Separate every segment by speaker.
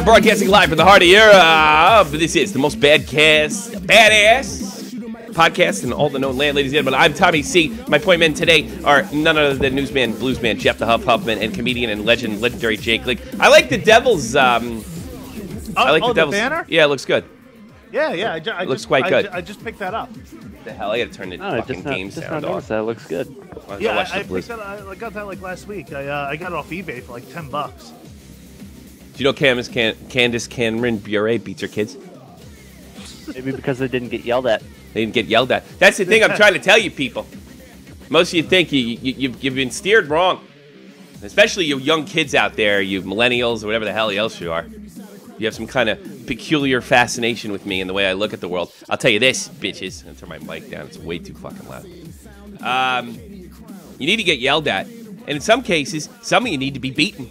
Speaker 1: Broadcasting live from the heart of Europe. This is the most badass podcast in all the known land, ladies and gentlemen. I'm Tommy C. My point men today are none other than newsman, bluesman, Jeff the Huffman, and comedian and legendary Jake Lee. I like the Devil's. I like the Devil's
Speaker 2: banner.
Speaker 1: Yeah, it looks good.
Speaker 2: Yeah.
Speaker 1: It looks quite good.
Speaker 2: I just picked that up.
Speaker 1: The hell, I gotta turn the fucking game sound off.
Speaker 3: That looks good.
Speaker 2: Yeah, I got that like last week. I got it off eBay for like $10.
Speaker 1: Do you know Candace Cameron Bure beats her kids?
Speaker 3: Maybe because they didn't get yelled at.
Speaker 1: They didn't get yelled at. That's the thing I'm trying to tell you, people. Most of you think you've been steered wrong. Especially you young kids out there, you millennials or whatever the hell else you are. You have some kind of peculiar fascination with me and the way I look at the world. I'll tell you this, bitches. I'm gonna turn my mic down. It's way too fucking loud. You need to get yelled at. And in some cases, some of you need to be beaten.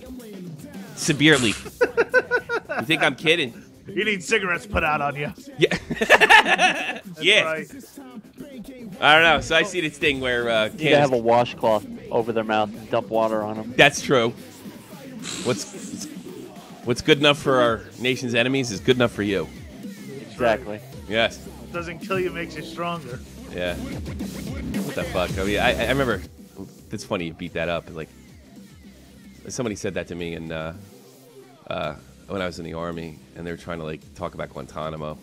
Speaker 1: Severely. You think I'm kidding?
Speaker 2: You need cigarettes put out on you.
Speaker 1: Yeah. Yeah.
Speaker 2: Right.
Speaker 1: I don't know. So I see this thing where
Speaker 3: Candace... You have a washcloth over their mouth and dump water on them.
Speaker 1: That's true. What's good enough for our nation's enemies is good enough for you.
Speaker 3: Exactly.
Speaker 1: Yes.
Speaker 2: Doesn't kill you, makes you stronger.
Speaker 1: Yeah. What the fuck? I mean, I remember. It's funny you beat that up. Like, somebody said that to me, and when I was in the Army, and they were trying to like talk about Guantanamo.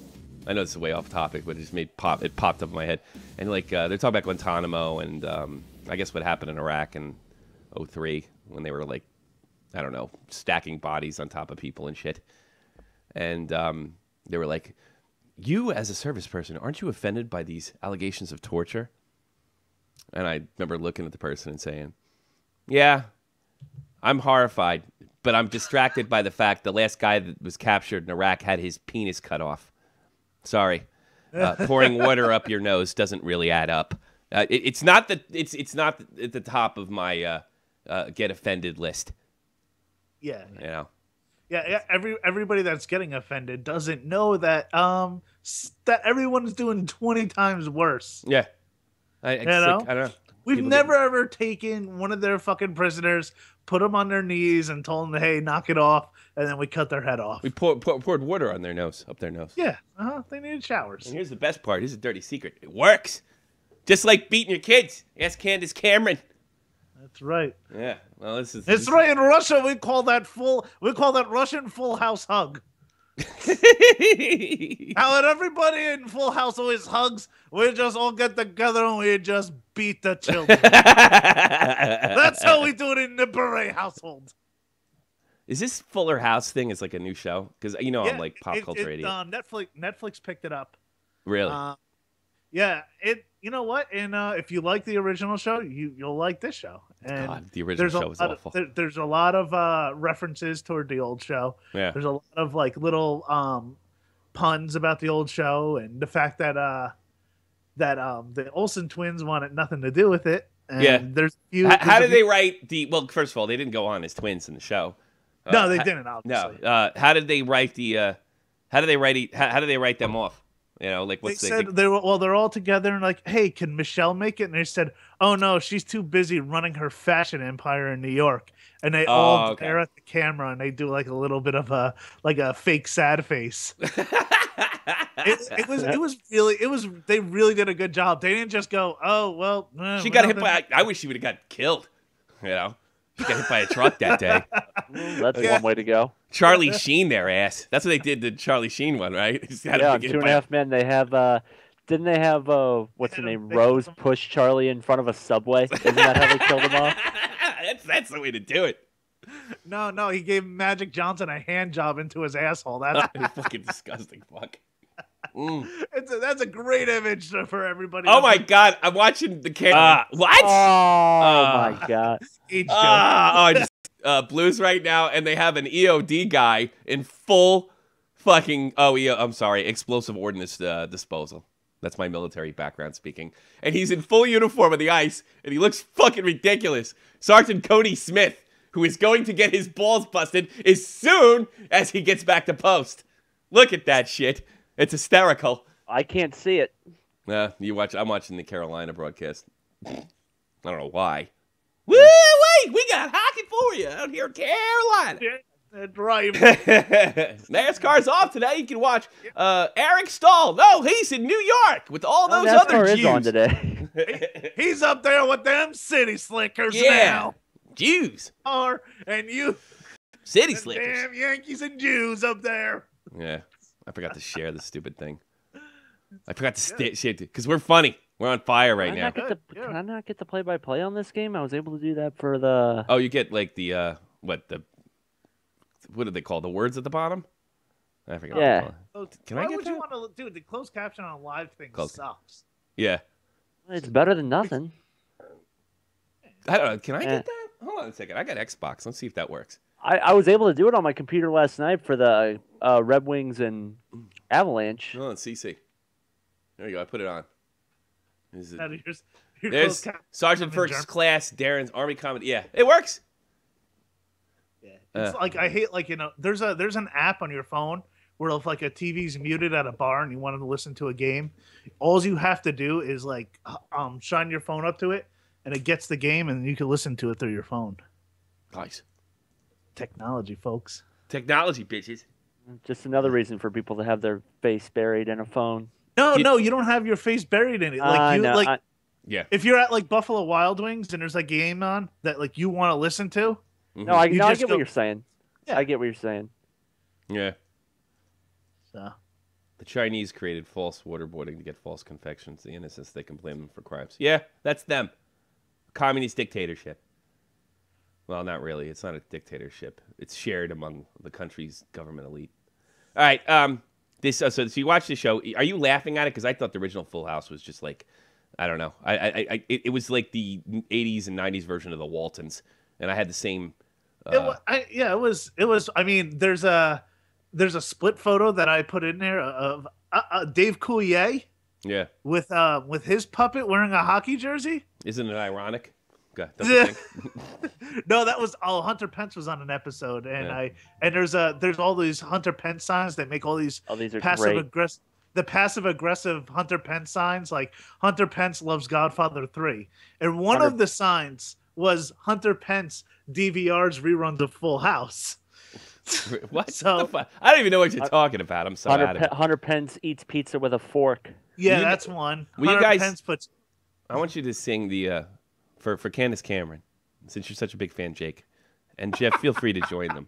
Speaker 1: I know it's way off topic, but it just it popped up in my head. And like they're talking about Guantanamo, and I guess what happened in Iraq in '03 when they were like, I don't know, stacking bodies on top of people and shit. And they were like, you as a service person, aren't you offended by these allegations of torture? And I remember looking at the person and saying, yeah, I'm horrified, but I'm distracted by the fact the last guy that was captured in Iraq had his penis cut off. Sorry. Pouring water up your nose doesn't really add up. It's not at the top of my get offended list.
Speaker 2: Yeah.
Speaker 1: You know.
Speaker 2: Yeah. Everybody that's getting offended doesn't know that that everyone's doing 20 times worse.
Speaker 1: Yeah. I don't know.
Speaker 2: We've never ever taken one of their fucking prisoners, put them on their knees, and told them, "Hey, knock it off," and then we cut their head off.
Speaker 1: We poured water on their nose, up their nose.
Speaker 2: Yeah. They needed showers.
Speaker 1: And here's the best part. Here's a dirty secret. It works. Just like beating your kids. Ask Candace Cameron.
Speaker 2: That's right.
Speaker 1: Yeah. Well,
Speaker 2: It's right. In Russia, we call that Russian Full House hug. How everybody in Full House always hugs. We just all get together and we just beat the children. That's how we do it in the Bure household.
Speaker 1: Is this Fuller House thing is like a new show? Because I'm like pop culture idiot.
Speaker 2: Netflix picked it up.
Speaker 1: Really?
Speaker 2: Yeah. You know what? And if you like the original show, you'll like this show. And
Speaker 1: God, the original show was awful.
Speaker 2: There's a lot of references toward the old show.
Speaker 1: Yeah.
Speaker 2: There's a lot of like little puns about the old show and the fact that the Olsen twins wanted nothing to do with it. And
Speaker 1: yeah.
Speaker 2: There's a few.
Speaker 1: How did they write the? Well, first of all, they didn't go on as twins in the show.
Speaker 2: No, they didn't. Obviously.
Speaker 1: No. How did they write the? How did they write them off? You know, like what's
Speaker 2: they said they're all together and like, hey, can Michelle make it? And they said, oh no, she's too busy running her fashion empire in New York. And they all stare at the camera and they do like a little bit of a fake sad face. They really did a good job. They didn't just go, oh well.
Speaker 1: She got hit by. I wish she would have got killed. You know, she got hit by a truck that day.
Speaker 3: That's one way to go.
Speaker 1: Charlie Sheen, their ass. That's what they did to Charlie Sheen one, right?
Speaker 3: Yeah, on 2.5 Men, they have. Didn't they have what's her name? Rose push Charlie in front of a subway. Isn't that how they killed him off?
Speaker 1: That's the way to do it.
Speaker 2: No, he gave Magic Johnson a hand job into his asshole. That's
Speaker 1: fucking disgusting. Fuck.
Speaker 2: That's a great image for everybody.
Speaker 1: Oh my God, I'm watching the camera. What?
Speaker 3: Oh my God.
Speaker 1: I just Blues right now, and they have an EOD guy in full fucking explosive ordnance disposal. That's my military background speaking. And he's in full uniform on the ice, and he looks fucking ridiculous. Sergeant Cody Smith, who is going to get his balls busted as soon as he gets back to post. Look at that shit. It's hysterical.
Speaker 3: I can't see it.
Speaker 1: I'm watching the Carolina broadcast. I don't know why. Woo, wait, we got hockey for you out here in on.
Speaker 2: Yeah, that's right.
Speaker 1: NASCAR's off today. You can watch Eric Stahl. No, he's in New York with all those other
Speaker 3: NASCAR
Speaker 1: Jews.
Speaker 3: is on today.
Speaker 2: He's up there with them city slickers
Speaker 1: Yeah.
Speaker 2: now.
Speaker 1: Jews.
Speaker 2: And you,
Speaker 1: City
Speaker 2: the
Speaker 1: slickers.
Speaker 2: damn Yankees and Jews up there.
Speaker 1: Yeah. I forgot to share this stupid thing. I forgot to share it because we're funny. We're on fire right now.
Speaker 3: Can I not get the play-by-play on this game? I was able to do that for the...
Speaker 1: Oh, you get like the, what do they call the words at the bottom? I forgot.
Speaker 3: Yeah.
Speaker 1: Can
Speaker 2: Why
Speaker 1: I get
Speaker 2: would
Speaker 1: that?
Speaker 2: you want to do the closed caption on a live thing? Sucks.
Speaker 1: Yeah.
Speaker 3: It's better than nothing.
Speaker 1: I don't know. Can I get that? Hold on a second. I got Xbox. Let's see if that works.
Speaker 3: I was able to do it on my computer last night for the Red Wings and Avalanche.
Speaker 1: Hold on, CC. There you go. I put it on.
Speaker 2: There's
Speaker 1: Sergeant First Class Darren's Army Comedy. Yeah, it works.
Speaker 2: Yeah. It's like I hate there's an app on your phone where if like a TV's muted at a bar and you want to listen to a game, all you have to do is like shine your phone up to it and it gets the game and you can listen to it through your phone.
Speaker 1: Nice.
Speaker 2: Technology, folks.
Speaker 1: Technology, bitches.
Speaker 3: Just another reason for people to have their face buried in a phone.
Speaker 2: No, you don't have your face buried in it.
Speaker 1: Yeah.
Speaker 2: If you're at like Buffalo Wild Wings and there's a game on that like you want to listen to.
Speaker 3: No, I get what you're saying. Yeah. I get what you're saying.
Speaker 1: Yeah.
Speaker 2: So.
Speaker 1: The Chinese created false waterboarding to get false confections. The innocents, they can blame them for crimes. Yeah, that's them. Communist dictatorship. Well, not really. It's not a dictatorship. It's shared among the country's government elite. All right. So you watch the show. Are you laughing at it? Because I thought the original Full House was just like, I don't know. It was like the 80s and 90s version of the Waltons, and I had the same.
Speaker 2: It was. I mean, there's a split photo that I put in there of Dave Coulier.
Speaker 1: Yeah.
Speaker 2: With his puppet wearing a hockey jersey.
Speaker 1: Isn't it ironic?
Speaker 2: No, that was Hunter Pence was on an episode, and there's all these Hunter Pence signs that make all these.
Speaker 3: Oh, these are
Speaker 2: passive
Speaker 3: great.
Speaker 2: aggressive. The passive aggressive Hunter Pence signs, like Hunter Pence loves Godfather 3, and one of the signs was Hunter Pence DVR's reruns of Full House.
Speaker 1: What?
Speaker 2: So
Speaker 1: I don't even know what you're talking about. I'm sorry.
Speaker 3: Hunter Pence eats pizza with a fork.
Speaker 2: Yeah, that's one.
Speaker 1: Will you guys? I want you to sing the for Candace Cameron, since you're such a big fan, Jake, and Jeff. Feel free to join them.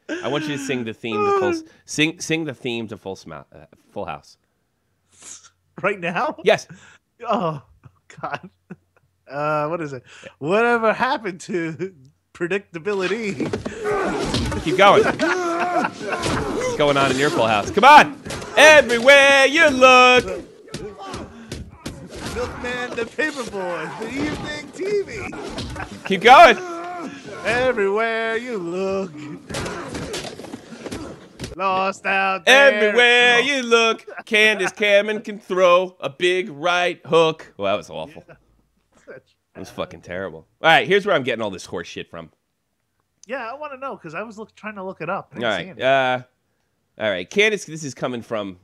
Speaker 1: I want you to sing the theme to sing the theme to Full House.
Speaker 2: Right now?
Speaker 1: Yes.
Speaker 2: Oh God. What is it? Whatever happened to predictability?
Speaker 1: Keep going. What's going on in your Full House? Come on. Everywhere you look.
Speaker 2: Milkman, the Paperboy, the evening TV.
Speaker 1: Keep going.
Speaker 2: Everywhere you look. Lost out there.
Speaker 1: Everywhere you look, Candace Cameron can throw a big right hook. Well, that was awful. It was fucking terrible. All right, here's where I'm getting all this horse shit from.
Speaker 2: Yeah, I want to know because I was trying to look it up.
Speaker 1: All right, Candace, this is coming from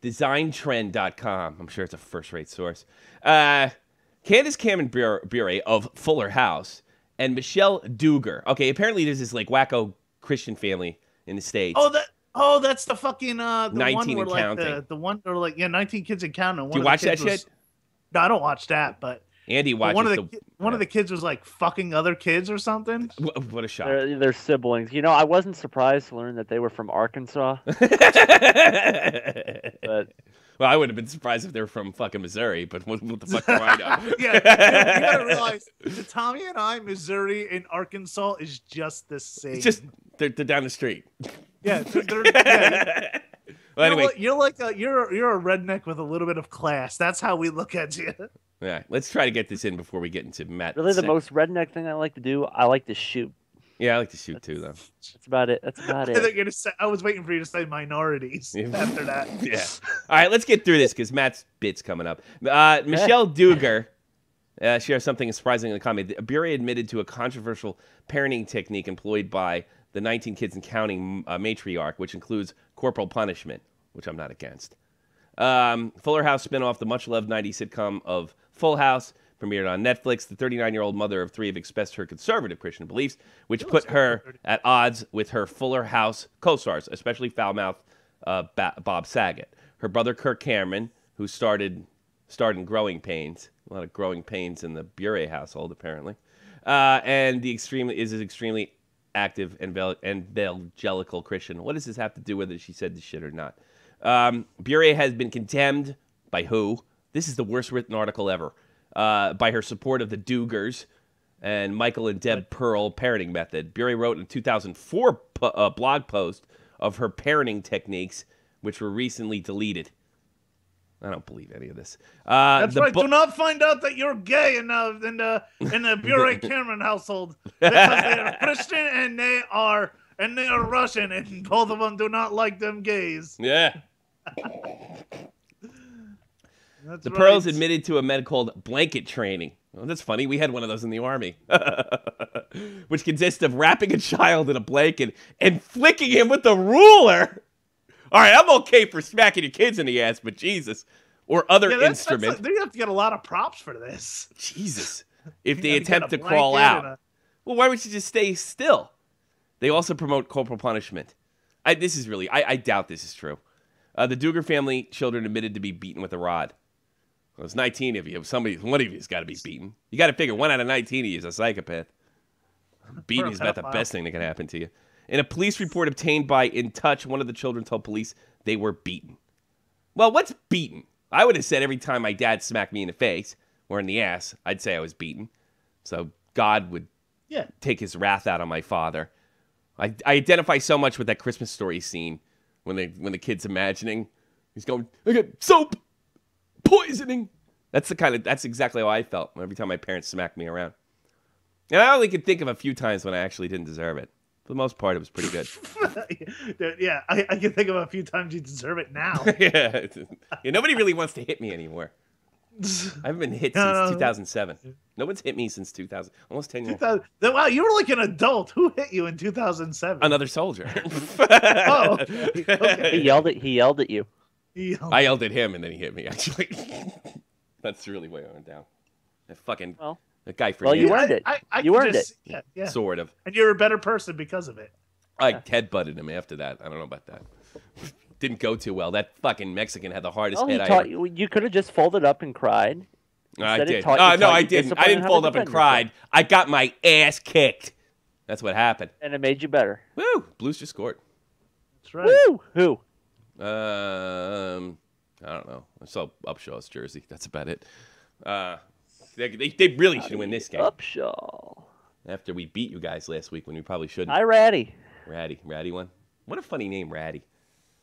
Speaker 1: designtrend.com. I'm sure it's a first-rate source. Candace Cameron Bure of Fuller House and Michelle Dugar. Okay, apparently there's this like wacko Christian family in the States.
Speaker 2: That's the fucking the
Speaker 1: 19
Speaker 2: one where,
Speaker 1: and counting.
Speaker 2: Like, the one or like 19 kids and counting.
Speaker 1: Do you watch that shit?
Speaker 2: No, I don't watch that, but
Speaker 1: Andy watches
Speaker 2: one of the kids was like fucking other kids or something.
Speaker 1: What a shock.
Speaker 3: They're siblings. You know, I wasn't surprised to learn that they were from Arkansas. But
Speaker 1: well, I would have been surprised if they were from fucking Missouri, but what the fuck do I know?
Speaker 2: Yeah, you gotta realize Tommy and I, Missouri and Arkansas is just the same.
Speaker 1: It's just they're down the street.
Speaker 2: Yeah. Well,
Speaker 1: anyway,
Speaker 2: you're like you're a redneck with a little bit of class. That's how we look at you.
Speaker 1: Yeah, let's try to get this in before we get into Matt.
Speaker 3: Really, the most redneck thing I like to do, I like to shoot.
Speaker 1: Yeah, I like to shoot too, though.
Speaker 3: That's about it.
Speaker 2: I was waiting for you to say minorities after that.
Speaker 1: Yeah. All right, let's get through this because Matt's bit's coming up. Michelle Dugar shares something surprising in the comment. Bure admitted to a controversial parenting technique employed by the 19 Kids and Counting matriarch, which includes corporal punishment, which I'm not against. Fuller House spinoff, the much-loved 90s sitcom of Full House. premiered on Netflix. The 39-year-old mother of 3 have expressed her conservative Christian beliefs, which put her at odds with her Fuller House co-stars, especially foul-mouthed Bob Saget. Her brother Kirk Cameron, who starred in Growing Pains, a lot of Growing Pains in the Bure household apparently, and is an extremely active and evangelical Christian. What does this have to do with it? She said this shit or not? Bure has been condemned by who? This is the worst written article ever. By her support of the Dugars and Michael and Deb Pearl parenting method. Bure wrote in a 2004 blog post of her parenting techniques, which were recently deleted. I don't believe any of this.
Speaker 2: That's right. Do not find out that you're gay in the Bure Cameron household, because they are Christian and they are Russian, and both of them do not like them gays.
Speaker 1: Yeah.
Speaker 2: The
Speaker 1: Pearls admitted to a method called blanket training. Oh, that's funny. We had one of those in the Army, which consists of wrapping a child in a blanket and flicking him with a ruler. All right, I'm okay for smacking your kids in the ass, but Jesus. Or other instrument.
Speaker 2: They have to get a lot of props for this.
Speaker 1: Jesus. If they attempt to crawl out. Well, why would you just stay still? They also promote corporal punishment. I doubt this is true. The Dugar family children admitted to be beaten with a rod. Well, there's 19 of you. One of you's got to be beaten. You got to figure 1 out of 19 of you is a psychopath. Beating is about the best thing that can happen to you. In a police report obtained by In Touch, one of the children told police they were beaten. Well, what's beaten? I would have said every time my dad smacked me in the face or in the ass, I'd say I was beaten. So God would take his wrath out on my father. I identify so much with that Christmas Story scene when the kid's imagining. He's going, I got soap, poisoning. That's exactly how I felt every time my parents smacked me around. And I only could think of a few times when I actually didn't deserve it. For the most part, it was pretty good.
Speaker 2: Yeah, I can think of a few times you deserve it now.
Speaker 1: Yeah, nobody really wants to hit me anymore. I haven't been hit since 2007. No one's hit me since 2000. Almost 10 years.
Speaker 2: Wow, you were like an adult. Who hit you in 2007?
Speaker 1: Another soldier.
Speaker 2: Oh, okay.
Speaker 3: He yelled at you.
Speaker 1: I yelled at him, and then he hit me, actually. That's really why I went down. That guy for
Speaker 3: you earned it. You earned it.
Speaker 2: Yeah.
Speaker 1: Sort of.
Speaker 2: And you're a better person because of it.
Speaker 1: I headbutted him after that. I don't know about that. Didn't go too well. That fucking Mexican had the hardest head I ever...
Speaker 3: You could have just folded up and cried.
Speaker 1: I did. No, I didn't. I didn't fold up and cried. I got my ass kicked. That's what happened.
Speaker 3: And it made you better.
Speaker 1: Woo! Blues just scored.
Speaker 2: That's right.
Speaker 3: Woo! Who?
Speaker 1: I don't know. I saw Upshaw's jersey. That's about it. They really should win this game.
Speaker 3: Upshaw.
Speaker 1: After we beat you guys last week when we probably shouldn't.
Speaker 3: Hi, Ratty.
Speaker 1: Ratty one. What a funny name, Ratty.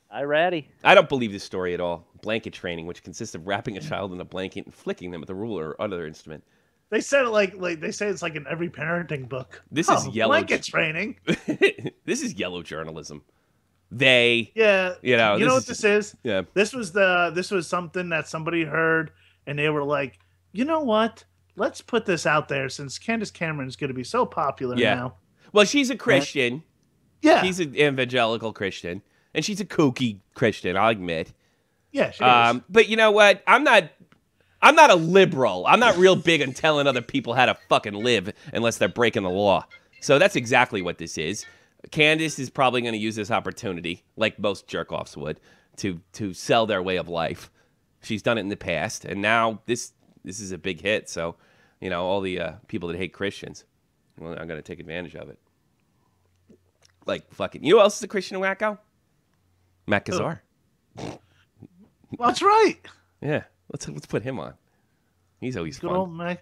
Speaker 3: Hi, Ratty.
Speaker 1: I don't believe this story at all. Blanket training, which consists of wrapping a child in a blanket and flicking them with a ruler or other instrument.
Speaker 2: They said it like they say it's like in every parenting book.
Speaker 1: This is yellow
Speaker 2: blanket training.
Speaker 1: This is yellow journalism. You
Speaker 2: know what this is?
Speaker 1: Yeah.
Speaker 2: This was something that somebody heard and they were like, you know what? Let's put this out there since Candace Cameron is going to be so popular now.
Speaker 1: Well, she's a Christian.
Speaker 2: Yeah.
Speaker 1: She's an evangelical Christian. And she's a kooky Christian, I'll admit.
Speaker 2: Yeah, she is.
Speaker 1: But you know what? I'm not a liberal. I'm not real big on telling other people how to fucking live unless they're breaking the law. So that's exactly what this is. Candace is probably going to use this opportunity, like most jerk-offs would, to sell their way of life. She's done it in the past, and now this is a big hit. So, all the people that hate Christians, well, I'm going to take advantage of it. Like fucking, you know who else is a Christian wacko? Matt Kazar.
Speaker 2: Well, that's right.
Speaker 1: Yeah, let's put him on. He's always
Speaker 2: good
Speaker 1: fun.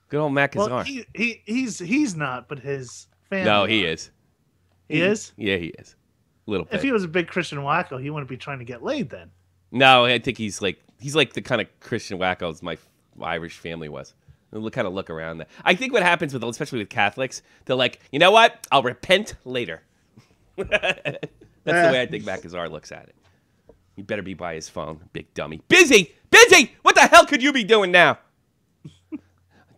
Speaker 1: Good old Matt Kazar.
Speaker 2: Well, he's not, but his family.
Speaker 1: No, he is.
Speaker 2: He is?
Speaker 1: Yeah, he is. A little bit.
Speaker 2: If he was a big Christian wacko, he wouldn't be trying to get laid then.
Speaker 1: No, I think he's like the kind of Christian wackos my Irish family was. Kind of look around that. I think what happens especially with Catholics, they're like, you know what? I'll repent later. That's the way I think Matt Kazar looks at it. He better be by his phone, big dummy. Busy! What the hell could you be doing now?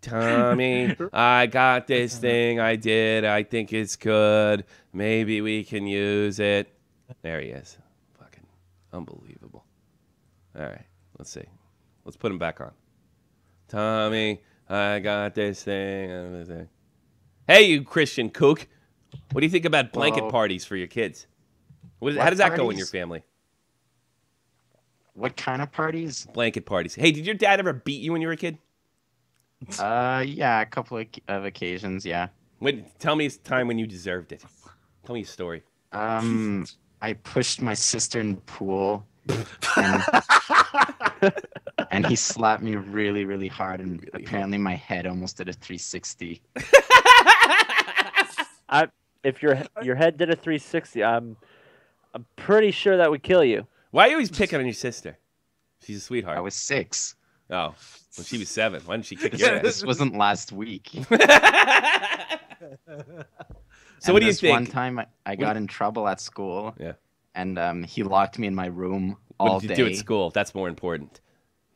Speaker 1: Tommy, I got this thing I did. I think it's good. Maybe we can use it. There he is. Fucking unbelievable. All right, let's see. Let's put him back on. Tommy, I got this thing. Hey, you Christian kook. What do you think about blanket parties for your kids? How does that go in your family?
Speaker 4: What kind of parties?
Speaker 1: Blanket parties. Hey, did your dad ever beat you when you were a kid?
Speaker 4: Yeah, a couple of occasions, yeah.
Speaker 1: Tell me a time when you deserved it. Tell me a story.
Speaker 4: I pushed my sister in the pool, and he slapped me really, really hard, and apparently my head almost did a 360.
Speaker 3: If your head did a 360, I'm pretty sure that would kill you.
Speaker 1: Why are you always picking on your sister? She's a sweetheart.
Speaker 4: I was 6.
Speaker 1: Oh, well, she was 7. Why didn't she kick your ass?
Speaker 4: This wasn't last week.
Speaker 1: So what do you think?
Speaker 4: One time I got in trouble at school.
Speaker 1: Yeah.
Speaker 4: And he locked me in my room all day.
Speaker 1: What did you do at school? That's more important.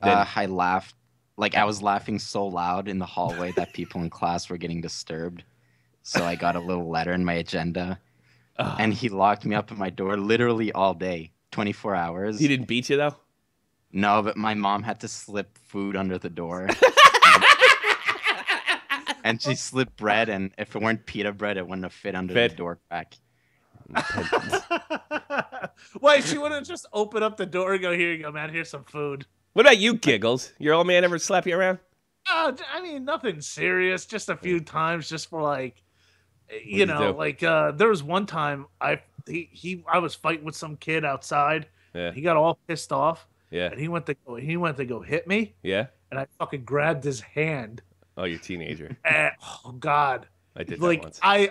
Speaker 4: I laughed. Like, I was laughing so loud in the hallway that people in class were getting disturbed. So I got a little letter in my agenda. And he locked me up at my door literally all day, 24 hours.
Speaker 1: He didn't beat you, though?
Speaker 4: No, but my mom had to slip food under the door. And she slipped bread, and if it weren't pita bread, it wouldn't have fit under the door crack.
Speaker 2: Wait, she wouldn't just open up the door and go, here you go, man, here's some food.
Speaker 1: What about you, Giggles? Your old man ever slap you around?
Speaker 2: I mean, nothing serious, just a few times, just for like, you know, like there was one time I was fighting with some kid outside.
Speaker 1: Yeah.
Speaker 2: He got all pissed off.
Speaker 1: Yeah.
Speaker 2: And he went to go hit me.
Speaker 1: Yeah.
Speaker 2: And I fucking grabbed his hand.
Speaker 1: Oh, you're a teenager.
Speaker 2: And, oh God.
Speaker 1: I did that once.
Speaker 2: I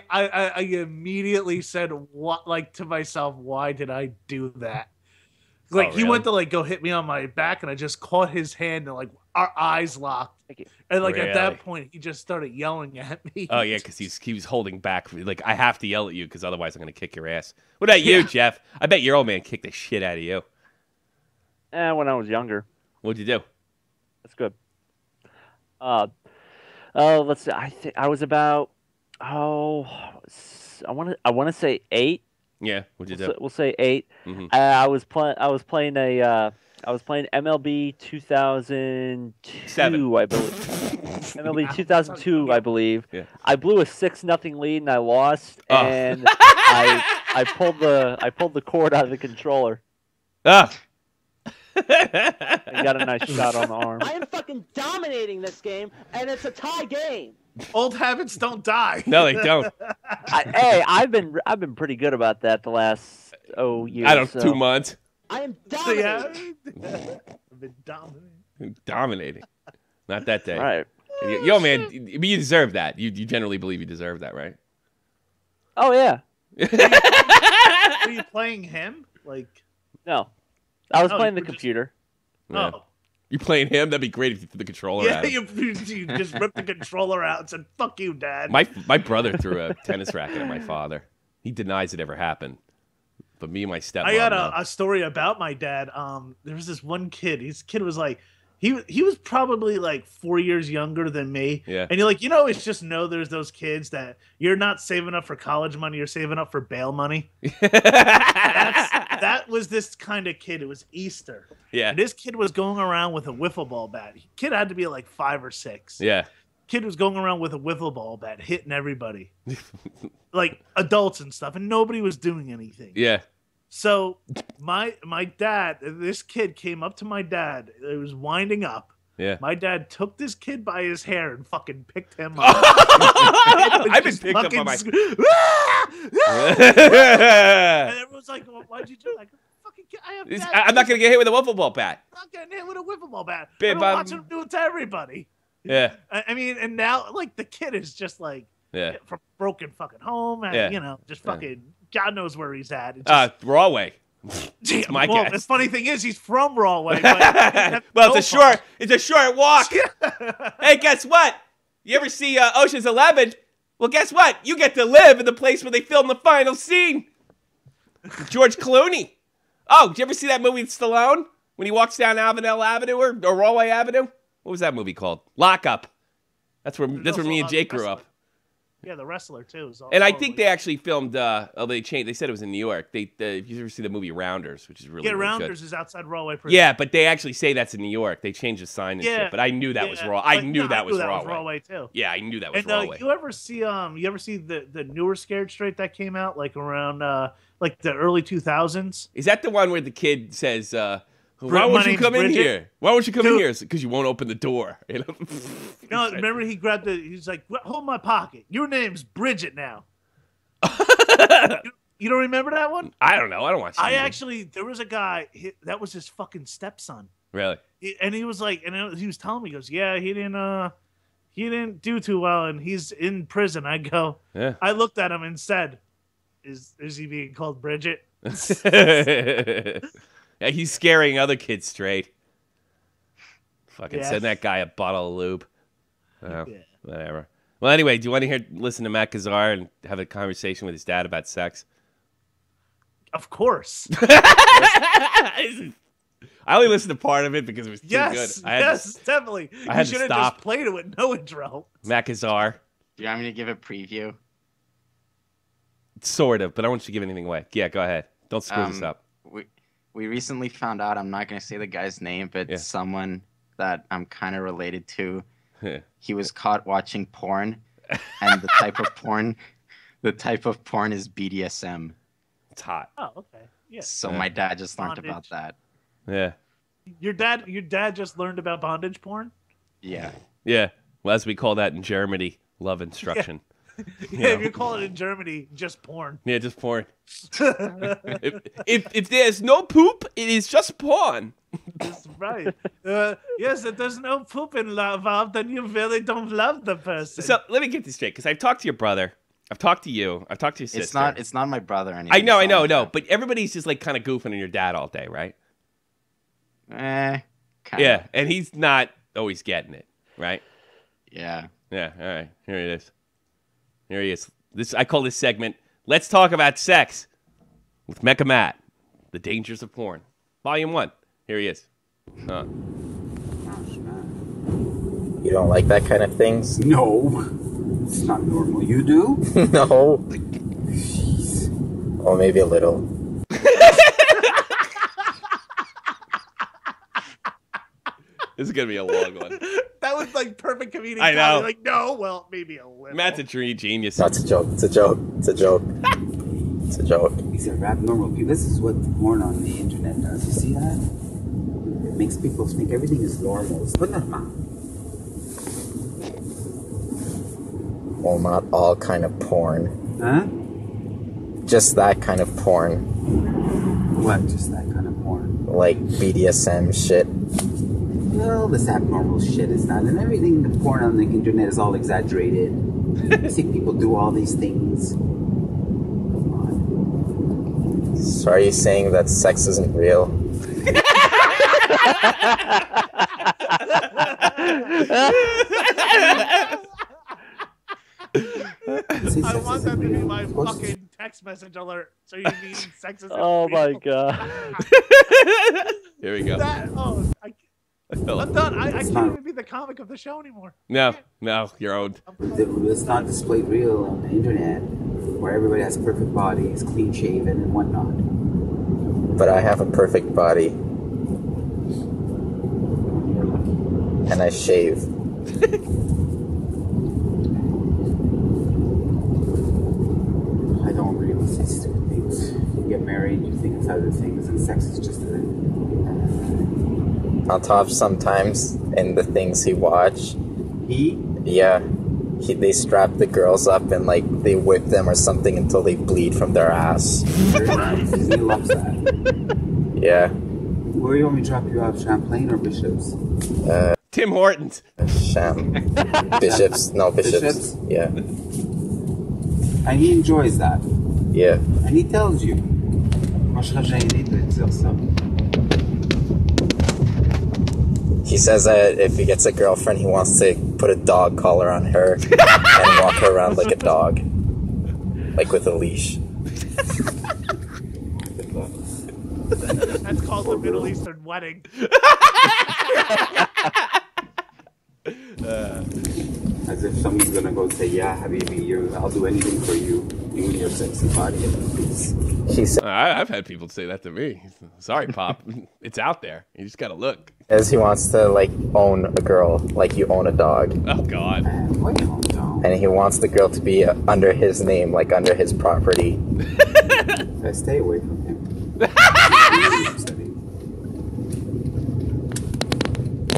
Speaker 2: immediately said, what, like, to myself, why did I do that? Like, he went to like go hit me on my back, and I just caught his hand, and like our eyes locked. And like at that point, he just started yelling at me.
Speaker 1: Oh yeah, because he was holding back. Like, I have to yell at you because otherwise I'm gonna kick your ass. What about you, Jeff? I bet your old man kicked the shit out of you.
Speaker 3: When I was younger.
Speaker 1: What'd you do?
Speaker 3: That's good. Let's see. I think I was about I want to say 8.
Speaker 1: Yeah, what'd you do?
Speaker 3: We'll say 8.
Speaker 1: Mm-hmm.
Speaker 3: I was playing MLB 2002, I believe. MLB 2002, I believe.
Speaker 1: Yeah.
Speaker 3: I blew a 6-0 lead and I lost, and I pulled the cord out of the controller.
Speaker 1: Ah.
Speaker 3: And got a nice shot on the arm.
Speaker 5: I am fucking dominating this game, and it's a tie game.
Speaker 2: Old habits don't die.
Speaker 1: No, they don't.
Speaker 3: I've been pretty good about that the last years.
Speaker 1: I don't know, 2 months.
Speaker 5: I am dominating.
Speaker 2: I've been dominating.
Speaker 1: Dominating. Not that day.
Speaker 3: Right.
Speaker 1: Yo, man, you deserve that. You generally believe you deserve that, right?
Speaker 3: Oh yeah.
Speaker 2: Were you playing him? Like,
Speaker 3: no, I was playing the computer.
Speaker 1: Yeah. Oh. You playing him? That'd be great if you threw the controller at him.
Speaker 2: You just ripped the controller out and said, fuck you, Dad.
Speaker 1: My brother threw a tennis racket at my father. He denies it ever happened. But me and my stepmom...
Speaker 2: I got a story about my dad. There was this one kid. His kid was like... He was probably like 4 years younger than me.
Speaker 1: Yeah.
Speaker 2: And it's just there's those kids that you're not saving up for college money, you're saving up for bail money. That was this kind of kid. It was Easter.
Speaker 1: Yeah.
Speaker 2: And this kid was going around with a wiffle ball bat. Kid had to be like 5 or 6.
Speaker 1: Yeah.
Speaker 2: Kid was going around with a wiffle ball bat, hitting everybody. Like adults and stuff, and nobody was doing anything.
Speaker 1: Yeah.
Speaker 2: So my dad, this kid came up to my dad. It was winding up.
Speaker 1: Yeah.
Speaker 2: My dad took this kid by his hair and fucking picked him up.
Speaker 1: I've been picked up by my...
Speaker 2: And everyone's like, well, why'd you do that? Fucking kid,
Speaker 1: I'm not going to get hit with a wiffle ball bat.
Speaker 2: I'm not getting hit with a wiffle ball bat.
Speaker 1: Babe,
Speaker 2: I'm watching him do it to everybody.
Speaker 1: Yeah.
Speaker 2: I mean, and now, like, the kid is just like, from broken fucking home. And, just fucking... God knows where he's at.
Speaker 1: Rawway.
Speaker 2: My guess. The funny thing is, he's from Rawway.
Speaker 1: Well, it's a short walk. Hey, guess what? You ever see Ocean's 11? Well, guess what? You get to live in the place where they filmed the final scene. George Clooney. Oh, did you ever see that movie with Stallone when he walks down Avenel Avenue or Rawway Avenue? What was that movie called? Lock Up. That's where me and Jake grew up.
Speaker 2: Yeah, the wrestler too.
Speaker 1: And I think they actually filmed. They changed. They said it was in New York. If you ever see the movie Rounders, which is really really
Speaker 2: Rounders
Speaker 1: good.
Speaker 2: is outside Rahway Prison.
Speaker 1: Yeah, but they actually say that's in New York. They changed the sign and shit. But I knew that was raw. I knew that was
Speaker 2: Rahway too.
Speaker 1: Yeah, I knew that was
Speaker 2: and,
Speaker 1: Rahway.
Speaker 2: You ever see the newer Scared Straight that came out like around like the early 2000s?
Speaker 1: Is that the one where the kid says? Why won't you come in here? Why won't you come in here? Because you won't open the door. You know?
Speaker 2: No, remember he grabbed he's like, hold my pocket. Your name's Bridget now. You don't remember that one?
Speaker 1: I don't know. I don't watch
Speaker 2: There was a guy, that was his fucking stepson.
Speaker 1: Really?
Speaker 2: And he was like, and he was telling me, he goes, yeah, he didn't do too well and he's in prison. I go, yeah. I looked at him and said, is he being called Bridget?
Speaker 1: Yeah, he's scaring other kids straight. Fucking send that guy a bottle of lube. Oh, yeah. Whatever. Well, anyway, do you want to listen to Matt Kazar and have a conversation with his dad about sex?
Speaker 2: Of course.
Speaker 1: I only listened to part of it because it was too good.
Speaker 2: Definitely. You should have just played it with no intro.
Speaker 1: Matt Kazar.
Speaker 4: Do you want me to give a preview?
Speaker 1: Sort of, but I don't want you to give anything away. Yeah, go ahead. Don't screw this up.
Speaker 4: We recently found out, I'm not going to say the guy's name, but someone that I'm kind of related to. He was caught watching porn, and the type of porn is BDSM.
Speaker 1: It's hot.
Speaker 2: Oh, okay. Yeah.
Speaker 4: So my dad just learned about that.
Speaker 1: Yeah.
Speaker 2: Your dad just learned about bondage porn?
Speaker 4: Yeah.
Speaker 1: Yeah. Well, as we call that in Germany, love instruction.
Speaker 2: If you call it in Germany, just porn.
Speaker 1: Yeah, just porn. if there's no poop, it is just porn.
Speaker 2: That's right. Yes, if there's no poop involved, then you really don't love the person.
Speaker 1: So let me get this straight, because I've talked to your brother. I've talked to you. I've talked to your sister.
Speaker 4: It's not my brother or anything.
Speaker 1: I know. But everybody's just like kind of goofing on your dad all day, right?
Speaker 4: Kind
Speaker 1: of. And he's not always getting it, right?
Speaker 4: Yeah.
Speaker 1: Yeah. All right. Here it is. Here he is. I call this segment, Let's Talk About Sex with Mecca Matt, The Dangers of Porn. Volume 1. Here he is.
Speaker 6: You don't like that kind of things?
Speaker 7: No. It's not normal. You do?
Speaker 6: No. Jeez. Or maybe a little.
Speaker 1: This is going to be a long one.
Speaker 2: That was like perfect comedic.
Speaker 1: I know.
Speaker 2: Like, no, well, maybe a little.
Speaker 1: Matt's a tree genius.
Speaker 6: No, it's a joke. It's a joke. It's a joke. It's a joke.
Speaker 7: These are abnormal people. This is what porn on the internet does. You see that? It makes people think everything is normal. It's normal.
Speaker 6: Well, not all kind of porn.
Speaker 7: Huh?
Speaker 6: Just that kind of porn.
Speaker 7: What? Just that kind of porn?
Speaker 6: Like BDSM shit.
Speaker 7: Well, this abnormal shit is not, and everything, the porn on the internet is all exaggerated. You see people do all these things. Come on.
Speaker 6: So are you saying that sex isn't real?
Speaker 2: I want that to be my fucking text message alert. So you mean sex isn't
Speaker 3: Oh
Speaker 2: real?
Speaker 3: my god.
Speaker 1: Here we go.
Speaker 2: I'm done. I can't even be the comic of the show anymore.
Speaker 1: No, you're owned.
Speaker 7: It's not displayed real on the internet, where everybody has perfect bodies, clean shaven and whatnot.
Speaker 6: But I have a perfect body. And I shave.
Speaker 7: I don't agree with these stupid things. You get married, you think it's other things, and sex is just a...
Speaker 6: On top, sometimes in the things he watch, they strap the girls up and like they whip them or something until they bleed from their ass.
Speaker 7: Very nice. He loves that.
Speaker 6: Yeah.
Speaker 7: Where do you want me to drop you off, Champlain or Bishops?
Speaker 1: Tim Hortons.
Speaker 6: Bishops. No, Bishops. Yeah.
Speaker 7: And he enjoys that.
Speaker 6: Yeah.
Speaker 7: And he tells you. Moi, je serais gêné de dire ça.
Speaker 6: He says that if he gets a girlfriend, he wants to put a dog collar on her and walk her around like a dog. Like with a leash.
Speaker 2: That's called the Middle Eastern wedding.
Speaker 7: That's As if someone's gonna go say, yeah, Habibi, I'll do anything for you. You and your sexy body. Please.
Speaker 6: She
Speaker 1: I've had people say that to me. Sorry, Pop. It's out there. You just gotta look.
Speaker 6: says he wants to, like, own a girl like you own a dog.
Speaker 1: Oh, God.
Speaker 7: Wait, no.
Speaker 6: And he wants the girl to be under his name, like under his property.
Speaker 7: I stay away from him.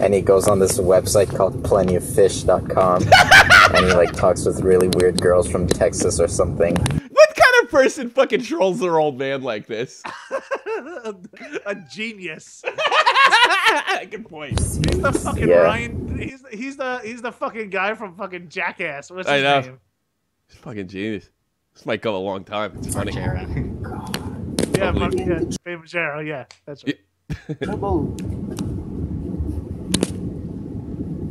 Speaker 6: And he goes on this website called plentyoffish.com. And he, like, talks with really weird girls from Texas or something.
Speaker 1: What kind of person fucking trolls their old man like this?
Speaker 2: A genius.
Speaker 1: Good point.
Speaker 2: He's the fucking Ryan. He's the fucking guy from fucking Jackass. What's his name?
Speaker 1: He's fucking genius. This might go a long time. It's funny.
Speaker 2: Yeah, famous Arrow. Yeah, that's right.
Speaker 7: Trouble.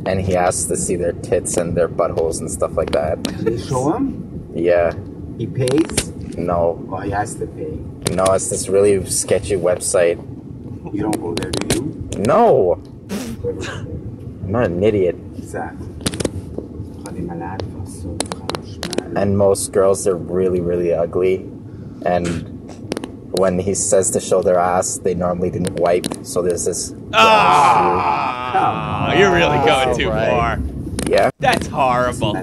Speaker 6: And he asks to see their tits and their buttholes and stuff like that.
Speaker 7: You show him?
Speaker 6: Yeah.
Speaker 7: He pays?
Speaker 6: No.
Speaker 7: Oh, he has to pay.
Speaker 6: No, it's this really sketchy website.
Speaker 7: You don't go there, do you?
Speaker 6: No! I'm not an idiot.
Speaker 7: Exactly.
Speaker 6: And most girls are really, really ugly. And when he says to show their ass, they normally didn't wipe. So there's this...
Speaker 1: You're really going too far.
Speaker 6: Yeah?
Speaker 1: That's horrible.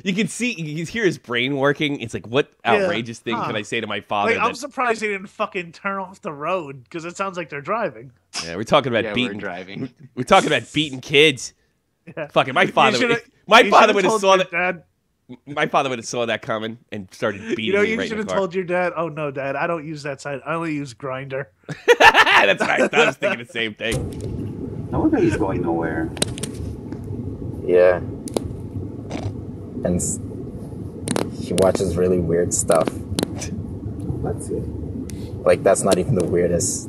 Speaker 1: You can see, you can hear his brain working. It's like, what outrageous thing can I say to my father?
Speaker 2: Like, I'm surprised he didn't fucking turn off the road because it sounds like they're driving.
Speaker 1: Yeah, we're talking about beating.
Speaker 4: We're driving.
Speaker 1: We're talking about beating kids.
Speaker 2: Yeah.
Speaker 1: Fucking my father. My father would have saw that. Dad. My father would have saw that coming and started beating me right in the car.
Speaker 2: You should have told your dad, "Oh no, Dad, I don't use that site. I only use Grindr."
Speaker 1: That's right. I was thinking the same thing.
Speaker 7: No wonder he's going nowhere.
Speaker 6: Yeah. And he watches really weird stuff.
Speaker 7: That's it.
Speaker 6: Like, that's not even the weirdest.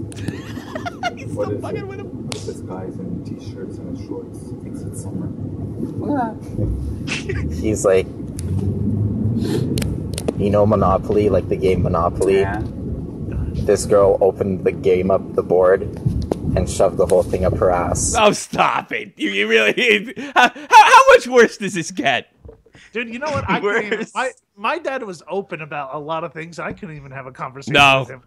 Speaker 1: He's so fucking with him.
Speaker 7: This guy's in t-shirts and shorts. He thinks it's summer. Look at that.
Speaker 6: He's like, you know Monopoly, like the game Monopoly?
Speaker 7: Yeah.
Speaker 6: This girl opened the game up the board and shoved the whole thing up her ass.
Speaker 1: Oh, stop it. You really... How much worse does this get?
Speaker 2: Dude, you know what? My dad was open about a lot of things. I couldn't even have a conversation with him.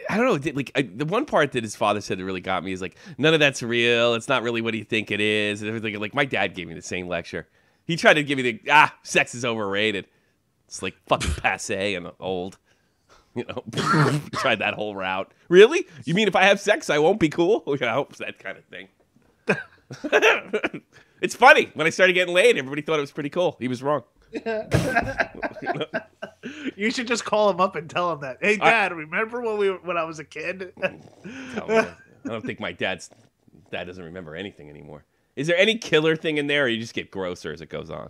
Speaker 1: I don't know. Like the one part that his father said that really got me is like, none of that's real. It's not really what you think it is. And everything. Like my dad gave me the same lecture. He tried to give me the sex is overrated. It's like fucking passe and old. You know, tried that whole route. Really? You mean if I have sex, I won't be cool? You know, that kind of thing. It's funny. When I started getting laid, everybody thought it was pretty cool. He was wrong.
Speaker 2: You should just call him up and tell him that. Hey, Dad, remember when I was a kid?
Speaker 1: I don't think my dad doesn't remember anything anymore. Is there any killer thing in there, or you just get grosser as it goes on?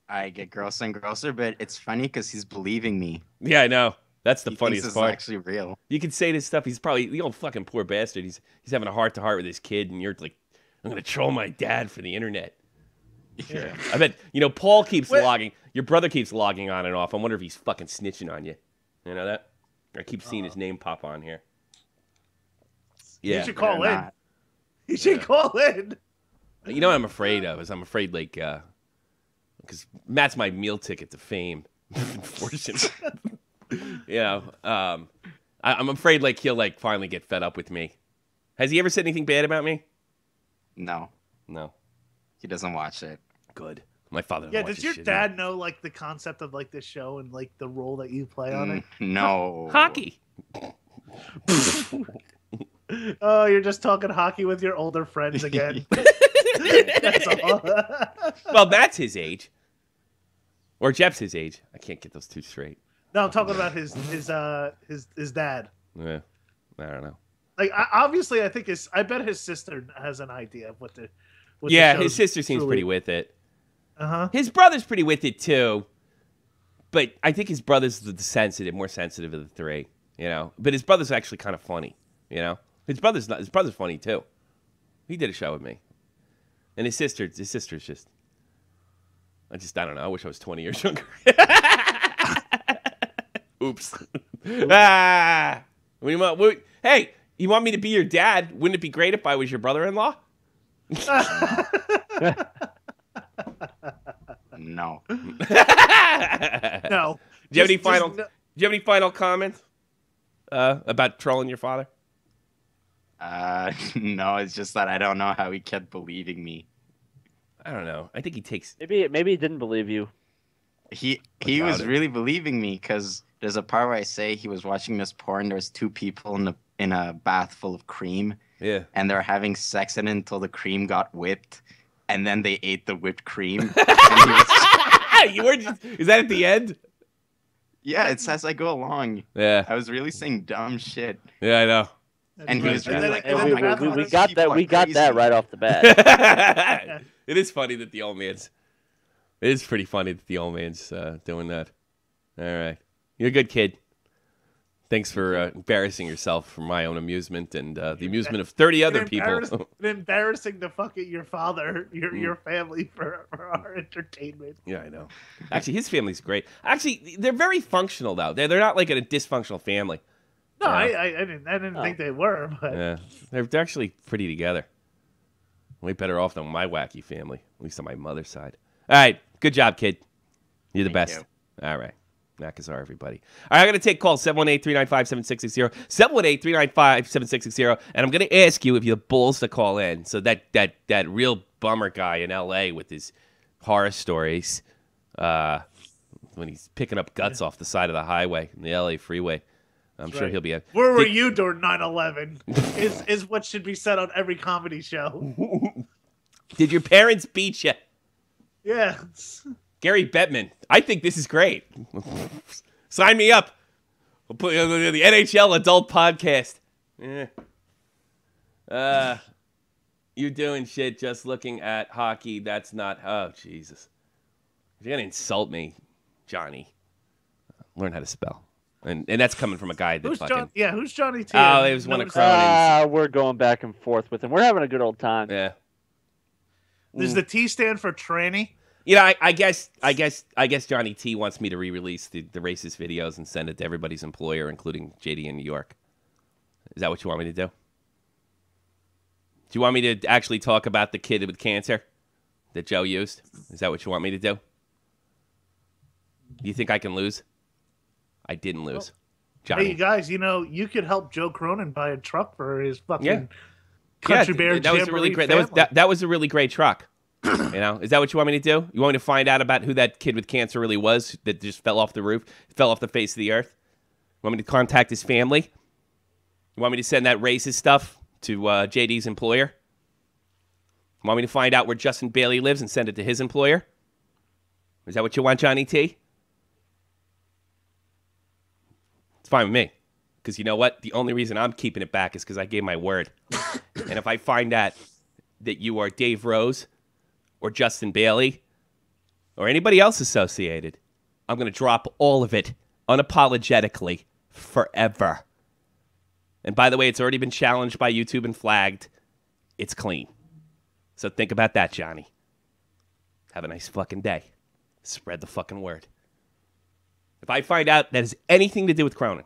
Speaker 4: I get grosser and grosser, but it's funny because he's believing me.
Speaker 1: Yeah, I know. That's the funniest part.
Speaker 4: It's actually real.
Speaker 1: You can say this stuff. He's probably the old fucking poor bastard. He's having a heart-to-heart with his kid, and you're like, I'm gonna troll my dad for the internet. Yeah. I bet Paul keeps logging. Your brother keeps logging on and off. I wonder if he's fucking snitching on you. You know that? I keep seeing his name pop on here. Yeah.
Speaker 2: You should call in. You should call in.
Speaker 1: You know what I'm afraid of? I'm afraid like because Matt's my meal ticket to fame. Unfortunately. I'm afraid like he'll like finally get fed up with me. Has he ever said anything bad about me?
Speaker 4: No. He doesn't watch it.
Speaker 1: Good. My father doesn't watch
Speaker 2: does your dad know like the concept of like this show and like the role that you play on it?
Speaker 4: No.
Speaker 1: Hockey.
Speaker 2: Oh, you're just talking hockey with your older friends again. That's all.
Speaker 1: Well, Matt's his age. Or Jeff's his age. I can't get those two straight.
Speaker 2: No, I'm talking about his dad.
Speaker 1: Yeah. I don't know.
Speaker 2: Like obviously, I bet his sister has an idea of what the.
Speaker 1: His sister seems pretty with it. His brother's pretty with it too, but I think his brother's more sensitive of the three. You know, but his brother's actually kind of funny. You know, his brother's funny too. He did a show with me, and his sister's just. I don't know. I wish I was 20 years younger. Oops. Hey, you want me to be your dad? Wouldn't it be great if I was your brother-in-law?
Speaker 4: No.
Speaker 2: No.
Speaker 1: Do you have any final comments about trolling your father?
Speaker 4: No, it's just that I don't know how he kept believing me.
Speaker 1: I don't know. I think he takes.
Speaker 3: Maybe he didn't believe you.
Speaker 4: He was really believing me because there's a part where I say he was watching this porn. There's two people in a bath full of cream.
Speaker 1: Yeah.
Speaker 4: And they're having sex in it until the cream got whipped, and then they ate the whipped cream.
Speaker 1: Is that at the end?
Speaker 4: Yeah, it's as I go along.
Speaker 1: Yeah.
Speaker 4: I was really saying dumb shit.
Speaker 1: Yeah, I know.
Speaker 4: And he was really like,
Speaker 3: we got that right off the bat.
Speaker 1: It is funny that the old man's. It is pretty funny that the old man's doing that. All right, you're a good kid. Thanks for embarrassing yourself for my own amusement and the amusement of 30 other people.
Speaker 2: Embarrassing to fucking your father, your family for our entertainment.
Speaker 1: Yeah, I know. Actually, his family's great. Actually, they're very functional though. They're not like a dysfunctional family.
Speaker 2: No, I didn't think they were, but
Speaker 1: yeah, they're actually pretty together. Way better off than my wacky family, at least on my mother's side. All right, good job, kid. You're the best.
Speaker 4: you.
Speaker 1: All right. Nakazar, everybody. All right, I'm going to take calls 718-395-7660, 718-395-7660, and I'm going to ask you if you have balls to call in. So that real bummer guy in L.A. with his horror stories when he's picking up guts off the side of the highway in the L.A. freeway. I'm sure he'll be.
Speaker 2: Where were you during 9/11? is what should be said on every comedy show.
Speaker 1: Did your parents beat you?
Speaker 2: Yeah.
Speaker 1: Gary Bettman. I think this is great. Sign me up. We'll put you on the NHL Adult Podcast. Yeah. You're doing shit just looking at hockey. That's not. Oh, Jesus. If you're going to insult me, Johnny, learn how to spell. And that's coming from a guy that
Speaker 2: who's Johnny T?
Speaker 1: Oh, it was one of Cronin's.
Speaker 3: We're going back and forth with him. We're having a good old time.
Speaker 1: Yeah.
Speaker 2: Does the T stand for tranny?
Speaker 1: You know, I guess Johnny T wants me to re-release the racist videos and send it to everybody's employer, including JD in New York. Is that what you want me to do? Do you want me to actually talk about the kid with cancer that Joe used? Is that what you want me to do? Do you think I can lose? I didn't lose. Johnny.
Speaker 2: Hey, you guys, you could help Joe Cronin buy a truck for his fucking Country Bear
Speaker 1: that was a really great. That was a really great truck. Is that what you want me to do? You want me to find out about who that kid with cancer really was that just fell off the roof, fell off the face of the earth? You want me to contact his family? You want me to send that racist stuff to JD's employer? You want me to find out where Justin Bailey lives and send it to his employer? Is that what you want, Johnny T? It's fine with me. Because you know what? The only reason I'm keeping it back is because I gave my word. And if I find out that you are Dave Rose or Justin Bailey or anybody else associated, I'm going to drop all of it unapologetically forever. And by the way, it's already been challenged by YouTube and flagged. It's clean. So think about that, Johnny. Have a nice fucking day. Spread the fucking word. If I find out that has anything to do with Cronin,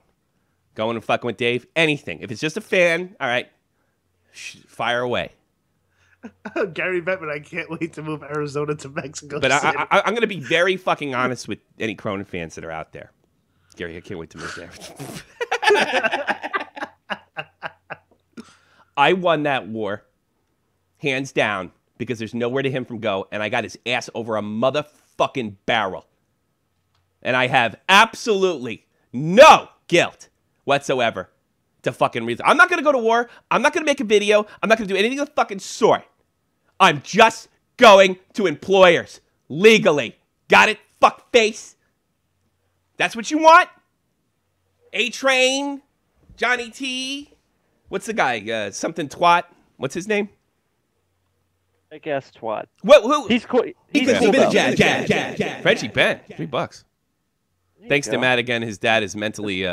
Speaker 1: going and fucking with Dave, anything. If it's just a fan, all right, fire away.
Speaker 2: Gary Bettman, I can't wait to move Arizona to Mexico
Speaker 1: But
Speaker 2: City.
Speaker 1: I'm going to be very fucking honest with any Cronin fans that are out there. Gary, I can't wait to move there. I won that war, hands down, because there's nowhere to him from go, and I got his ass over a motherfucking barrel. And I have absolutely no guilt whatsoever to fucking reason. I'm not going to go to war. I'm not going to make a video. I'm not going to do anything of the fucking sort. I'm just going to employers legally. Got it, fuck face? That's what you want? A-Train, Johnny T, what's the guy? Something twat. What's his name?
Speaker 3: I guess twat.
Speaker 1: What? Who?
Speaker 3: He's cool.
Speaker 1: He's
Speaker 3: cool
Speaker 1: been
Speaker 3: though.
Speaker 1: Frenchie Ben, $3. Thanks to Matt again. His dad is mentally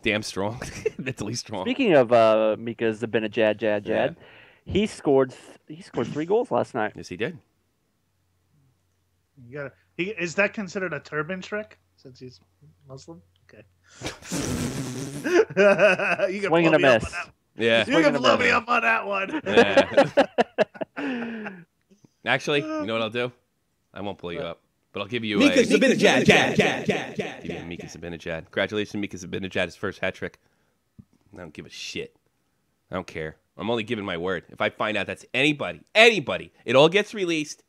Speaker 1: damn strong. Mentally strong.
Speaker 3: Speaking of Mika's been a jad.
Speaker 1: Yeah.
Speaker 3: He scored 3 goals last night.
Speaker 1: Yes, he did.
Speaker 2: Is that considered a turban trick since he's Muslim? Okay. You can
Speaker 3: Swing and a miss.
Speaker 1: Yeah.
Speaker 2: You can blow me up on that one.
Speaker 1: Yeah. Actually, you know what I'll do? I won't blow you up, but I'll give you
Speaker 8: Mika
Speaker 1: a...
Speaker 8: Zibanejad.
Speaker 1: Give you a Mika Zibanejad. Congratulations, Mika Zibanejad, his first hat trick. I don't give a shit. I don't care. I'm only giving my word. If I find out that's anybody, it all gets released,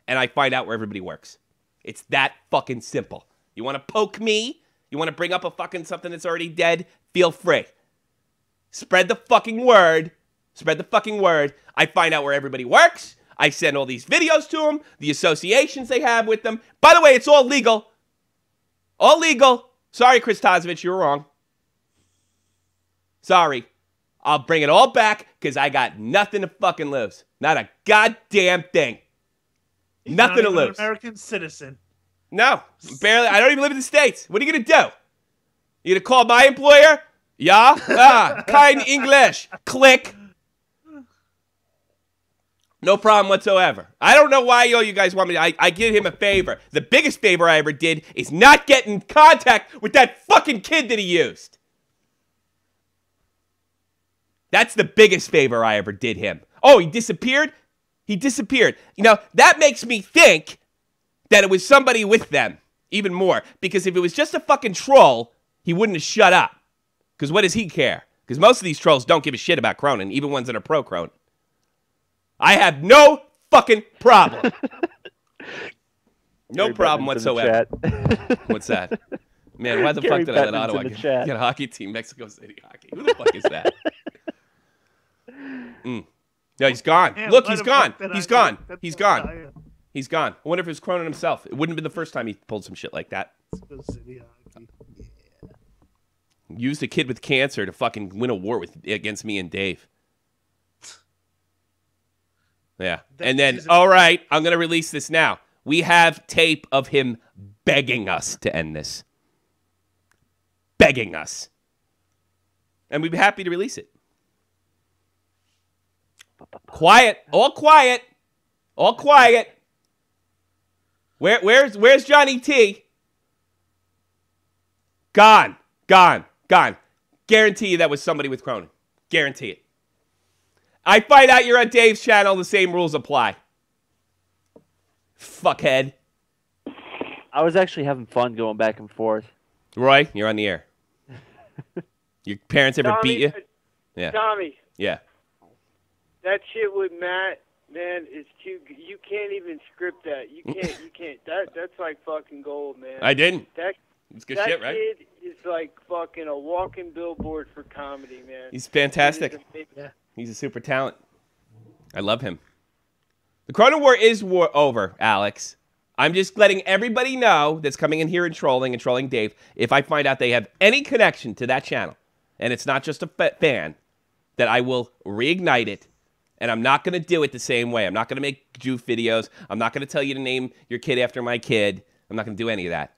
Speaker 1: and I find out where everybody works. It's that fucking simple. You want to poke me? You want to bring up a fucking something that's already dead? Feel free. Spread the fucking word. Spread the fucking word. I find out where everybody works. I send all these videos to them, the associations they have with them. By the way, it's all legal. All legal. Sorry, Chris Tozovich, you're wrong. Sorry. I'll bring it all back because I got nothing to fucking lose. Not a goddamn thing.
Speaker 2: He's
Speaker 1: nothing to
Speaker 2: not even
Speaker 1: lose.
Speaker 2: an American citizen.
Speaker 1: No, barely. I don't even live in the States. What are you going to do? You going to call my employer? Yeah? Kind English. Click. No problem whatsoever. I don't know why you guys want me to. I did him a favor. The biggest favor I ever did is not get in contact with that fucking kid that he used. That's the biggest favor I ever did him. Oh, he disappeared? He disappeared. You know, that makes me think that it was somebody with them even more. Because if it was just a fucking troll, he wouldn't have shut up. Because what does he care? Because most of these trolls don't give a shit about Cronin, even ones that are pro-Cronin. I have no fucking problem. No problem whatsoever. What's that? Man, why the fuck did I let Ottawa get a hockey team? Mexico City hockey. Who the fuck is that? No, he's gone.
Speaker 2: Man,
Speaker 1: look, he's gone.
Speaker 2: He's gone.
Speaker 1: He's gone. He's gone. I wonder if it was Cronin himself. It wouldn't have been the first time he pulled some shit like that. Used a kid with cancer to fucking win a war against me and Dave. Yeah. And then, all right, I'm going to release this now. We have tape of him begging us to end this. Begging us. And we'd be happy to release it. Quiet. All quiet. All quiet. Where's Johnny T? Gone. Guarantee you that was somebody with Cronin. Guarantee it. I find out you're on Dave's channel, the same rules apply. Fuckhead.
Speaker 3: I was actually having fun going back and forth.
Speaker 1: Roy, you're on the air. Your parents ever beat you? Yeah.
Speaker 9: Tommy.
Speaker 1: Yeah.
Speaker 9: That shit with Matt, man, is too. You can't even script that. You can't. That's like fucking gold, man.
Speaker 1: I didn't.
Speaker 9: It's
Speaker 1: good shit, right?
Speaker 9: That kid is like fucking a walking billboard for comedy, man.
Speaker 1: He's fantastic.
Speaker 2: Yeah.
Speaker 1: He's a super talent. I love him. The Cronin War is over, Alex. I'm just letting everybody know that's coming in here and trolling Dave, if I find out they have any connection to that channel, and it's not just a fan, that I will reignite it, and I'm not going to do it the same way. I'm not going to make goof videos. I'm not going to tell you to name your kid after my kid. I'm not going to do any of that.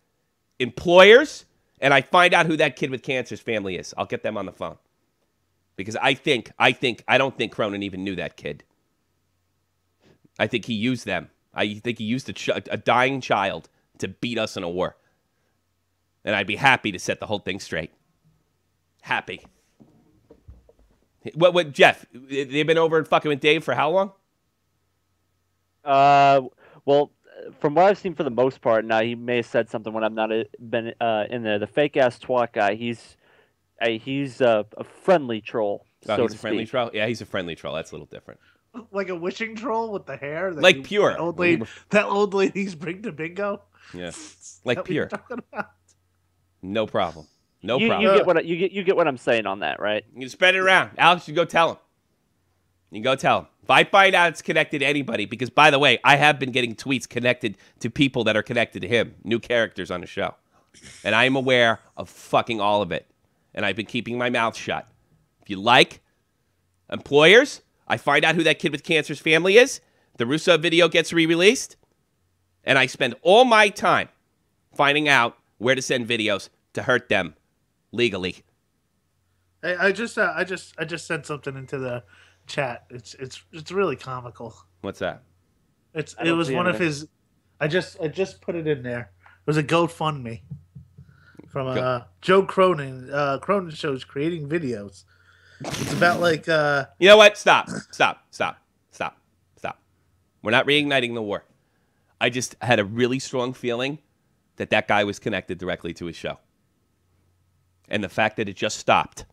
Speaker 1: Employers, and I find out who that kid with cancer's family is. I'll get them on the phone. Because I don't think Cronin even knew that kid. I think he used them. I think he used a dying child to beat us in a war. And I'd be happy to set the whole thing straight. Happy. What, Jeff? They've been over and fucking with Dave for how long?
Speaker 3: Well, from what I've seen for the most part, now he may have said something when I've not been in there. The fake ass twat guy, he's a friendly troll.
Speaker 1: Oh, he's a friendly troll? Yeah, he's a friendly troll. That's a little different.
Speaker 2: Like a wishing troll with the hair?
Speaker 1: Like Pure.
Speaker 2: That old lady's bring to bingo?
Speaker 1: Yeah. Like Pure. No problem. No problem.
Speaker 3: You get what I'm saying on that, right?
Speaker 1: You spread it around. Alex, you go tell him. You go tell him. If I find out it's connected to anybody, because, by the way, I have been getting tweets connected to people that are connected to him, new characters on the show. And I am aware of fucking all of it. And I've been keeping my mouth shut. If you like, employers, I find out who that kid with cancer's family is. The Russo video gets re-released. And I spend all my time finding out where to send videos to hurt them legally.
Speaker 2: Hey, I just sent something into the chat. It's really comical.
Speaker 1: What's that?
Speaker 2: It was one of his. I just put it in there. It was a GoFundMe. from Joe Cronin. Cronin shows creating videos. It's about like
Speaker 1: You know what? Stop. We're not reigniting the war. I just had a really strong feeling that that guy was connected directly to his show. And the fact that it just stopped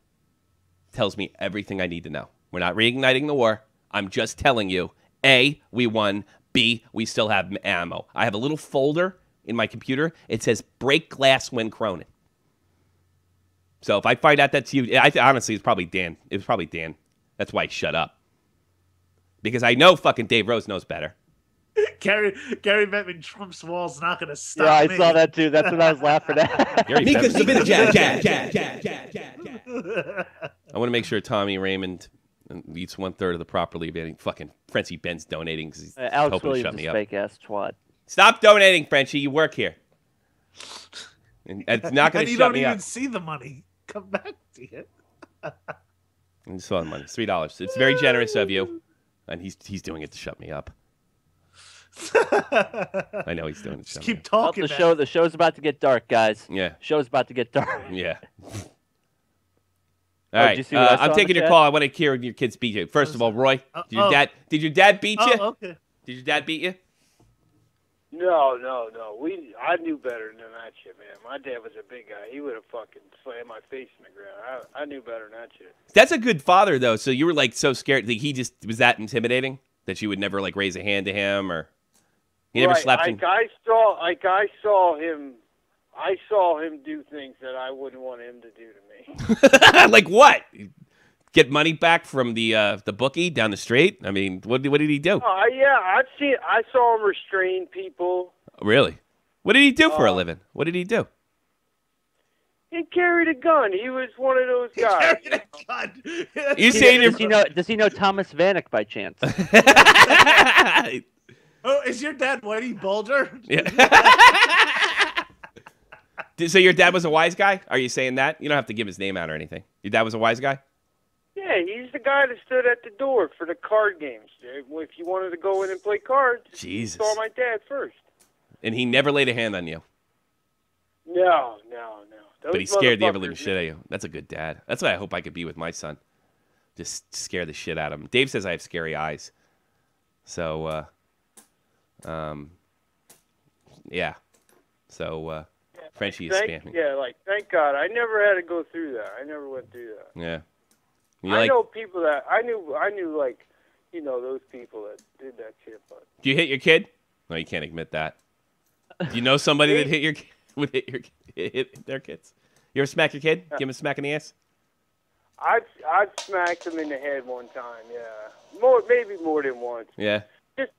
Speaker 1: tells me everything I need to know. We're not reigniting the war. I'm just telling you, A, we won. B, we still have ammo. I have a little folder in my computer. It says break glass when Cronin. So if I find out that's you, honestly, it's probably Dan. It was probably Dan. That's why he shut up. Because I know fucking Dave Rose knows better.
Speaker 2: Gary Bettman, Trump's wall's not going to stop.
Speaker 3: Yeah, I saw that too. That's what I was laughing at.
Speaker 1: Mika's a bit of jab. I want to make sure Tommy Raymond eats 1/3 of the properly being fucking Frenchie Ben's donating because he's
Speaker 3: Alex
Speaker 1: hoping to shut
Speaker 3: Williams
Speaker 1: me
Speaker 3: is
Speaker 1: up.
Speaker 3: fake ass twat.
Speaker 1: Stop donating, Frenchie. You work here. And it's not going to shut me up.
Speaker 2: You don't even see the money. Come back to it.
Speaker 1: I just saw the money. It's $3. It's very generous of you. And he's doing it to shut me up. I know he's doing it to shut me
Speaker 2: Keep
Speaker 1: up.
Speaker 2: talking.
Speaker 3: The show's about to get dark, guys.
Speaker 1: Yeah.
Speaker 3: Show's about to get dark.
Speaker 1: Yeah. All right.
Speaker 3: Did you see what I saw
Speaker 1: I'm
Speaker 3: in
Speaker 1: taking
Speaker 3: the
Speaker 1: your
Speaker 3: chat?
Speaker 1: call. I want to hear your kids beat you. First of all, Roy, did your dad beat you?
Speaker 2: Oh, okay.
Speaker 1: Did your dad beat you?
Speaker 9: No. I knew better than that shit, man. My dad was a big guy. He would have fucking slammed my face in the ground. I knew better than that shit.
Speaker 1: That's a good father, though. So you were like so scared that he just was that intimidating that you would never like raise a hand to him, or he never slapped you.
Speaker 9: I saw him do things that I wouldn't want him to do to me.
Speaker 1: Like what? Get money back from the bookie down the street? I mean, what did he do?
Speaker 9: Yeah, I saw him restrain people.
Speaker 1: Really? What did he do for a living? What did he do?
Speaker 9: He carried a gun. He was one of those guys.
Speaker 1: You saying
Speaker 3: Does he know Thomas Vanek by chance?
Speaker 2: Oh, is your dad Whitey Bulger?
Speaker 1: Yeah. So your dad was a wise guy? Are you saying that? You don't have to give his name out or anything. Your dad was a wise guy?
Speaker 9: Yeah, he's the guy that stood at the door for the card games. If you wanted to go in and play cards,
Speaker 1: Jesus.
Speaker 9: you saw my dad first.
Speaker 1: And he never laid a hand on you.
Speaker 9: No.
Speaker 1: But he scared the ever-living shit out of you. That's a good dad. That's what I hope I could be with my son. Just scare the shit out of him. Dave says I have scary eyes. So, yeah. So, Frenchie is spamming.
Speaker 9: Yeah, thank God. I never had to go through that. I never went through that.
Speaker 1: Yeah.
Speaker 9: I know people that, I knew those people that did that shit. But
Speaker 1: do you hit your kid? No, you can't admit that. Do you know somebody that hit their kids? You ever smack your kid? Give him a smack in the ass?
Speaker 9: I've smacked him in the head one time. Yeah, maybe more than once.
Speaker 1: Yeah.
Speaker 9: Just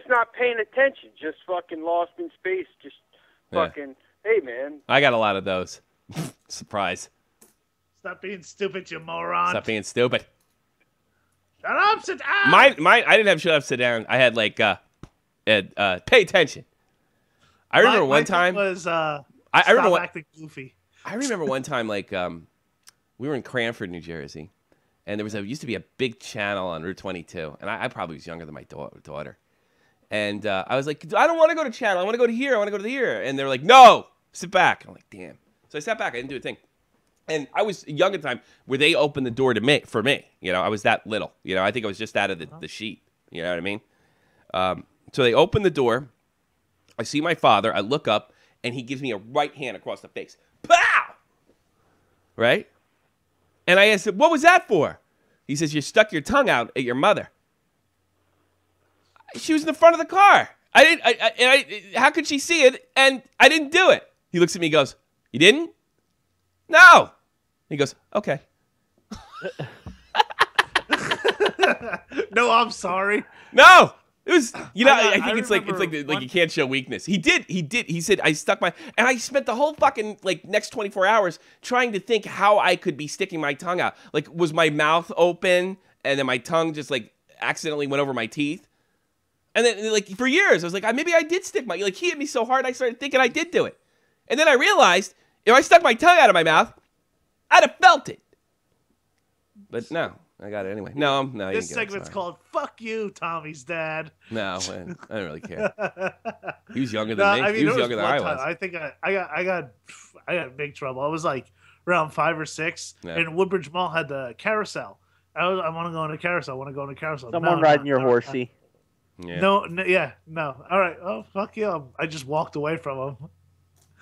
Speaker 9: not paying attention. Just fucking lost in space. Just fucking. Hey, man.
Speaker 1: I got a lot of those. Surprise.
Speaker 2: Stop being stupid, you moron.
Speaker 1: Stop being stupid.
Speaker 2: Shut up, sit down.
Speaker 1: Mine. I didn't have shut up, sit down. I had like pay attention. I remember one time
Speaker 2: was
Speaker 1: I remember
Speaker 2: acting goofy.
Speaker 1: I remember one time like we were in Cranford, New Jersey, and there used to be a big channel on Route 22, and I probably was younger than my daughter, and I was like, I don't want to go to channel. I want to go to here. I want to go to here, and they're like, no, sit back. And I'm like, damn. So I sat back. I didn't do a thing. And I was young at the time where they opened the door for me. You know, I was that little. You know, I think I was just out of the sheet. You know what I mean? So they open the door. I see my father. I look up, and he gives me a right hand across the face. Pow! Right? And I asked him, what was that for? He says, you stuck your tongue out at your mother. She was in the front of the car. How could she see it? And I didn't do it. He looks at me and goes, you didn't? No. He goes, okay.
Speaker 2: No, I'm sorry.
Speaker 1: No. It was, I think it's like you can't show weakness. He did. He said, I spent the whole fucking next 24 hours trying to think how I could be sticking my tongue out. Like, was my mouth open and then my tongue just accidentally went over my teeth? And then for years, I was like, maybe I did stick he hit me so hard, I started thinking I did do it. And then I realized if I stuck my tongue out of my mouth, I'd have felt it. But no, I got it anyway. No, no.
Speaker 2: This segment's called "Fuck You, Tommy's Dad."
Speaker 1: No, I don't really care. He was younger than me.
Speaker 2: I mean,
Speaker 1: he was younger than I was.
Speaker 2: I think I got in big trouble. I was like around 5 or 6, and Woodbridge Mall had the carousel. I want to go on a carousel. I want to go on a carousel.
Speaker 3: Someone riding your horsey.
Speaker 1: Yeah.
Speaker 2: No. All right. Oh, fuck you. I just walked away from him.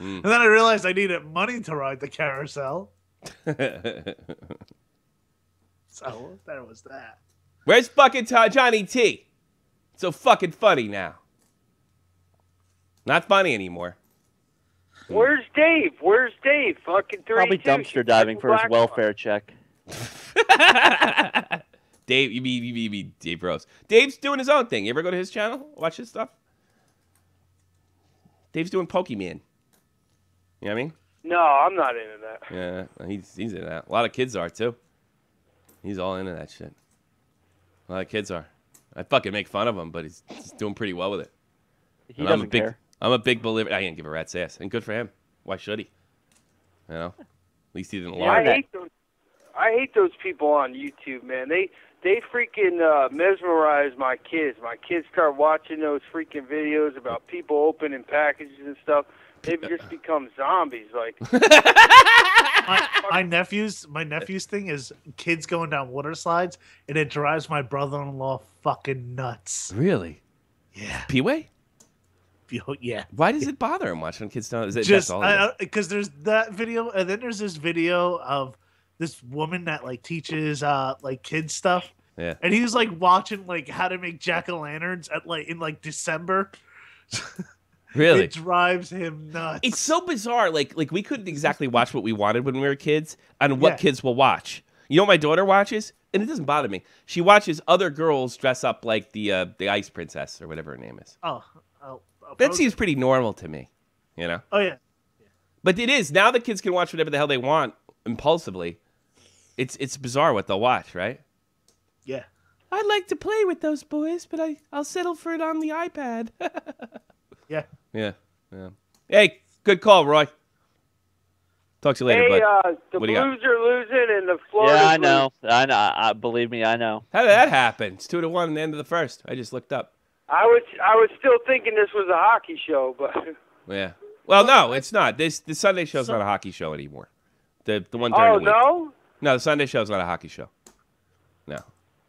Speaker 2: And then I realized I needed money to ride the carousel. So there was that.
Speaker 1: Where's fucking Johnny T? So fucking funny now. Not funny anymore.
Speaker 9: Where's Dave? Fucking 32.
Speaker 3: Probably dumpster diving for his welfare check.
Speaker 1: Dave, you mean Dave Rose. Dave's doing his own thing. You ever go to his channel? Watch his stuff? Dave's doing Pokemon. You know what I mean?
Speaker 9: No, I'm not into that.
Speaker 1: Yeah, he's into that. A lot of kids are, too. He's all into that shit. A lot of kids are. I fucking make fun of him, but he's doing pretty well with it.
Speaker 3: He doesn't care.
Speaker 1: I'm a big believer. I didn't give a rat's ass. And good for him. Why should he? You know? At least he didn't lie.
Speaker 9: I hate those people on YouTube, man. They freaking mesmerize my kids. My kids start watching those freaking videos about people opening packages and stuff. They've just become zombies. Like
Speaker 2: my nephew's thing is kids going down water slides, and it drives my brother-in-law fucking nuts.
Speaker 1: Really?
Speaker 2: Yeah.
Speaker 1: P-Way?
Speaker 2: Yeah.
Speaker 1: Why does it bother him watching kids down? Is it
Speaker 2: just because there's that video, and then there's this video of this woman that like teaches like kids stuff.
Speaker 1: Yeah.
Speaker 2: And he was like watching like how to make jack-o'-lanterns in December.
Speaker 1: Really?
Speaker 2: It drives him nuts.
Speaker 1: It's so bizarre. Like we couldn't exactly watch what we wanted when we were kids and what kids will watch. You know what my daughter watches? And it doesn't bother me. She watches other girls dress up like the Ice Princess or whatever her name is. That seems pretty normal to me, you know?
Speaker 2: Oh, yeah.
Speaker 1: But it is. Now the kids can watch whatever the hell they want impulsively. It's bizarre what they'll watch, right?
Speaker 2: Yeah.
Speaker 1: I'd like to play with those boys, but I'll settle for it on the iPad.
Speaker 2: Yeah.
Speaker 1: Yeah. Hey, good call, Roy. Talk to you later, bud.
Speaker 9: The Blues are losing and the Florida.
Speaker 3: Yeah, I know. I believe me, I know.
Speaker 1: How did that happen? It's 2-1 in the end of the first. I just looked up.
Speaker 9: I was still thinking this was a hockey show, but
Speaker 1: yeah. Well, no, it's not. The Sunday show's not a hockey show anymore. The one during the week.
Speaker 9: No?
Speaker 1: No, the Sunday show's not a hockey show. No.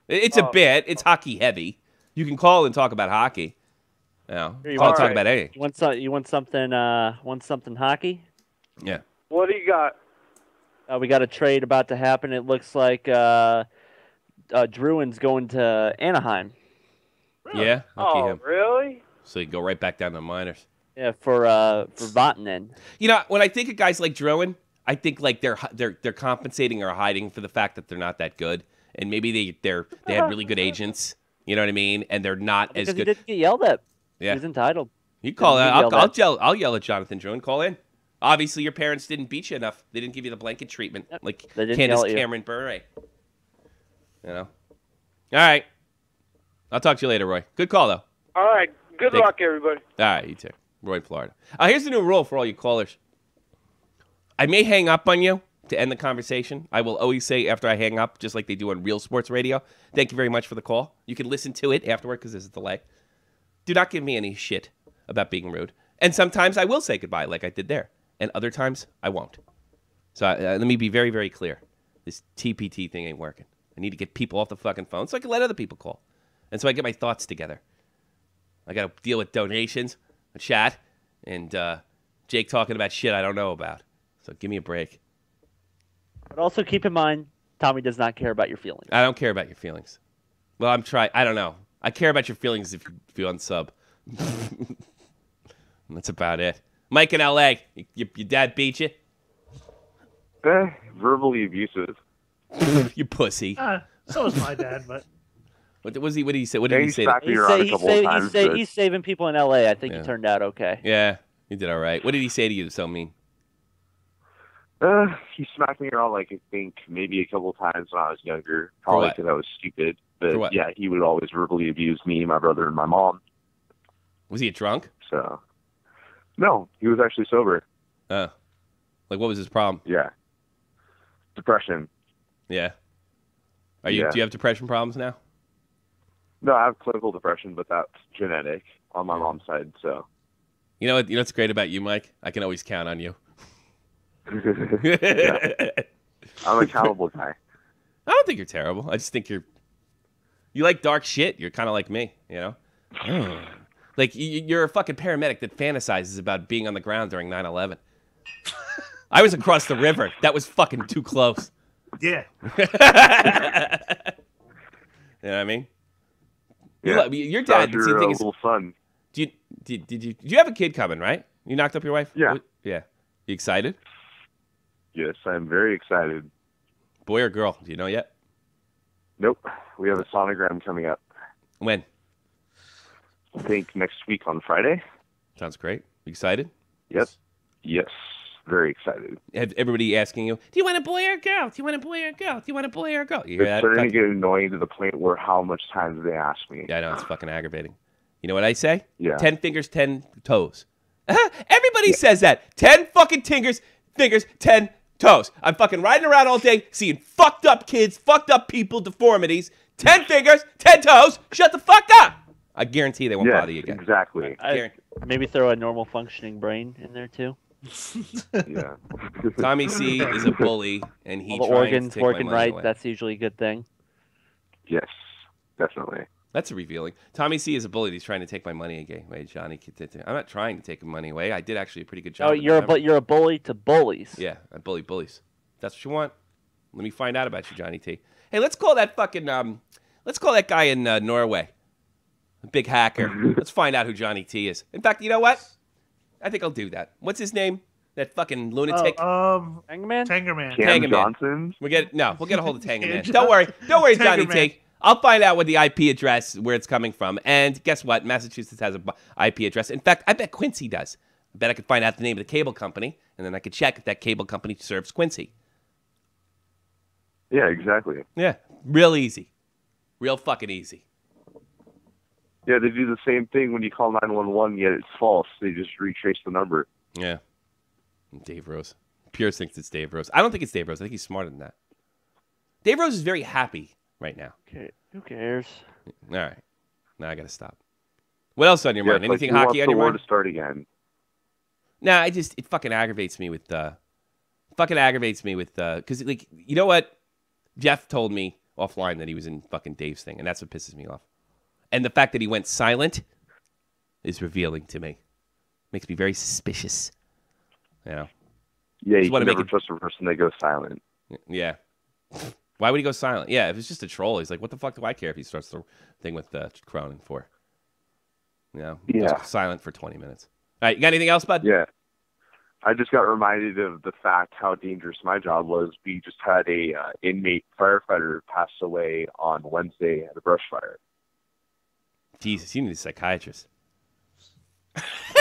Speaker 1: It's a bit. It's hockey heavy. You can call and talk about hockey. You know, talk about anything.
Speaker 3: You want something hockey?
Speaker 1: Yeah.
Speaker 9: What do you got?
Speaker 3: We got a trade about to happen. It looks like Druin's going to Anaheim.
Speaker 2: Really?
Speaker 1: Yeah.
Speaker 9: Oh, really?
Speaker 1: So you go right back down to the minors.
Speaker 3: Yeah, for Vatanen.
Speaker 1: You know, when I think of guys like Druin, I think like they're compensating or hiding for the fact that they're not that good, and maybe they had really good agents. You know what I mean? And they're not as good.
Speaker 3: He didn't get yelled at.
Speaker 1: Yeah.
Speaker 3: He's entitled.
Speaker 1: You call that? I'll yell at Jonathan Druin. Call in. Obviously, your parents didn't beat you enough. They didn't give you the blanket treatment like Candace Cameron Bure. You know. All right. I'll talk to you later, Roy. Good call, though.
Speaker 9: All right. Good luck, everybody.
Speaker 1: All right, you too. Roy, Florida. Here's the new rule for all you callers. I may hang up on you to end the conversation. I will always say after I hang up, just like they do on Real Sports Radio, thank you very much for the call. You can listen to it afterward because there's a delay. Do not give me any shit about being rude. And sometimes I will say goodbye like I did there. And other times I won't. So let me be very, very clear. This TPT thing ain't working. I need to get people off the fucking phone so I can let other people call. And so I get my thoughts together. I got to deal with donations, a chat, and Jake talking about shit I don't know about. So give me a break.
Speaker 3: But also keep in mind, Tommy does not care about your feelings.
Speaker 1: I don't care about your feelings. Well, I'm trying. I don't know. I care about your feelings if you unsub. That's about it. Mike in L.A., your dad beat you?
Speaker 8: Verbally abusive.
Speaker 1: You pussy.
Speaker 2: So was my dad, but...
Speaker 1: What did he say? What did he say?
Speaker 3: He's saving people in L.A. I think he turned out okay.
Speaker 1: Yeah, he did all right. What did he say to you so mean?
Speaker 8: He smacked me around, like, I think maybe a couple times when I was younger. Probably because I was stupid. But, yeah, he would always verbally abuse me, my brother, and my mom.
Speaker 1: Was he a drunk?
Speaker 8: So... No, he was actually sober.
Speaker 1: Like, what was his problem?
Speaker 8: Yeah. Depression.
Speaker 1: Yeah. Do you have depression problems now?
Speaker 8: No, I have clinical depression, but that's genetic on my mom's side. So.
Speaker 1: You know what's great about you, Mike? I can always count on you.
Speaker 8: Yeah. I'm a accountable guy.
Speaker 1: I don't think you're terrible. I just think you like dark shit. You're kind of like me, you know? Like, you're a fucking paramedic that fantasizes about being on the ground during 9/11. I was across the river. That was fucking too close.
Speaker 2: Yeah.
Speaker 1: You know what I mean?
Speaker 8: Yeah.
Speaker 1: Your dad
Speaker 8: Your little son.
Speaker 1: Did you have a kid coming, right? You knocked up your wife?
Speaker 8: Yeah.
Speaker 1: Yeah. You excited?
Speaker 8: Yes, I'm very excited.
Speaker 1: Boy or girl? Do you know yet?
Speaker 8: Nope. We have a sonogram coming up.
Speaker 1: When?
Speaker 8: I think next week on Friday.
Speaker 1: Sounds great. You excited?
Speaker 8: Yes. Yes. Very excited.
Speaker 1: Have everybody asking you, do you want a boy or a girl? Do you want a boy or a girl? Do you want a boy or a girl? You hear
Speaker 8: It's
Speaker 1: that?
Speaker 8: starting to get annoying to the point where how much time do they ask me?
Speaker 1: Yeah, I know. It's fucking aggravating. You know what I say?
Speaker 8: Yeah.
Speaker 1: 10 fingers, 10 toes. Everybody says that. 10 fucking fingers, 10 toes. I'm fucking riding around all day seeing fucked up kids, fucked up people, deformities. 10 fingers, 10 toes. Shut the fuck up. I guarantee they won't bother you again.
Speaker 8: Exactly.
Speaker 3: Maybe throw a normal functioning brain in there too.
Speaker 8: Yeah.
Speaker 1: Tommy C is a bully, and he
Speaker 3: all the
Speaker 1: trying
Speaker 3: organs
Speaker 1: to take
Speaker 3: working
Speaker 1: my money
Speaker 3: right.
Speaker 1: away.
Speaker 3: That's usually a good thing.
Speaker 8: Yes, definitely.
Speaker 1: That's revealing. Tommy C is a bully. He's trying to take my money away, Johnny. I'm not trying to take his money away. I did actually a pretty good job.
Speaker 3: Oh, you're a bully to bullies.
Speaker 1: Yeah, I bully bullies. If that's what you want. Let me find out about you, Johnny T. Hey, let's call that fucking let's call that guy in Norway, a big hacker. Let's find out who Johnny T is. In fact, you know what? I think I'll do that. What's his name? That fucking lunatic.
Speaker 3: Tangerman.
Speaker 8: Cam Johnson.
Speaker 1: We'll get a hold of Tangerman. Don't worry, Johnny T. I'll find out what the IP address, where it's coming from. And guess what? Massachusetts has an IP address. In fact, I bet Quincy does. I bet I could find out the name of the cable company, and then I could check if that cable company serves Quincy.
Speaker 8: Yeah, exactly.
Speaker 1: Yeah, real easy. Real fucking easy.
Speaker 8: Yeah, they do the same thing when you call 911, yet it's false. They just retrace the number.
Speaker 1: Yeah. Dave Rose. Pierce thinks it's Dave Rose. I don't think it's Dave Rose. I think he's smarter than that. Dave Rose is very happy right now.
Speaker 3: Okay, who cares?
Speaker 1: All right. Now I got to stop. What else on your mind? Anything hockey on your mind?
Speaker 8: To start again.
Speaker 1: Nah, it fucking aggravates me with because like, you know what? Jeff told me offline that he was in fucking Dave's thing, and that's what pisses me off. And the fact that he went silent is revealing to me. Makes me very suspicious. You know?
Speaker 8: Yeah, you can never trust a person that goes silent.
Speaker 1: Yeah. Why would he go silent? Yeah, if it's just a troll, he's like, what the fuck do I care if he starts the thing with Cronin for? You know?
Speaker 8: Yeah.
Speaker 1: Goes silent for 20 minutes. All right, you got anything else, bud?
Speaker 8: Yeah. I just got reminded of the fact how dangerous my job was. We just had a inmate firefighter pass away on Wednesday at a brush fire.
Speaker 1: Jesus, you need a psychiatrist.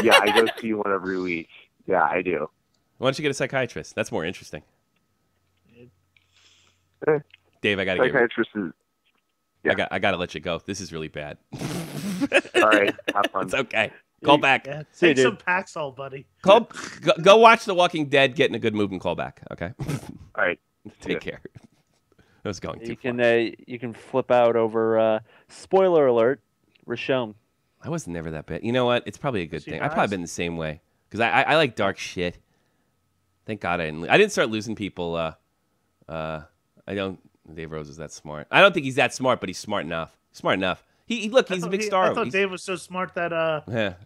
Speaker 8: Yeah, I go see one every week. Yeah, I do.
Speaker 1: Why don't you get a psychiatrist? That's more interesting. Dave, I got to
Speaker 8: psychiatrist is. Yeah.
Speaker 1: I got to let you go. This is really bad.
Speaker 8: All right, have fun.
Speaker 1: It's okay. Call back.
Speaker 2: Yeah, take some Paxil, buddy.
Speaker 1: Go watch The Walking Dead. Get in a good mood and call back. Okay.
Speaker 8: All right.
Speaker 1: Take care. That was going too
Speaker 3: far. You can flip out over. Spoiler alert. Rashom.
Speaker 1: I was never that bad. You know what? It's probably a good thing. I've probably been the same way because I like dark shit. Thank God I didn't start losing people. I don't. Dave Rose is that smart. I don't think he's that smart, but he's smart enough. Smart enough. He's a big star.
Speaker 2: I thought Dave was so smart that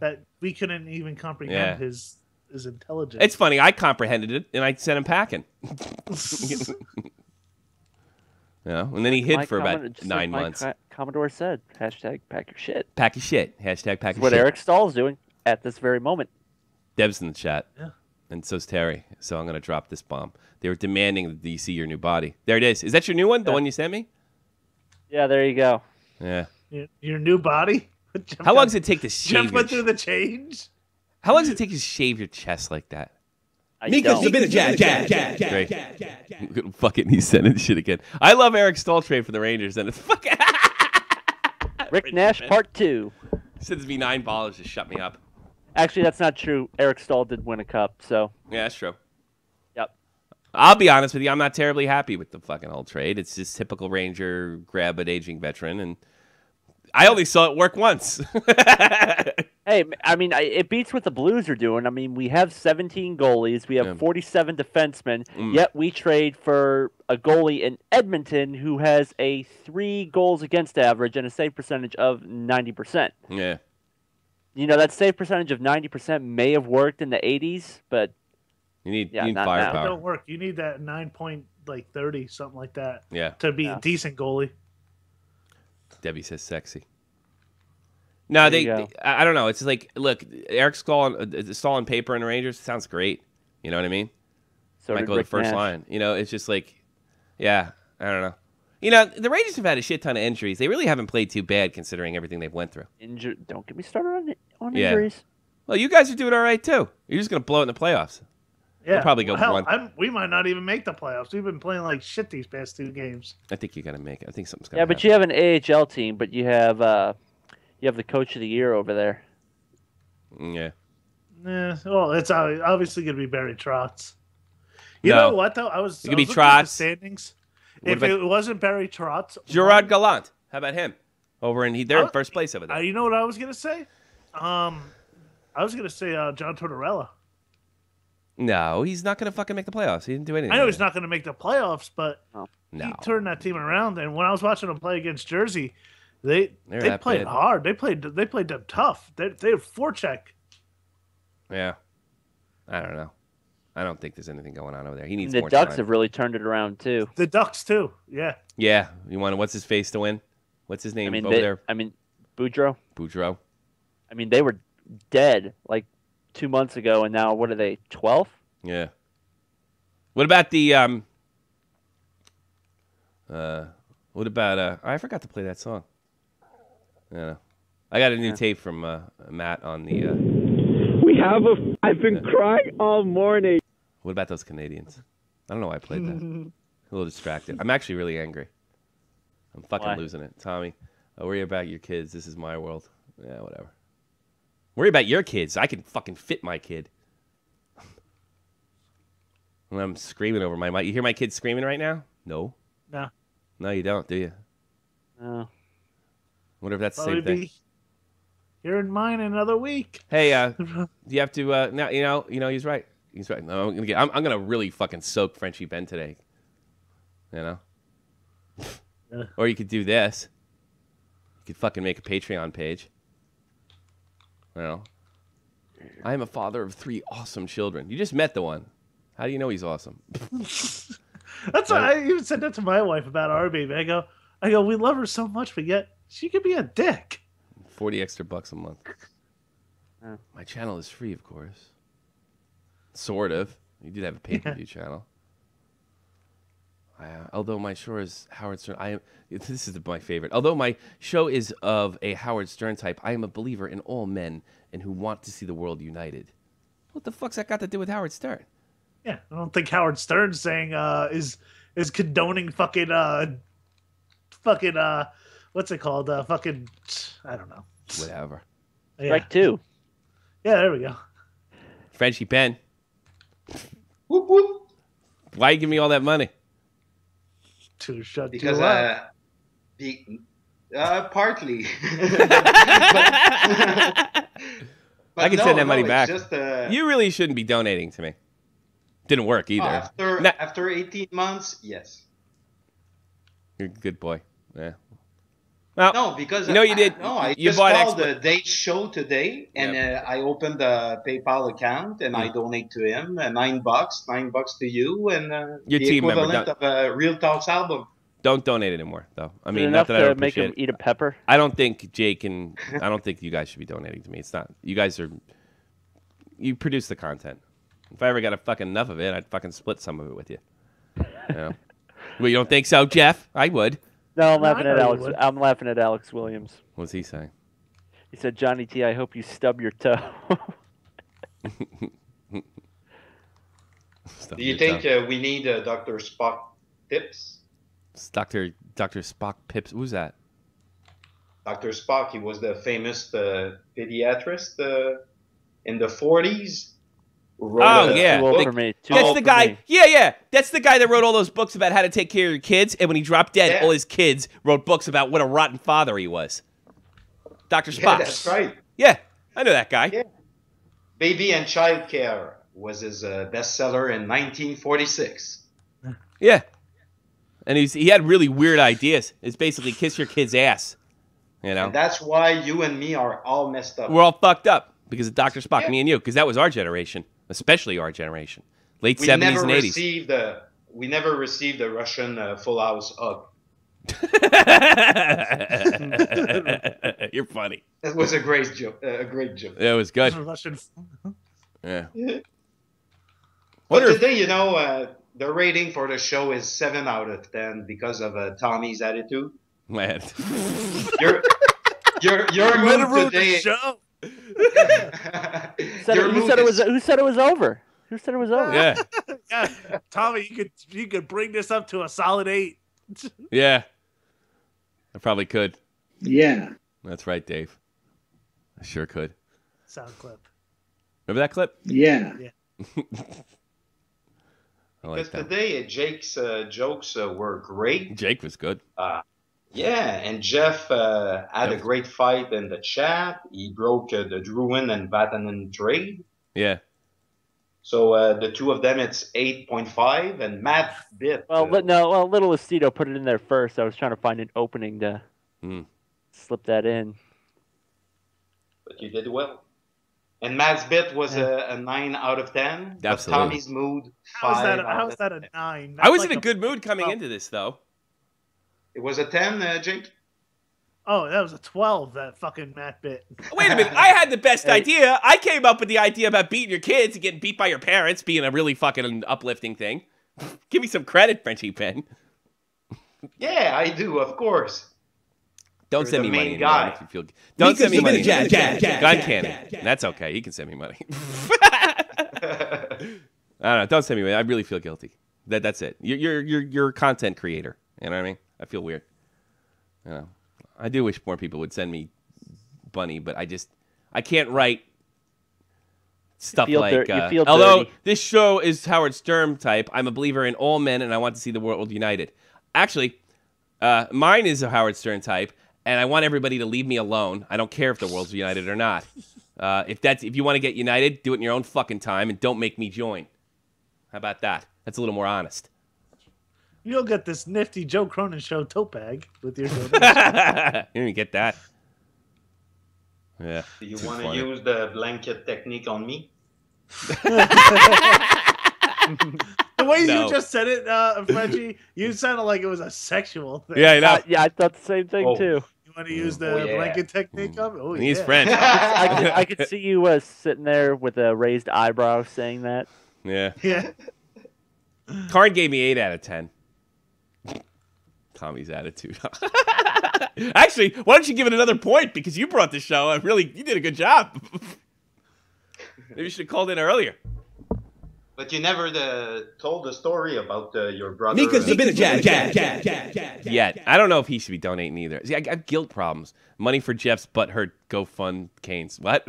Speaker 2: that we couldn't even comprehend his intelligence.
Speaker 1: It's funny. I comprehended it, and I sent him packing. And then he hid for about 9 months.
Speaker 3: Commodore said, hashtag pack your shit.
Speaker 1: Pack your shit. Hashtag pack your shit.
Speaker 3: What Eric Stahl's doing at this very moment.
Speaker 1: Deb's in the chat.
Speaker 2: Yeah.
Speaker 1: And so's Terry. So I'm going to drop this bomb. They were demanding that you see your new body. There it is. Is that your new one? The one you sent me?
Speaker 3: Yeah, there you go.
Speaker 1: Yeah.
Speaker 2: Your new body?
Speaker 1: How long does it take to shave
Speaker 2: Jeff went through the change?
Speaker 1: How long does it take to shave your chest like that?
Speaker 10: Mika's a bit of jab.
Speaker 1: Fucking, he's sending shit again. I love Eric Stahl trade for the Rangers, and it's fucking
Speaker 3: Rick Nash Part 2.
Speaker 1: He sends me $9 to shut me up.
Speaker 3: Actually, that's not true. Eric Stahl did win a cup, so.
Speaker 1: Yeah, that's true.
Speaker 3: Yep.
Speaker 1: I'll be honest with you. I'm not terribly happy with the fucking whole trade. It's just typical Ranger, grab an aging veteran, and I only saw it work once.
Speaker 3: Hey, I mean, it beats what the Blues are doing. I mean, we have 17 goalies. We have 47 defensemen, yet we trade for a goalie in Edmonton who has a 3 goals against average and a save percentage of 90%.
Speaker 1: Yeah.
Speaker 3: You know, that save percentage of 90% may have worked in the 80s, but
Speaker 1: you need
Speaker 3: not
Speaker 1: firepower.
Speaker 3: now.
Speaker 2: It don't work. You need that 9.30, something like that.
Speaker 1: Yeah.
Speaker 2: To be a decent goalie.
Speaker 1: Debbie says sexy. No, I don't know. It's just like, look, Eric Stahl on paper in the Rangers sounds great. You know what I mean?
Speaker 3: So
Speaker 1: might go to the first line. You know, it's just like, yeah, I don't know. You know, the Rangers have had a shit ton of injuries. They really haven't played too bad considering everything they've went through.
Speaker 3: Don't get me started on injuries.
Speaker 1: Well, you guys are doing all right too. You're just gonna blow it in the playoffs.
Speaker 2: Yeah,
Speaker 1: we'll probably go
Speaker 2: hell,
Speaker 1: one.
Speaker 2: we might not even make the playoffs. We've been playing like shit these past 2 games.
Speaker 1: I think you gotta make it. I think something's gonna.
Speaker 3: Yeah, but you have an AHL team, but you have the coach of the year over there.
Speaker 1: Yeah.
Speaker 2: Well, it's obviously going to be Barry Trotz. You know what, though? It
Speaker 1: could be Trotz.
Speaker 2: Standings. If it wasn't Barry Trotz.
Speaker 1: Gerard Gallant. How about him? They're in first place over there.
Speaker 2: You know what I was going to say? I was going to say John Tortorella.
Speaker 1: No, he's not going to fucking make the playoffs. He didn't do anything.
Speaker 2: I know he's not going to make the playoffs, but
Speaker 1: he
Speaker 2: turned that team around. And when I was watching them play against Jersey, they played hard. They played them tough. They had forecheck.
Speaker 1: Yeah, I don't know. I don't think there's anything going on over there. He needs
Speaker 3: the
Speaker 1: more
Speaker 3: Ducks
Speaker 1: time.
Speaker 3: have really turned it around too.
Speaker 2: The Ducks too. Yeah.
Speaker 1: Yeah. You want what's his face to win? What's his name over there?
Speaker 3: I mean, Boudreaux.
Speaker 1: Boudreaux.
Speaker 3: I mean, they were dead like 2 months ago, and now what are they? 12th?
Speaker 1: Yeah. What about the What about I forgot to play that song. Yeah. I got a new tape from Matt on the.
Speaker 11: I've been crying all morning.
Speaker 1: What about those Canadians? I don't know why I played that. A little distracted. I'm actually really angry. I'm fucking losing it. Tommy, worry about your kids. This is my world. Yeah, whatever. Worry about your kids. I can fucking fit my kid. When I'm screaming over my mic. You hear my kids screaming right now? No.
Speaker 2: No.
Speaker 1: No, you don't, do you?
Speaker 3: No.
Speaker 1: Wonder if that's the same thing.
Speaker 2: Hearing mine in another week.
Speaker 1: Hey, you have to now. You know, he's right. He's right. No, I'm gonna really fucking soak Frenchie Ben today. You know. Or you could do this. You could fucking make a Patreon page. You know. I am a father of 3 awesome children. You just met the one. How do you know he's awesome?
Speaker 2: That's why I even said that to my wife about our baby. I go, we love her so much, but yet she could be a dick.
Speaker 1: $40 extra a month. My channel is free, of course. Sort of. You did have a pay-per-view channel. Although my show is Howard Stern, this is my favorite. Although my show is of a Howard Stern type, I am a believer in all men and who want to see the world united. What the fuck's that got to do with Howard Stern?
Speaker 2: Yeah, I don't think Howard Stern's saying is condoning fucking what's it called? Fucking I don't know.
Speaker 1: Whatever.
Speaker 2: Yeah.
Speaker 3: Strike 2.
Speaker 2: Yeah, there we go.
Speaker 1: Frenchie Ben.
Speaker 12: Whoop whoop.
Speaker 1: Why you give me all that money?
Speaker 2: To shut
Speaker 12: because
Speaker 2: you up.
Speaker 12: Partly. But
Speaker 1: I can send that money back.
Speaker 12: Just,
Speaker 1: you really shouldn't be donating to me. Didn't work either.
Speaker 12: After 18 months, yes.
Speaker 1: You're a good boy. Yeah. Well,
Speaker 12: no, because
Speaker 1: you did.
Speaker 12: I
Speaker 1: you
Speaker 12: just called the date show today, and I opened the PayPal account, and I donate to him $9 to you, and
Speaker 1: your
Speaker 12: the
Speaker 1: team
Speaker 12: equivalent of a Real Talks album.
Speaker 1: Don't donate anymore, though. I mean,
Speaker 3: enough
Speaker 1: not that I
Speaker 3: to make him eat a pepper.
Speaker 1: I don't think Jake and I don't think you guys should be donating to me. It's not. You guys are. You produce the content. If I ever got enough of it, I'd fucking split some of it with you. Well, you don't think so, Jeff? I would.
Speaker 3: No, I'm laughing at Alex. I'm laughing at Alex Williams.
Speaker 1: What's he saying?
Speaker 3: He said, "Johnny T, I hope you stub your toe."
Speaker 12: Do you think we need Dr. Spock tips?
Speaker 1: Dr. Spock Pips. Who's that?
Speaker 12: Dr. Spock. He was the famous pediatrist in the 40s.
Speaker 1: Oh yeah,
Speaker 3: Too old for me.
Speaker 1: That's the guy. Yeah. That's the guy that wrote all those books about how to take care of your kids. And when he dropped dead, all his kids wrote books about what a rotten father he was. Dr. Spock.
Speaker 12: Yeah, that's right.
Speaker 1: Yeah, I know that guy.
Speaker 12: Yeah. Baby and Child Care was his bestseller in 1946.
Speaker 1: Yeah, and he had really weird ideas. It's basically kiss your kid's ass. You know.
Speaker 12: And that's why you and me are all messed up.
Speaker 1: We're all fucked up because of Dr. Spock, me and you, because that was our generation, especially our generation, late 70s and 80s.
Speaker 12: We never received the Russian Full House hug.
Speaker 1: You're funny.
Speaker 12: That was a great joke.
Speaker 1: Yeah, it was good. Yeah.
Speaker 12: But today, the rating for the show is 7 out of 10 because of Tommy's attitude.
Speaker 1: Man,
Speaker 12: your mood today.
Speaker 3: Who said it was over? Who said it was over?
Speaker 1: Yeah.
Speaker 2: Yeah, Tommy, you could bring this up to a solid 8.
Speaker 1: Yeah, I probably could.
Speaker 10: Yeah,
Speaker 1: that's right, Dave. I sure could.
Speaker 2: Sound clip.
Speaker 1: Remember that clip?
Speaker 10: Yeah.
Speaker 1: I like
Speaker 12: Because
Speaker 1: that.
Speaker 12: today Jake's jokes were great.
Speaker 1: Jake was good.
Speaker 12: Yeah, and Jeff had a great fight in the chat. He broke the Druin and Vatanen trade.
Speaker 1: Yeah.
Speaker 12: So the two of them, it's 8.5, and Matt bit.
Speaker 3: Little Estito put it in there first. I was trying to find an opening to slip that in.
Speaker 12: But you did well. And Matt's bit was a 9 out of 10.
Speaker 1: Absolutely.
Speaker 12: But Tommy's mood, 5
Speaker 2: How's that a 9?
Speaker 1: I was in a good mood coming into this, though.
Speaker 12: It was a 10, Jake?
Speaker 2: Oh, that was a 12, that fucking Matt bit.
Speaker 1: Wait a minute. I had the best idea. I came up with the idea about beating your kids and getting beat by your parents being a really fucking uplifting thing. Give me some credit, Frenchie Penn.
Speaker 12: Yeah, I do, of course.
Speaker 1: Don't send me money anymore.
Speaker 12: guy.
Speaker 1: If you feel... Don't send me money.
Speaker 10: Gun
Speaker 1: cannon. That's okay. He can send me money. I don't know. Don't send me money. I really feel guilty. That's it. You're a content creator. You know what I mean? I feel weird. You know, I do wish more people would send me money, but I can't write stuff like. Although
Speaker 3: dirty.
Speaker 1: this show is Howard Stern type, I'm a believer in all men, and I want to see the world united. Actually, mine is a Howard Stern type, and I want everybody to leave me alone. I don't care if the world's united or not. If you want to get united, do it in your own fucking time, and don't make me join. How about that? That's a little more honest.
Speaker 2: You'll get this nifty Joe Cronin show tote bag with your donation.
Speaker 1: You didn't get that. Yeah.
Speaker 12: Do you want to use the blanket technique on me?
Speaker 2: The way you just said it, Frenchie, you sounded like it was a sexual thing.
Speaker 1: Yeah, I know.
Speaker 3: Yeah, I thought the same thing too.
Speaker 2: You want to use the blanket technique of it? Oh,
Speaker 1: He's
Speaker 2: yeah.
Speaker 1: French.
Speaker 3: I could see you sitting there with a raised eyebrow saying that.
Speaker 1: Yeah.
Speaker 2: Yeah.
Speaker 1: Karn gave me 8 out of 10. Tommy's attitude. Actually, why don't you give it another point? Because you brought the show. You did a good job. Maybe you should have called in earlier.
Speaker 12: But you never told the story about your brother.
Speaker 10: Mika's a bit of jab.
Speaker 1: Yet. I don't know if he should be donating either. See, I have guilt problems. Money for Jeff's butthurt GoFund Canes. What?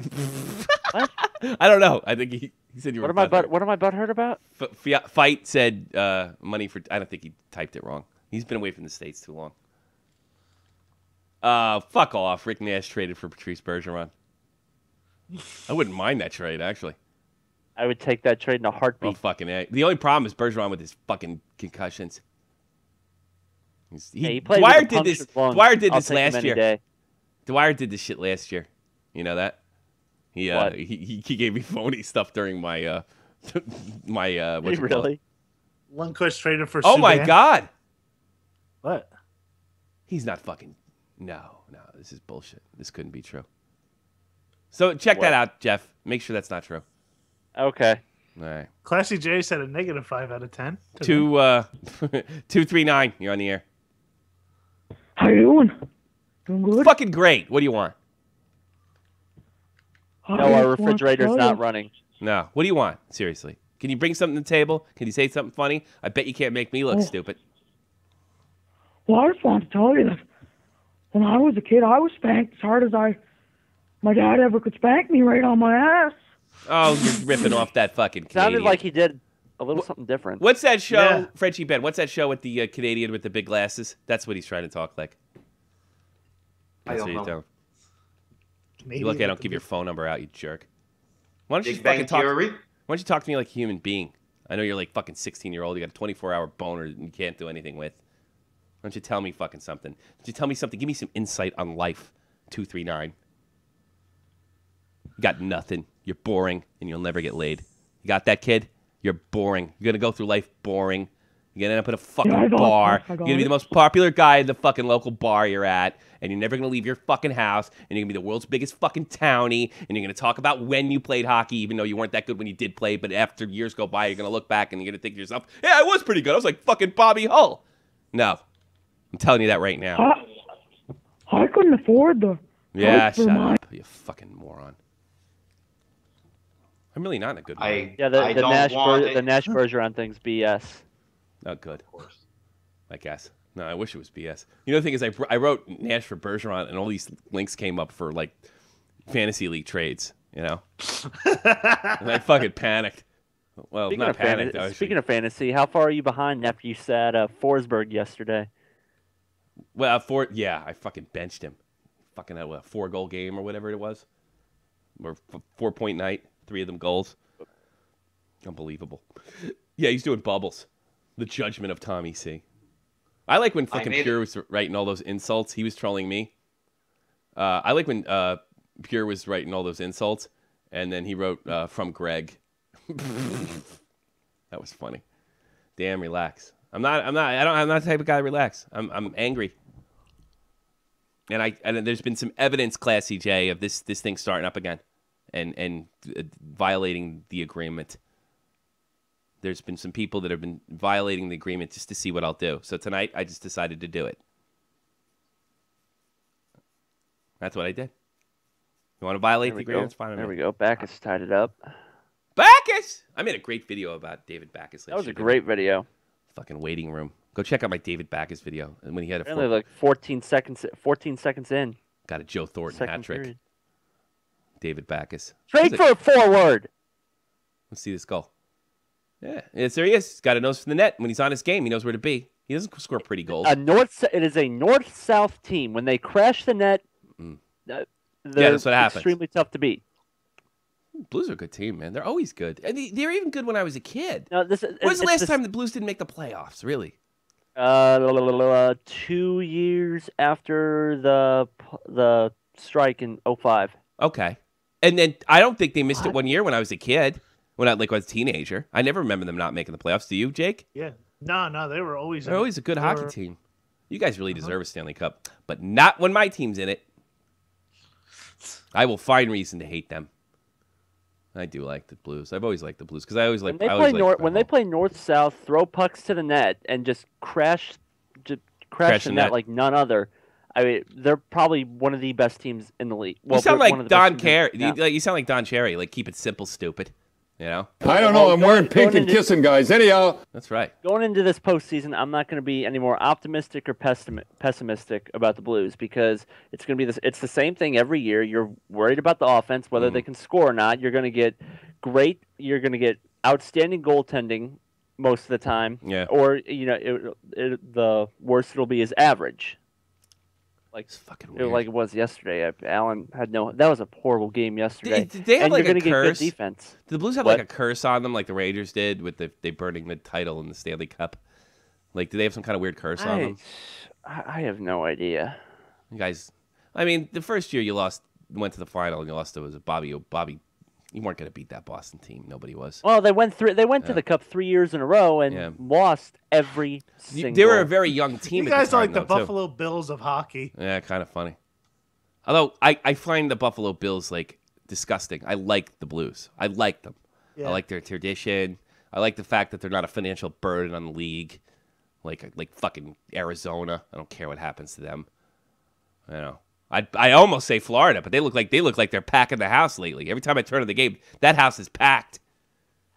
Speaker 3: What?
Speaker 1: I don't know. I think he said you were
Speaker 3: What am I butthurt about?
Speaker 1: Fight said money for... I don't think he typed it wrong. He's been away from the States too long. Fuck off. Rick Nash traded for Patrice Bergeron. I wouldn't mind that trade, actually.
Speaker 3: I would take that trade in a heartbeat.
Speaker 1: Oh, fucking A. The only problem is Bergeron with his fucking concussions. Dwyer did this. Dwyer did this last year. Dwyer did this shit last year. You know that? He gave me phony stuff during my
Speaker 3: really?
Speaker 2: Lundqvist traded for.
Speaker 1: Oh my God!
Speaker 2: What?
Speaker 1: He's not fucking. No. This is bullshit. This couldn't be true. So check that out, Jeff. Make sure that's not true.
Speaker 3: Okay.
Speaker 1: All right.
Speaker 2: Classy J said a -5 out of 10.
Speaker 1: 239. You're on the air.
Speaker 13: How you doing? Doing good?
Speaker 1: Fucking great. What do you want?
Speaker 3: No, our refrigerator's not running.
Speaker 1: No. What do you want? Seriously. Can you bring something to the table? Can you say something funny? I bet you can't make me look stupid.
Speaker 13: Well, I just want to tell you that when I was a kid, I was spanked as hard as my dad ever could spank me right on my ass.
Speaker 1: Oh, you're ripping off that fucking Canadian.
Speaker 3: Sounded like he did a little something different.
Speaker 1: What's that show, Frenchie Ben? What's that show with the Canadian with the big glasses? That's what he's trying to talk like. That's what you tell him. You look, I don't give your phone number out, you jerk. Why don't you fucking talk? Why don't you talk to me like a human being? I know you're like fucking 16-year-old. You got a 24-hour boner and you can't do anything with. Why don't you tell me fucking something? Why don't you tell me something? Give me some insight on life. 239. You got nothing. You're boring and you'll never get laid. You got that, kid? You're boring. You're gonna go through life boring. You're gonna end up at a fucking bar. You're gonna be the most popular guy in the fucking local bar you're at, and you're never gonna leave your fucking house, and you're gonna be the world's biggest fucking townie, and you're gonna talk about when you played hockey, even though you weren't that good when you did play, but after years go by, you're gonna look back and you're gonna think to yourself, yeah, I was pretty good. I was like fucking Bobby Hull. No. I'm telling you that right now.
Speaker 13: I couldn't afford the...
Speaker 1: Yeah, shut up, you fucking moron. I'm really not in a good mood.
Speaker 3: The Nash Bergeron thing's BS.
Speaker 1: Not good. Of course. I guess. No, I wish it was BS. You know, the thing is, I wrote Nash for Bergeron, and all these links came up for, like, fantasy league trades, you know? And I fucking panicked. Well,
Speaker 3: Speaking
Speaker 1: not panicked.
Speaker 3: Speaking of fantasy, how far are you behind after you sat Forsberg yesterday?
Speaker 1: Well, I fucking benched him. Fucking had a 4-goal game or whatever it was. Or 4-point night. 3 of them goals. Unbelievable. Yeah, he's doing bubbles. The judgment of Tommy C. I like when fucking Pure was writing all those insults. He was trolling me. I like when Pure was writing all those insults, and then he wrote from Greg. That was funny. Damn, relax. I'm not the type of guy to relax. I'm angry. And there's been some evidence, Classy J, of this thing starting up again. And violating the agreement. There's been some people that have been violating the agreement just to see what I'll do. So tonight, I just decided to do it. That's what I did. You want to violate the agreement? It's fine.
Speaker 3: There we go. Backus tied it up.
Speaker 1: Backus! I made a great video about David Backus.
Speaker 3: That was a great video.
Speaker 1: Fucking waiting room. Go check out my David Backus video. And when he had
Speaker 3: only like 14 seconds in.
Speaker 1: Got a Joe Thornton hat trick. Period. David Backus.
Speaker 3: Straight for a forward.
Speaker 1: Let's see this goal. Yeah, yes, there he is. He's got a nose for the net. When he's on his game, he knows where to be. He doesn't score pretty goals.
Speaker 3: It is a north-south team. When they crash the net,
Speaker 1: that's what happens.
Speaker 3: Extremely tough to beat.
Speaker 1: Blues are a good team, man. They're always good. And they're even good when I was a kid.
Speaker 3: No,
Speaker 1: when was the last time the Blues didn't make the playoffs, really?
Speaker 3: 2 years after the strike in 2005.
Speaker 1: Okay. And then I don't think they missed it 1 year when I was a kid, when I was a teenager. I never remember them not making the playoffs. Do you, Jake?
Speaker 2: Yeah. No, they were always.
Speaker 1: They're always a good hockey team. You guys really deserve a Stanley Cup, but not when my team's in it. I will find reason to hate them. I do like the Blues. I've always liked the Blues because I always like.
Speaker 3: When they play north-south, throw pucks to the net and just crash the net like none other. I mean, they're probably one of the best teams in the league. Well,
Speaker 1: you sound like Don Cherry. You sound like Don Cherry. Like, keep it simple, stupid. You know?
Speaker 14: I don't know. I'm wearing pink and kissing guys. Anyhow.
Speaker 1: That's right.
Speaker 3: Going into this postseason, I'm not going to be any more optimistic or pessimistic about the Blues because it's going to be this. It's the same thing every year. You're worried about the offense, whether they can score or not. You're going to get You're going to get outstanding goaltending most of the time.
Speaker 1: Yeah.
Speaker 3: Or the worst it'll be is average.
Speaker 1: It's fucking weird.
Speaker 3: Like it was yesterday. Allen had that was a horrible game yesterday.
Speaker 1: Did they have like a curse?
Speaker 3: Get good defense.
Speaker 1: Did the Blues have like a curse on them like the Rangers did with they burning the title in the Stanley Cup? Like, do they have some kind of weird curse on them?
Speaker 3: I have no idea.
Speaker 1: You guys, I mean, the first year you went to the final and you lost to Bobby. You weren't going to beat that Boston team. Nobody was.
Speaker 3: Well, they went to the Cup 3 years in a row and lost every single.
Speaker 1: They were a very young team.
Speaker 2: You guys are like the Buffalo Bills of hockey.
Speaker 1: Yeah, kind of funny. Although I find the Buffalo Bills like disgusting. I like the Blues. I like them. Yeah. I like their tradition. I like the fact that they're not a financial burden on the league, like fucking Arizona. I don't care what happens to them. You know. I almost say Florida, but they look like they're packing the house lately. Every time I turn on the game, that house is packed.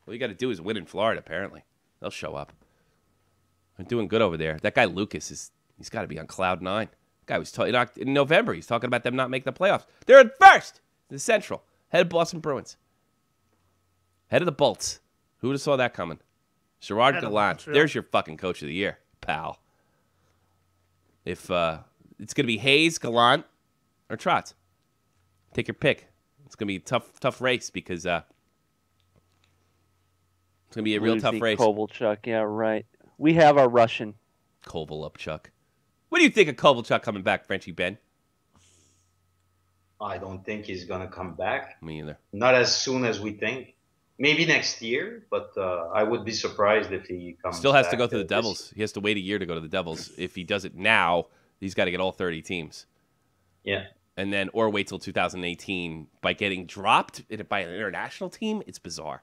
Speaker 1: All you got to do is win in Florida. Apparently, they'll show up. They're doing good over there. That guy Lucas he's got to be on cloud 9. Guy was in November. He's talking about them not making the playoffs. They're at first in the Central, head of Boston Bruins. Head of the Bolts. Who would have saw that coming? Gerard
Speaker 2: Head of
Speaker 1: Gallant.
Speaker 2: Montreal.
Speaker 1: There's your fucking coach of the year, pal. If it's going to be Hayes, Gallant, or Trotz. Take your pick. It's going to be a tough race because it's going to be a real tough race.
Speaker 3: Kovalchuk, yeah, right. We have our Russian.
Speaker 1: Kovalchuk. What do you think of Kovalchuk coming back, Frenchie Ben?
Speaker 12: I don't think he's gonna come back.
Speaker 1: Me either.
Speaker 12: Not as soon as we think. Maybe next year, but I would be surprised if he comes.
Speaker 1: Still has to
Speaker 12: back
Speaker 1: go to the
Speaker 12: this-
Speaker 1: Devils. He has to wait a year to go to the Devils. If he does it now, he's got to get all 30 teams.
Speaker 12: Yeah.
Speaker 1: And then, or wait till 2018 by getting dropped by an international team. It's bizarre.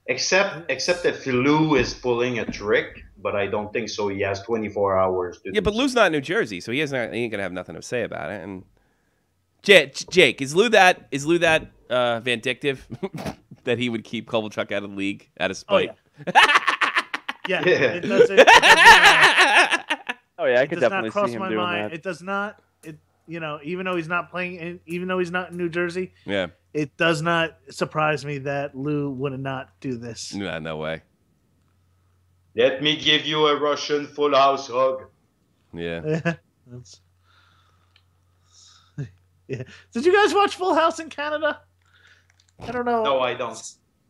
Speaker 12: Except that Philou is pulling a trick, but I don't think so. He has 24 hours to
Speaker 1: Yeah, but Lou's not in New Jersey, so he ain't gonna have nothing to say about it. And Jake, is Lou that vindictive that he would keep Kovalchuk out of the league out of spite?
Speaker 2: Oh, yeah. It doesn't,
Speaker 3: Oh yeah, I could
Speaker 2: does not
Speaker 3: definitely
Speaker 2: cross
Speaker 3: see him
Speaker 2: my
Speaker 3: doing
Speaker 2: mind.
Speaker 3: that.
Speaker 2: It does not. Even though he's not playing, even though he's not in New Jersey,
Speaker 1: Yeah.
Speaker 2: it does not surprise me that Lou would not do this.
Speaker 1: Nah, no way.
Speaker 12: Let me give you a Russian full house hug.
Speaker 1: Yeah.
Speaker 2: Yeah. Did you guys watch Full House in Canada? I don't know.
Speaker 12: No, I don't.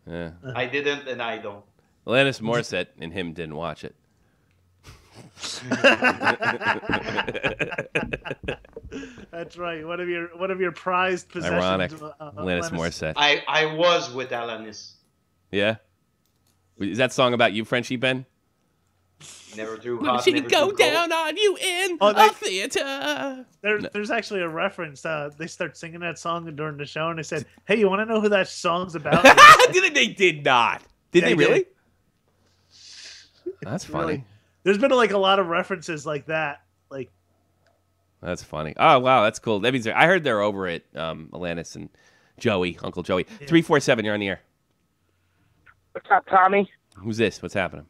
Speaker 1: Yeah.
Speaker 12: I didn't, and I don't.
Speaker 1: Alanis Morissette and him didn't watch it.
Speaker 2: That's right. One of your prized possessions.
Speaker 1: Ironic. Alanis Morissette.
Speaker 12: I was with Alanis.
Speaker 1: Yeah. Is that song about you, Frenchie Ben?
Speaker 12: Never too
Speaker 1: When
Speaker 12: hot.
Speaker 1: she
Speaker 12: never
Speaker 1: go
Speaker 12: too
Speaker 1: down
Speaker 12: cold.
Speaker 1: on you in
Speaker 2: Oh,
Speaker 1: a theater.
Speaker 2: There's actually a reference. They start singing that song during the show, and they said, "Hey, you want to know who that song's about?"
Speaker 1: They did not. Did they really? That's funny.
Speaker 2: Really. There's been like a lot of references like that. Like
Speaker 1: That's funny. Oh wow, that's cool. That means I heard they're over at Alanis and Joey, Uncle Joey. 347, you're on the air.
Speaker 15: What's up, Tommy?
Speaker 1: Who's this? What's happening?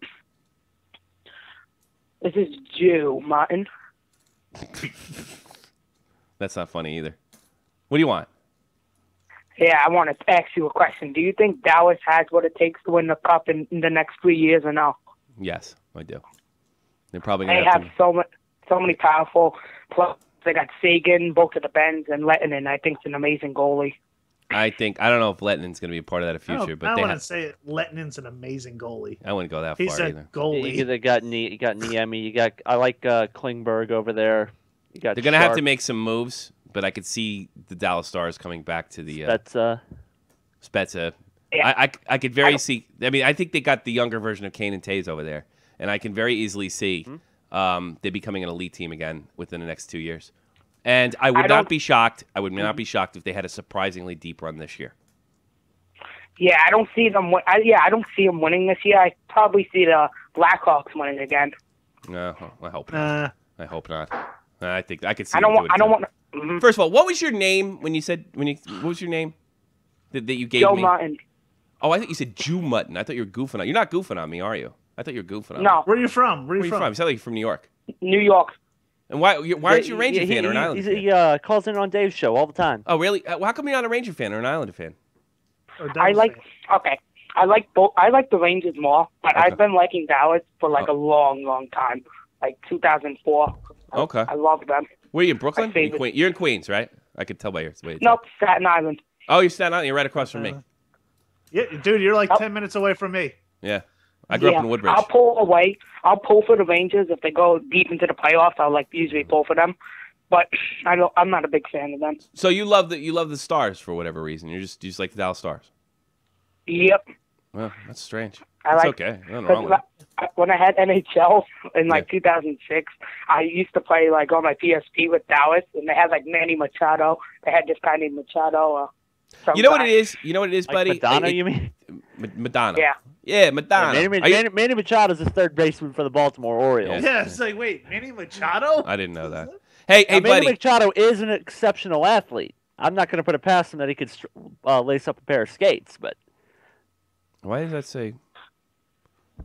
Speaker 15: This is Joe Martin.
Speaker 1: That's not funny either. What do you want?
Speaker 15: Yeah, I want to ask you a question. Do you think Dallas has what it takes to win the cup in the next 3 years or no?
Speaker 1: Yes, I do. They're probably
Speaker 15: They
Speaker 1: going to
Speaker 15: have
Speaker 1: have to...
Speaker 15: so many powerful players. They got Sagan, both of the Bens, and Lettinen. I think it's an amazing goalie.
Speaker 1: I don't know if Lettinen's going to be a part of that in the future, but
Speaker 2: I
Speaker 1: they
Speaker 2: wouldn't
Speaker 1: have...
Speaker 2: say it. Lettinen's an amazing goalie.
Speaker 1: I wouldn't go that
Speaker 2: He's
Speaker 1: far
Speaker 2: a
Speaker 1: either.
Speaker 2: goalie.
Speaker 3: You got Niemi. You got I like Klingberg over there. You got
Speaker 1: They're going to have to
Speaker 3: Sharp.
Speaker 1: make some moves, but I could see the Dallas Stars coming back to the... Spezza.
Speaker 15: Yeah.
Speaker 1: I could very see... I mean, I think they got the younger version of Kane and Taves over there, and I can very easily see they becoming an elite team again within the next 2 years. And I would not be shocked. I would not be shocked if they had a surprisingly deep run this year.
Speaker 15: Yeah, I don't see them. I don't see them winning this year. I probably see the Blackhawks winning again.
Speaker 1: No, I hope not. I hope not. I think I could see.
Speaker 15: I don't
Speaker 1: them
Speaker 15: want. I
Speaker 1: doing
Speaker 15: don't
Speaker 1: it
Speaker 15: want.
Speaker 1: too. First of all, what was your name when you said what was your name that you gave
Speaker 15: Joe
Speaker 1: me?
Speaker 15: Martin.
Speaker 1: Oh, I thought you said Jew Mutton. I thought you were goofing on. You're not goofing on me, are you? I thought you were goofing on me.
Speaker 15: No.
Speaker 2: Where are you from?
Speaker 1: Where are you from? You sound like you're from New York.
Speaker 15: New York.
Speaker 1: And why aren't you a Ranger fan or an Islander fan?
Speaker 3: He calls in on Dave's show all the time.
Speaker 1: Oh, really? How come you're not a Ranger fan or an Islander fan?
Speaker 15: I like both. I like the Rangers more, but I've been liking Dallas for like a long time, like 2004.
Speaker 1: Okay.
Speaker 15: I love them.
Speaker 1: Where are you, Brooklyn?
Speaker 15: My favorite.
Speaker 1: You're in Queens, right? I could tell by your way.
Speaker 15: Nope, Staten Island.
Speaker 1: Oh, you're Staten Island. You're right across from me.
Speaker 2: Yeah, dude, you're like 10 minutes away from me.
Speaker 1: Yeah. I grew up in Woodbridge.
Speaker 15: I'll pull away. I'll pull for the Rangers if they go deep into the playoffs. I'll usually pull for them, but I'm not a big fan of them.
Speaker 1: So you love the Stars for whatever reason. You just like the Dallas Stars.
Speaker 15: Yep.
Speaker 1: Well, that's strange.
Speaker 15: It's
Speaker 1: okay. Nothing wrong with it.
Speaker 15: When I had NHL in 2006, I used to play like on my PSP with Dallas, and they had like Manny Machado. They had this guy named Machado.
Speaker 1: You know what it is? You know what it is,
Speaker 3: Like
Speaker 1: buddy?
Speaker 3: Madonna, you mean?
Speaker 1: Madonna.
Speaker 15: Yeah.
Speaker 1: Yeah, Madonna.
Speaker 3: Manny Machado's the third baseman for the Baltimore Orioles.
Speaker 2: Yeah, it's like, wait, Manny Machado?
Speaker 1: I didn't know that. Hey,
Speaker 3: Manny
Speaker 1: buddy.
Speaker 3: Machado is an exceptional athlete. I'm not going to put it past him that he could lace up a pair of skates, but
Speaker 1: Why does that say?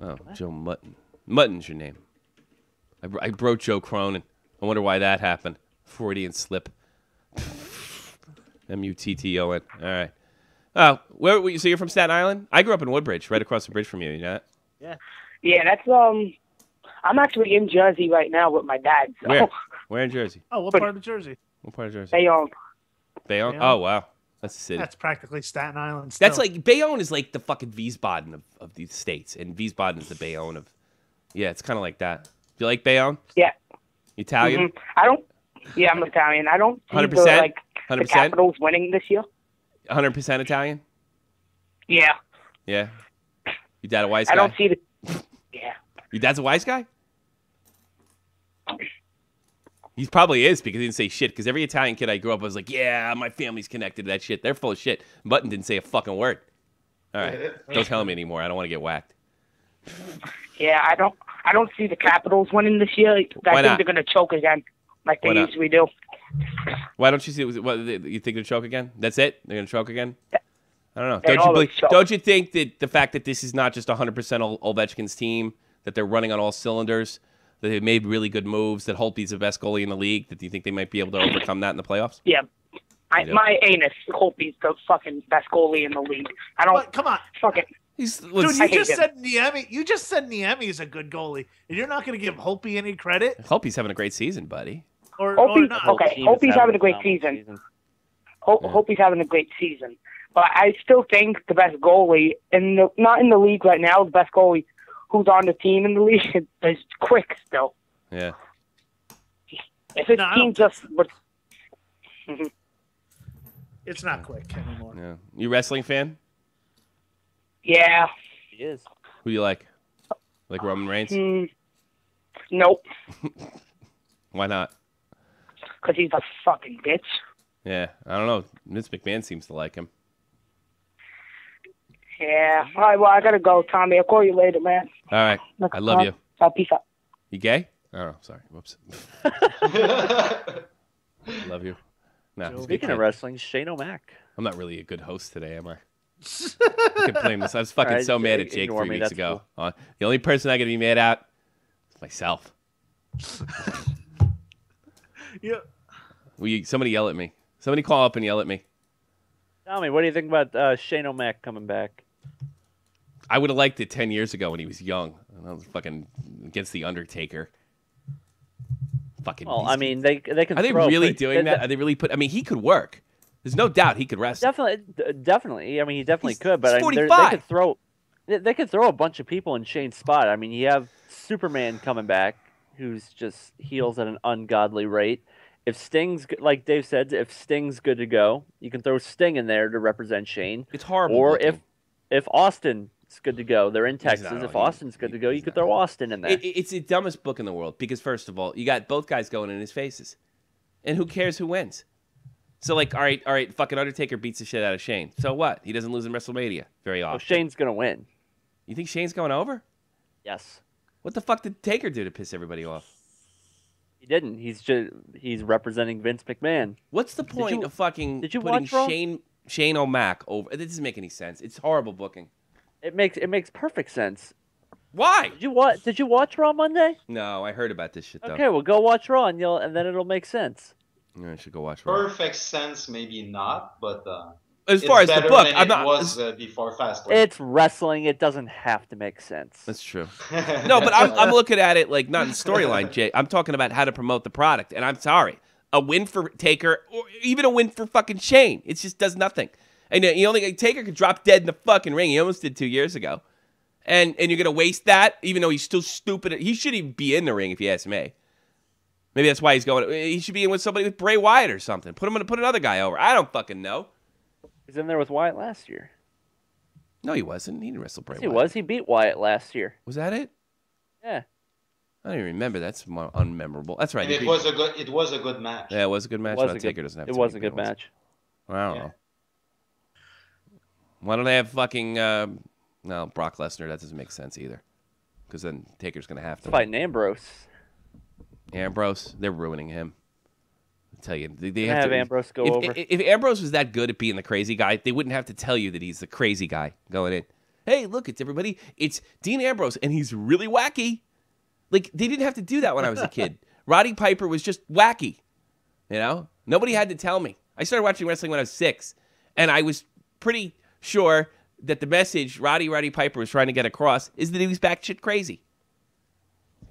Speaker 1: Oh, Joe Mutton. Mutton's your name. I broke Joe Cronin. I wonder why that happened. Freudian slip. Mutton. All right. Oh, so you're from Staten Island? I grew up in Woodbridge, right across the bridge from you. You know that?
Speaker 15: Yeah. Yeah, that's I'm actually in Jersey right now with my dad. So.
Speaker 1: Where? Where in Jersey?
Speaker 2: Oh, what part of Jersey?
Speaker 1: What part of Jersey?
Speaker 15: Bayonne.
Speaker 1: Bayonne? Oh, wow. That's the city.
Speaker 2: That's practically Staten Island. Still.
Speaker 1: That's like, Bayonne is like the fucking Wiesbaden of these states, and Wiesbaden is the Bayonne of, yeah, it's kind of like that. Do you like Bayonne?
Speaker 15: Yeah.
Speaker 1: Italian?
Speaker 15: I don't, yeah, I'm Italian. I don't see
Speaker 1: 100%?
Speaker 15: the Capitals winning this year.
Speaker 1: 100% Italian?
Speaker 15: Yeah.
Speaker 1: Yeah. Your dad a wise guy?
Speaker 15: I don't see the, yeah.
Speaker 1: Your dad's a wise guy? He probably is because he didn't say shit. Because every Italian kid I grew up with was like, yeah, my family's connected to that shit. They're full of shit. Button didn't say a fucking word. All right. Don't tell me anymore. I don't want to get whacked.
Speaker 15: Yeah, I don't see the Capitals winning this year. I think they're going to choke again like they usually do.
Speaker 1: Why don't you see what you think they'll choke again? That's it? They're going to choke again? I don't know. Don't you think that the fact that this is not just 100% Ovechkin's team, that they're running on all cylinders, that they've made really good moves, that Holtby's the best goalie in the league, that you think they might be able to overcome that in the playoffs?
Speaker 15: Yeah. My anus, Holtby's the fucking best goalie in the league. I don't.
Speaker 2: Come on.
Speaker 15: Fuck it.
Speaker 2: Dude, you just said Niemi. You just said Niemi is a good goalie, and you're not going to give Holtby any credit.
Speaker 1: Holtby's having a great season, buddy.
Speaker 15: Or not. Okay, Holtby's having a great season. Holtby's having a great season, but I still think the best goalie, not in the league right now, the best goalie who's on the team in the league is Quick still.
Speaker 1: Yeah.
Speaker 15: If his team just would.
Speaker 2: It's not Quick anymore.
Speaker 1: Yeah. You wrestling fan?
Speaker 15: Yeah.
Speaker 3: He is.
Speaker 1: Who do you like? Like Roman Reigns?
Speaker 15: Nope.
Speaker 1: Why not?
Speaker 15: Because he's a fucking bitch.
Speaker 1: Yeah, I don't know. Vince McMahon seems to like him.
Speaker 15: Yeah. All right, well, I got to go, Tommy. I'll call you later, man.
Speaker 1: All right. I love you.
Speaker 15: Peace out.
Speaker 1: You gay? Oh, sorry. Whoops. Love you. No,
Speaker 3: speaking of wrestling, Shane O'Mac.
Speaker 1: I'm not really a good host today, am I? I can blame this. I was fucking so mad at Jake 3 weeks ago. Cool. The only person I can be mad at is myself.
Speaker 2: Yeah.
Speaker 1: Somebody yell at me. Somebody call up and yell at me.
Speaker 3: Tell me, what do you think about Shane O'Mac coming back?
Speaker 1: I would have liked it 10 years ago when he was young. I was fucking against the Undertaker. Fucking.
Speaker 3: Well, I mean, they can.
Speaker 1: Are they really doing that? Are they really I mean, he could work. There's no doubt he could wrestle.
Speaker 3: Definitely. I mean, he definitely could. But
Speaker 1: he's 45.
Speaker 3: I mean, they could throw a bunch of people in Shane's spot. I mean, you have Superman coming back, who's just heals at an ungodly rate. If Sting's, like Dave said, if Sting's good to go, you can throw Sting in there to represent Shane.
Speaker 1: It's horrible.
Speaker 3: Or if Austin's good to go, they're in Texas. If Austin's good to go, you could throw Austin in there.
Speaker 1: It's the dumbest book in the world because, first of all, you got both guys going in his faces. And who cares who wins? So, like, all right, fucking Undertaker beats the shit out of Shane. So what? He doesn't lose in WrestleMania very often.
Speaker 3: Well, Shane's going to win.
Speaker 1: You think Shane's going over?
Speaker 3: Yes.
Speaker 1: What the fuck did Taker do to piss everybody off?
Speaker 3: He didn't. He's representing Vince McMahon.
Speaker 1: What's the point of fucking putting Shane O'Mac over? It doesn't make any sense. It's horrible booking.
Speaker 3: It makes perfect sense.
Speaker 1: Why?
Speaker 3: Did you watch Raw Monday?
Speaker 1: No, I heard about this shit though.
Speaker 3: Okay, well go watch Raw and then it'll make sense.
Speaker 1: Yeah, I should go watch Raw.
Speaker 12: Perfect sense, maybe not, but
Speaker 1: as far as the book, I'm not.
Speaker 12: Was before Fastlane.
Speaker 3: It's wrestling. It doesn't have to make sense.
Speaker 1: That's true. No, but I'm looking at it like not in storyline, Jay. I'm talking about how to promote the product. And I'm sorry, a win for Taker or even a win for fucking Shane. It just does nothing. And you only Taker could drop dead in the fucking ring. He almost did 2 years ago. And you're gonna waste that, even though he's still stupid. He shouldn't even be in the ring if you ask me. Maybe that's why he's going. He should be in with somebody with Bray Wyatt or something. Put another guy over. I don't fucking know.
Speaker 3: He's in there with Wyatt last year.
Speaker 1: No, he wasn't. He didn't wrestle Bray Wyatt.
Speaker 3: He was. He beat Wyatt last year.
Speaker 1: Was that it?
Speaker 3: Yeah.
Speaker 1: I don't even remember. That's more unmemorable. That's right.
Speaker 12: And it was a good match.
Speaker 1: Yeah, it was a good match. Taker doesn't have.
Speaker 3: It was a good match.
Speaker 1: I don't know. Why don't they have fucking no Brock Lesnar? That doesn't make sense either. Because then Taker's gonna have to
Speaker 3: fighting Ambrose.
Speaker 1: Ambrose, they're ruining him. I tell you, they
Speaker 3: have Ambrose go over.
Speaker 1: If Ambrose was that good at being the crazy guy, they wouldn't have to tell you that he's the crazy guy going in. Hey, look, it's everybody. It's Dean Ambrose, and he's really wacky. Like, they didn't have to do that when I was a kid. Roddy Piper was just wacky. You know? Nobody had to tell me. I started watching wrestling when I was 6, and I was pretty sure that the message Roddy Piper was trying to get across is that he was batshit crazy.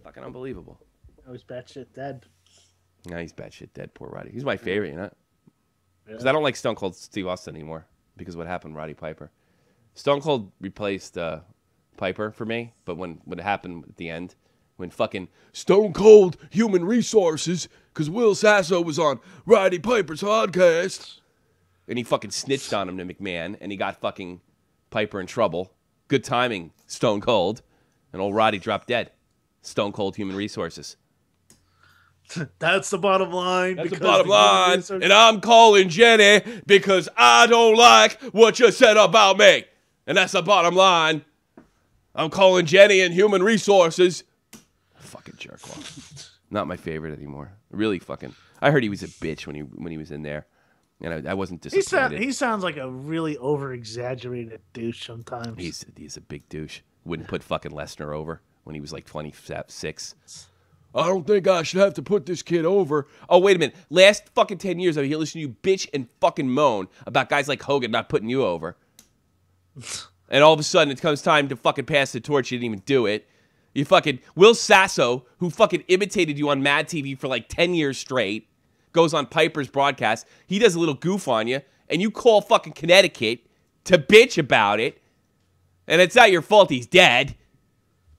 Speaker 1: Fucking unbelievable.
Speaker 2: I was batshit dead.
Speaker 1: No, he's batshit dead. Poor Roddy. He's my favorite, you know? Because I don't like Stone Cold Steve Austin anymore because of what happened to Roddy Piper. Stone Cold replaced Piper for me, but when it happened at the end, when fucking Stone Cold Human Resources, because Will Sasso was on Roddy Piper's podcast, and he fucking snitched on him to McMahon, and he got fucking Piper in trouble. Good timing, Stone Cold. And old Roddy dropped dead. Stone Cold Human Resources.
Speaker 2: That's the bottom line.
Speaker 1: That's the bottom line. And I'm calling Jenny because I don't like what you said about me. And that's the bottom line. I'm calling Jenny and Human Resources. Fucking jerk off. Not my favorite anymore. Really fucking. I heard he was a bitch when he was in there. And I wasn't disappointed.
Speaker 2: He sounds like a really over-exaggerated douche sometimes.
Speaker 1: He's a big douche. Wouldn't put fucking Lesnar over when he was like 26. I don't think I should have to put this kid over. Oh, wait a minute. Last fucking 10 years, I've been listening to you bitch and fucking moan about guys like Hogan not putting you over. And all of a sudden, it comes time to fucking pass the torch. You didn't even do it. You fucking Will Sasso, who fucking imitated you on Mad TV for like 10 years straight, goes on Piper's broadcast. He does a little goof on you, and you call fucking Connecticut to bitch about it. And it's not your fault he's dead.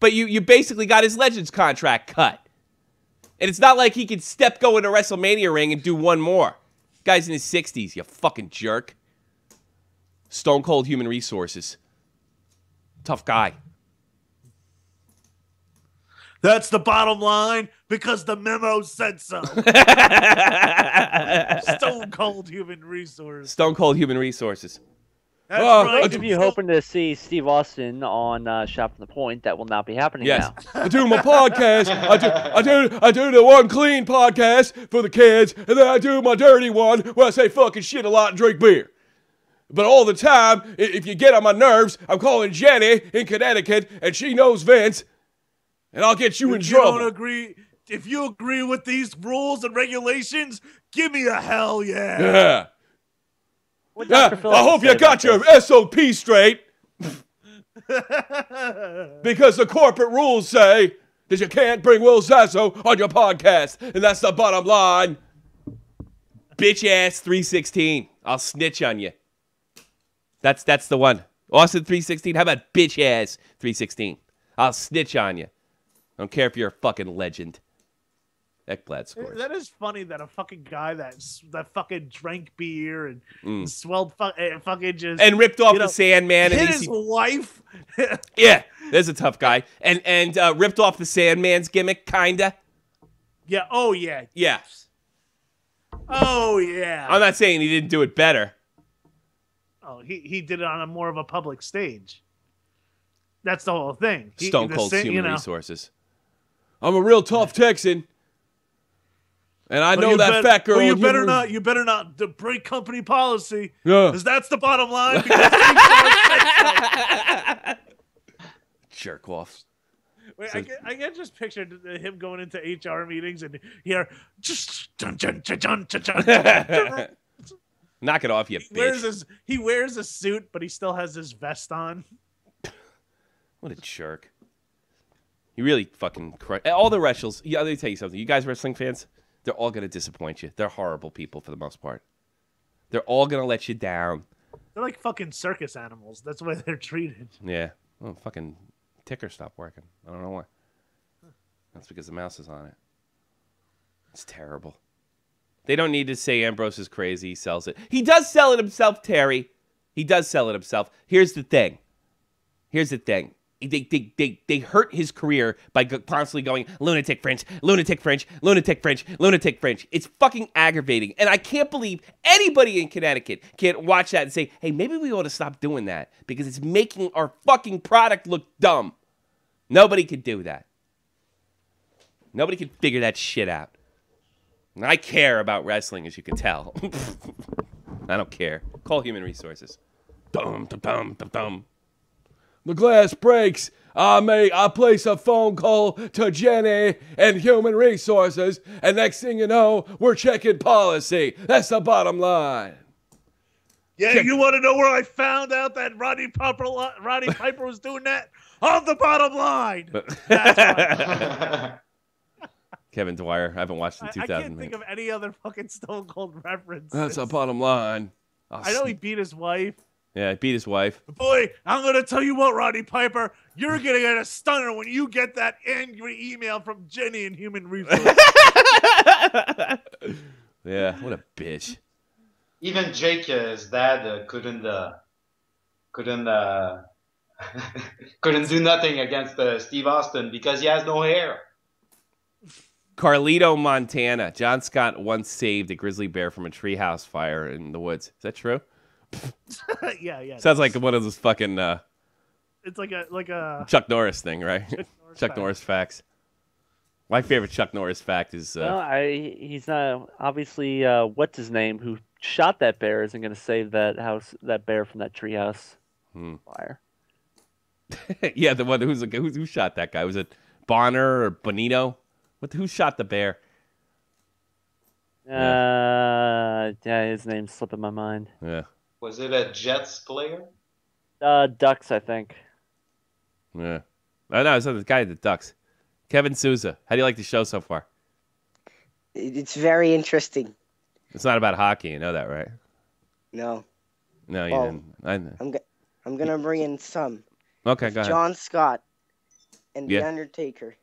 Speaker 1: But you basically got his Legends contract cut. And it's not like he can go into WrestleMania ring and do one more. Guy's in his 60s, you fucking jerk. Stone Cold Human Resources. Tough guy.
Speaker 2: That's the bottom line because the memo said so. Stone Cold Human Resources.
Speaker 1: Stone Cold Human Resources.
Speaker 2: That's right.
Speaker 3: If you're hoping to see Steve Austin on Shop from the Point, that will not be happening now.
Speaker 1: I do my podcast. I do the one clean podcast for the kids, and then I do my dirty one where I say fucking shit a lot and drink beer. But all the time, if you get on my nerves, I'm calling Jenny in Connecticut, and she knows Vince, and I'll get you in trouble.
Speaker 2: If you agree with these rules and regulations, give me a hell yeah.
Speaker 1: Yeah. I hope you got your SOP straight. Because the corporate rules say that you can't bring Will Sasso on your podcast. And that's the bottom line. Bitch ass 316. I'll snitch on you. That's the one. Austin 316. How about bitch ass 316? I'll snitch on you. I don't care if you're a fucking legend. Ekblad scores.
Speaker 2: That is funny that a fucking guy that fucking drank beer and swelled fucking just
Speaker 1: and ripped off the Sandman
Speaker 2: hit
Speaker 1: and
Speaker 2: his wife.
Speaker 1: Yeah, there's a tough guy and ripped off the Sandman's gimmick, kinda.
Speaker 2: Yeah. Oh yeah.
Speaker 1: Yeah.
Speaker 2: Oh yeah.
Speaker 1: I'm not saying he didn't do it better.
Speaker 2: Oh, he did it on a more of a public stage. That's the whole thing.
Speaker 1: Stone Cold Human Resources. I'm a real tough Texan. And I know that fat girl.
Speaker 2: Well, you better not break company policy.
Speaker 1: Yeah.
Speaker 2: Because that's the bottom line.
Speaker 1: Jerk off.
Speaker 2: Wait, so, I get just pictured him going into HR meetings and hear just dun, dun, dun, dun, dun, dun.
Speaker 1: Knock it off, you bitch.
Speaker 2: He wears a suit, but he still has his vest on.
Speaker 1: What a jerk. He really fucking all the wrestlers. Yeah, let me tell you something. You guys wrestling fans, they're all gonna disappoint you. They're horrible people for the most part. They're all gonna let you down.
Speaker 2: They're like fucking circus animals. That's the way they're treated.
Speaker 1: Yeah. Well, fucking ticker stopped working. I don't know why. That's because the mouse is on it. It's terrible. They don't need to say Ambrose is crazy. He sells it. He does sell it himself, Terry. He does sell it himself. Here's the thing. They hurt his career by constantly going lunatic French, lunatic French, lunatic French, lunatic French. It's fucking aggravating. And I can't believe anybody in Connecticut can't watch that and say, hey, maybe we ought to stop doing that because it's making our fucking product look dumb. Nobody can do that. Nobody can figure that shit out. And I care about wrestling, as you can tell. I don't care. Call Human Resources. Dum, dum, dum, dum, dum. The glass breaks. I place a phone call to Jenny and Human Resources, and next thing you know, we're checking policy. That's the bottom line.
Speaker 2: Yeah, you want to know where I found out that Roddy Piper was doing that? On the bottom line. That's why.
Speaker 1: Kevin Dwyer. I haven't watched in 2000.
Speaker 2: I can't think of any other fucking Stone Cold reference.
Speaker 1: That's a bottom line.
Speaker 2: I know he beat his wife.
Speaker 1: Yeah, he beat his wife.
Speaker 2: Boy, I'm going to tell you what, Roddy Piper. You're going to get a stunner when you get that angry email from Jenny in Human Resources.
Speaker 1: Yeah, what a bitch.
Speaker 12: Even Jake, his dad, couldn't do nothing against Steve Austin because he has no hair.
Speaker 1: Carlito, Montana. John Scott once saved a grizzly bear from a treehouse fire in the woods. Is that true?
Speaker 2: Yeah.
Speaker 1: Sounds like one of those fucking
Speaker 2: it's like a
Speaker 1: Chuck Norris thing, right? Chuck Norris facts. My favorite Chuck Norris fact is
Speaker 3: he's not obviously what's his name who shot that bear isn't going to save that bear from that treehouse fire.
Speaker 1: Yeah, the one who shot that guy, was it Bonner or Bonito? Who shot the bear?
Speaker 3: Yeah, his name's slipping my mind.
Speaker 1: Yeah.
Speaker 12: Was it a Jets player?
Speaker 3: Ducks, I think.
Speaker 1: Yeah. I know, it's the guy at the Ducks. Kevin Souza, how do you like the show so far?
Speaker 16: It's very interesting.
Speaker 1: It's not about hockey, you know that, right?
Speaker 16: No.
Speaker 1: No, you didn't.
Speaker 16: I'm gonna bring in some.
Speaker 1: Okay, go ahead.
Speaker 16: John Scott and The Undertaker.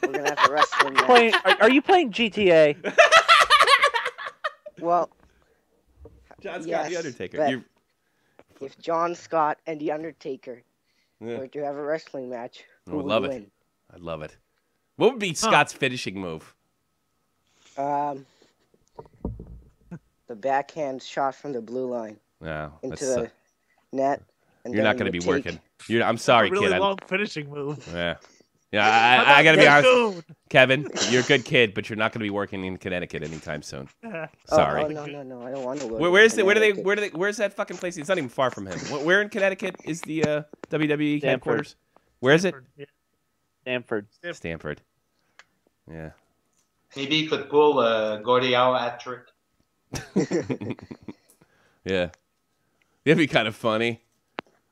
Speaker 16: We're gonna have to wrestle him.
Speaker 3: Are you playing GTA?
Speaker 16: Well,
Speaker 1: John Scott, The Undertaker.
Speaker 16: If John Scott and The Undertaker were to have a wrestling match, who would
Speaker 1: love
Speaker 16: win?
Speaker 1: it. I'd love it. What would be Scott's finishing move?
Speaker 16: The backhand shot from the blue line.
Speaker 1: No,
Speaker 16: into the net. And
Speaker 1: you're not going to be working. I'm sorry,
Speaker 2: really
Speaker 1: kid.
Speaker 2: long finishing move.
Speaker 1: Yeah. Yeah, I got to be honest. Kevin, you're a good kid, but you're not going to be working in Connecticut anytime soon. Sorry.
Speaker 16: Oh, no. I don't want to work.
Speaker 1: Where's that fucking place? It's not even far from him. Where in Connecticut is the WWE headquarters? Where is it? Stamford. Yeah.
Speaker 12: Maybe he could pull a Gordillo hat trick.
Speaker 1: Yeah. It'd be kind of funny.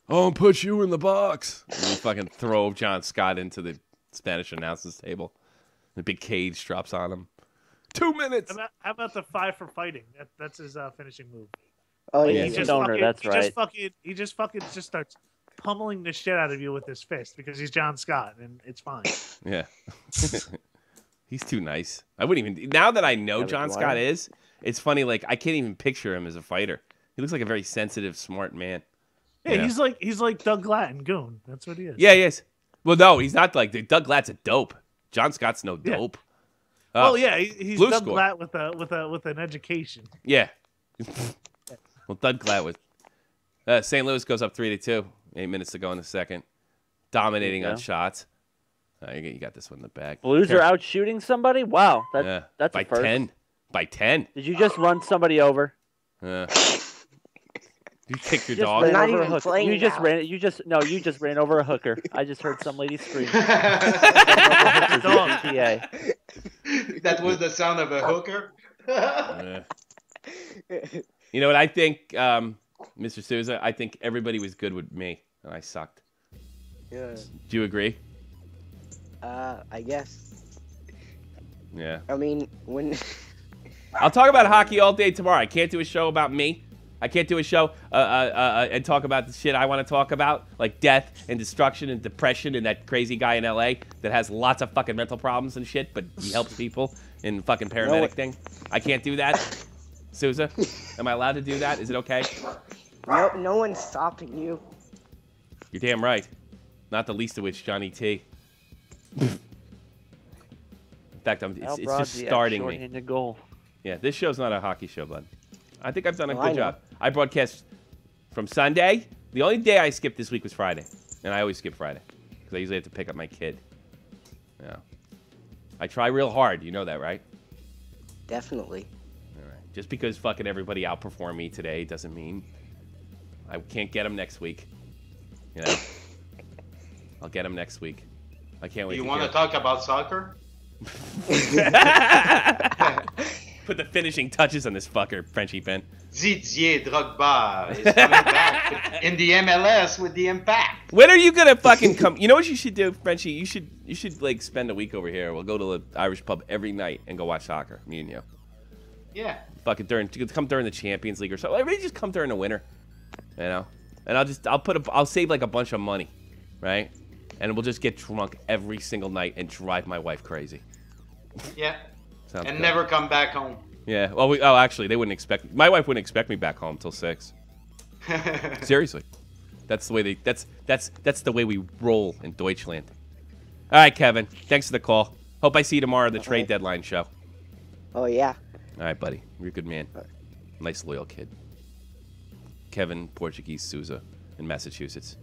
Speaker 1: I'll put you in the box. And you fucking throw John Scott into the Spanish announcers table. The big cage drops on him. 2 minutes.
Speaker 2: How about the 5 for fighting? That's his finishing move.
Speaker 16: Oh yeah,
Speaker 3: he's a stoner. That's right.
Speaker 2: He just starts pummeling the shit out of you with his fist because he's John Scott and it's fine.
Speaker 1: Yeah. He's too nice. I wouldn't even. Now that I know John Scott is, it's funny. Like I can't even picture him as a fighter. He looks like a very sensitive, smart man.
Speaker 2: Yeah, he's like Doug Glatt and Goon. That's what he is.
Speaker 1: Yeah, he is. Well, no, he's not like Doug Glatt's a dope. John Scott's no dope.
Speaker 2: Well, yeah, he's
Speaker 1: Blue
Speaker 2: Doug
Speaker 1: Score.
Speaker 2: Glatt with an education.
Speaker 1: Yeah. Well, Doug Glatt was. St. Louis goes up 3-2. 8 minutes to go in the second. Dominating on shots. You got this one in the bag.
Speaker 3: Blues are out shooting somebody? Wow. That's
Speaker 1: by
Speaker 3: a first.
Speaker 1: 10. By 10.
Speaker 3: Did you just run somebody over?
Speaker 1: You kicked your
Speaker 3: Just
Speaker 1: dog.
Speaker 3: ran
Speaker 16: not
Speaker 3: over a
Speaker 16: even
Speaker 3: hooker.
Speaker 16: playing
Speaker 3: You just
Speaker 16: now.
Speaker 3: ran. You just ran over a hooker. I just heard some lady scream.
Speaker 12: That was the sound of a hooker.
Speaker 1: You know what I think, Mr. Souza? I think everybody was good with me, and I sucked.
Speaker 16: Yeah.
Speaker 1: Do you agree?
Speaker 16: I guess.
Speaker 1: Yeah.
Speaker 16: I mean, when
Speaker 1: I'll talk about hockey all day tomorrow. I can't do a show about me. I can't do a show and talk about the shit I want to talk about, like death and destruction and depression and that crazy guy in LA that has lots of fucking mental problems and shit, but he helps people in fucking paramedic thing. I can't do that. Souza, am I allowed to do that? Is it okay?
Speaker 16: no one's stopping you.
Speaker 1: You're damn right. Not the least of which Johnny T. In fact, it's just starting me.
Speaker 3: Goal.
Speaker 1: Yeah, this show's not a hockey show, bud. I think I've done a good job. I broadcast from Sunday. The only day I skipped this week was Friday. And I always skip Friday. Because I usually have to pick up my kid. Yeah. I try real hard. You know that, right?
Speaker 16: Definitely.
Speaker 1: All right. Just because fucking everybody outperformed me today doesn't mean I can't get them next week. You know? I'll get them next week. I can't wait.
Speaker 12: You want to talk about soccer?
Speaker 1: Put the finishing touches on this fucker, Frenchie Ben.
Speaker 12: Didier Drogba is coming back in the MLS with the Impact.
Speaker 1: When are you gonna fucking come? You know what you should do, Frenchie? You should like spend a week over here. We'll go to the Irish pub every night and go watch soccer. Me and you.
Speaker 12: Yeah.
Speaker 1: Fucking come during the Champions League or something. Maybe just come during the winter. You know, and I'll save like a bunch of money, right? And we'll just get drunk every single night and drive my wife crazy.
Speaker 12: Yeah.
Speaker 1: Sounds
Speaker 12: and
Speaker 1: good.
Speaker 12: never come back home.
Speaker 1: Yeah. Well, actually, they wouldn't expect. My wife wouldn't expect me back home till 6. Seriously, that's the way that's the way we roll in Deutschland. All right, Kevin. Thanks for the call. Hope I see you tomorrow at the trade deadline show.
Speaker 16: Oh yeah.
Speaker 1: All right, buddy. You're a good man. Nice, loyal kid. Kevin Portuguese Souza in Massachusetts.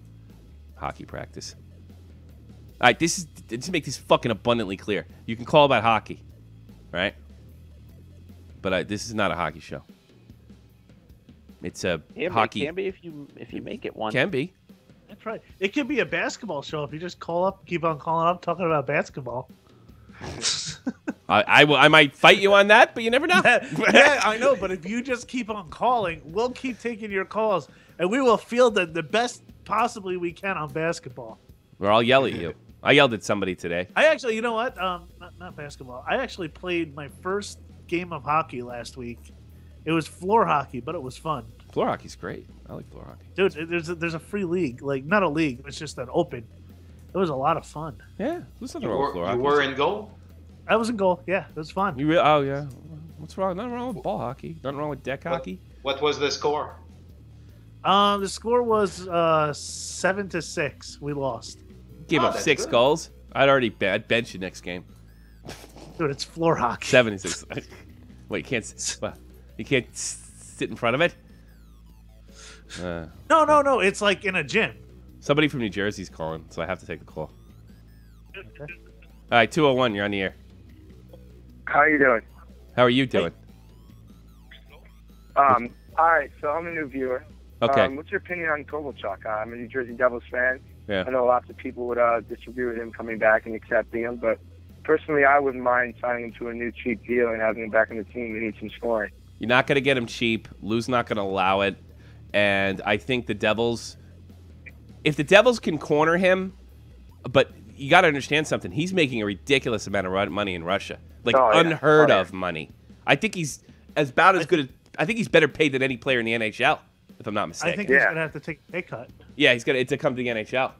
Speaker 1: Hockey practice. All right, just make this fucking abundantly clear. You can call about hockey, right? But this is not a hockey show. It's a hockey.
Speaker 3: It can be if you make it one.
Speaker 1: Can be.
Speaker 2: That's right. It could be a basketball show if you just call up, keep on calling up, talking about basketball.
Speaker 1: I might fight you on that, but you never know.
Speaker 2: Yeah, I know. But if you just keep on calling, we'll keep taking your calls, and we will field the best possibly we can on basketball.
Speaker 1: Or I'll yell at you. I yelled at somebody today.
Speaker 2: I actually, you know what? Not basketball. I actually played my first game of hockey last week. It was floor hockey, but it was fun.
Speaker 1: Floor hockey's great. I like floor hockey.
Speaker 2: Dude, there's a free league. Like, not a league. It's just an open. It was a lot of fun.
Speaker 1: Yeah. There's nothing wrong with floor hockey.
Speaker 12: You were in goal?
Speaker 2: I was in goal. Yeah, it was fun.
Speaker 1: Oh, yeah. What's wrong? Nothing wrong with ball hockey. Nothing wrong with deck hockey.
Speaker 12: What was the score?
Speaker 2: The score was 7-6. We lost.
Speaker 1: Gave up 6 goals. I'd already bench you next game.
Speaker 2: Dude, it's floor hockey.
Speaker 1: 76. Wait, you can't sit in front of it?
Speaker 2: No. It's like in a gym.
Speaker 1: Somebody from New Jersey's calling, so I have to take the call. Okay. All right, 201, you're on the air.
Speaker 17: How are you doing?
Speaker 1: How are you doing?
Speaker 17: All right, so I'm a new viewer.
Speaker 1: Okay.
Speaker 17: What's your opinion on Kovalchuk? I'm a New Jersey Devils fan.
Speaker 1: Yeah.
Speaker 17: I know lots of people would disagree with him coming back and accepting him, but personally, I wouldn't mind signing him to a new cheap deal and having him back on the team. He needs some scoring.
Speaker 1: You're not going to get him cheap. Lou's not going to allow it. And I think the Devils, if the Devils can corner him, but you got to understand something. He's making a ridiculous amount of money in Russia. Like unheard of money. I think he's about as good as, I think he's better paid than any player in the NHL, if I'm not mistaken.
Speaker 2: I think he's going to have to take a pay cut.
Speaker 1: Yeah, he's going to come to the NHL.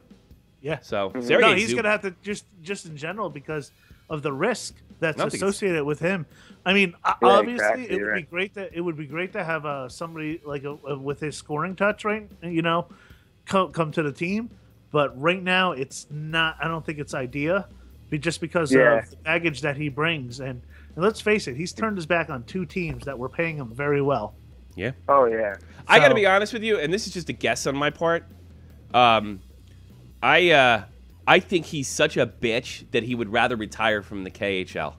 Speaker 2: Yeah.
Speaker 1: So,
Speaker 2: no, he's going to have to just in general because of the risk that's associated with him. I mean, obviously, it would be great that have somebody like with his scoring touch, right? You know, come to the team. But right now, it's not. I don't think it's idea, just because of the baggage that he brings. And let's face it, he's turned his back on 2 teams that were paying him very well.
Speaker 1: Yeah.
Speaker 17: Oh yeah.
Speaker 1: I got to be honest with you, and this is just a guess on my part. I think he's such a bitch that he would rather retire from the KHL.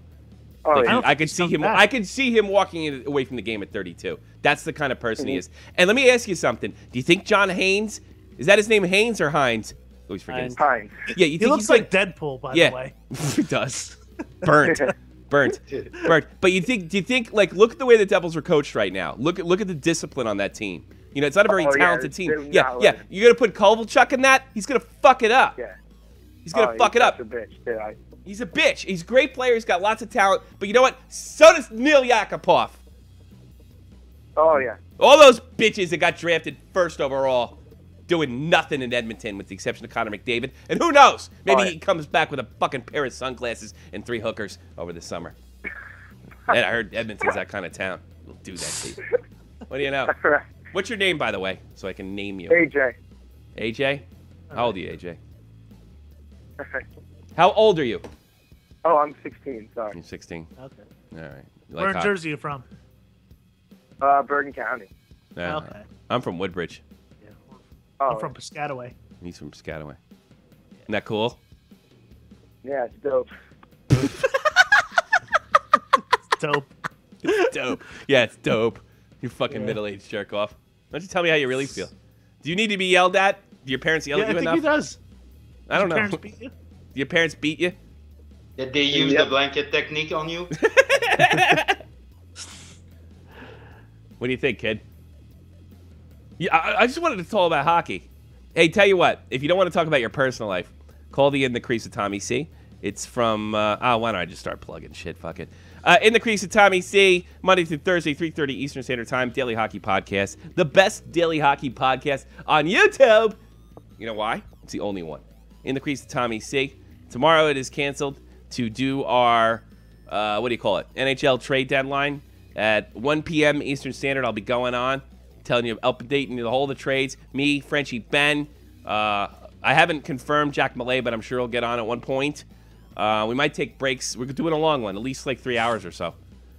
Speaker 17: Oh,
Speaker 1: like,
Speaker 17: yeah.
Speaker 1: I could see him. I could see him walking away from the game at 32. That's the kind of person he is. And let me ask you something. Do you think John Haynes, is that his name, Haynes or Hines? Always forget.
Speaker 17: Hines.
Speaker 1: Yeah, you think
Speaker 2: he looks like Deadpool, by the way.
Speaker 1: He does. Burnt. But do you think like look at the way the Devils are coached right now? Look at the discipline on that team. You know, it's not a very talented team. Yeah. You're gonna put Kovalchuk in that? He's gonna fuck it up.
Speaker 17: Yeah.
Speaker 1: He's gonna fuck it up.
Speaker 17: He's a bitch. Yeah.
Speaker 1: He's a bitch. He's a great player. He's got lots of talent. But you know what? So does Neil Yakupov.
Speaker 17: Oh, yeah.
Speaker 1: All those bitches that got drafted first overall doing nothing in Edmonton with the exception of Connor McDavid. And who knows? Maybe he comes back with a fucking pair of sunglasses and 3 hookers over the summer. And I heard Edmonton's that kind of town. We'll do that to you. What do you know? What's your name, by the way, so I can name you?
Speaker 17: AJ.
Speaker 1: AJ? How old are you, AJ? How old are you?
Speaker 17: Oh, I'm 16. Sorry.
Speaker 1: You're 16.
Speaker 2: Okay.
Speaker 1: All right.
Speaker 2: Where in Jersey are you from?
Speaker 17: Bergen County.
Speaker 1: Yeah.
Speaker 2: Okay.
Speaker 1: I'm from Woodbridge.
Speaker 2: Yeah.
Speaker 17: Oh,
Speaker 2: I'm from Piscataway.
Speaker 1: He's from Piscataway. Isn't that cool?
Speaker 17: Yeah, it's dope.
Speaker 2: Dope.
Speaker 1: It's dope. Yeah, it's dope. You fucking middle-aged jerk off. Why don't you tell me how you really feel? Do you need to be yelled at? Do your parents yell at you enough?
Speaker 2: I think he does.
Speaker 1: I don't know.
Speaker 2: Your parents beat you?
Speaker 1: Do your parents beat you?
Speaker 12: Did they use the blanket technique on you?
Speaker 1: What do you think, kid? Yeah, I just wanted to talk about hockey. Hey, tell you what, if you don't want to talk about your personal life, call the In the Crease with Tommy C. It's from, why don't I just start plugging shit? Fuck it. In the Crease with Tommy C, Monday through Thursday, 3:30 Eastern Standard Time, daily hockey podcast. The best daily hockey podcast on YouTube. You know why? It's the only one. In the Crease with Tommy C. Tomorrow it is canceled to do our, what do you call it? NHL trade deadline at 1 p.m. Eastern Standard. I'll be going on, telling you, updating you the whole of the trades. Me, Frenchie, Ben. I haven't confirmed Jack Malay, but I'm sure he'll get on at one point. We might take breaks. We're doing a long one, at least like 3 hours or so,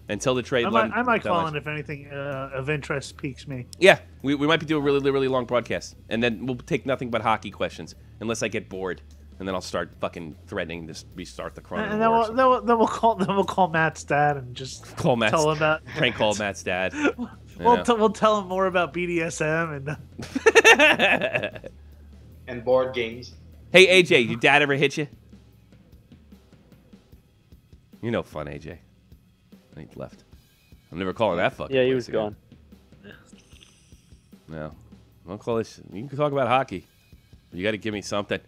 Speaker 1: until the trade.
Speaker 2: I might call in if anything of interest piques me.
Speaker 1: Yeah, we might be doing a really, really long broadcast, and then we'll take nothing but hockey questions, unless I get bored, and then I'll start fucking threatening to restart the Chrono.
Speaker 2: And then we'll call Matt's dad and just tell him about
Speaker 1: prank call Matt's dad.
Speaker 2: We'll tell him more about BDSM
Speaker 12: and board games.
Speaker 1: Hey AJ, your dad ever hit you? You're no fun, AJ. He left. I'm never calling that fucking.
Speaker 3: Yeah, he was gone.
Speaker 1: No, don't call this. You can talk about hockey. You got to give me something.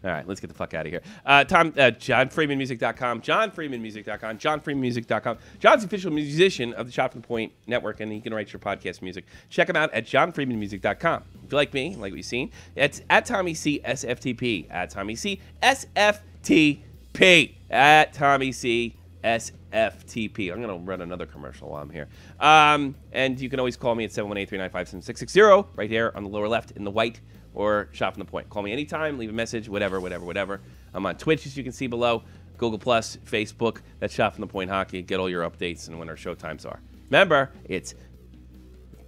Speaker 1: All right, let's get the fuck out of here. JohnFreemanMusic.com, JohnFreemanMusic.com, JohnFreemanMusic.com. John's the official musician of the Shot from the Point Network, and he can write your podcast music. Check him out at JohnFreemanMusic.com. If you like me, like what you've seen, it's at Tommy C SFTP, at Tommy C SFTP, at Tommy C SFTP. I'm going to run another commercial while I'm here. And you can always call me at 718-395-7660, right here on the lower left in the white, or Shot from the Point. Call me anytime, leave a message, whatever. I'm on Twitch, as you can see below, Google+, Facebook. That's Shot from the Point Hockey. Get all your updates and when our show times are. Remember, it's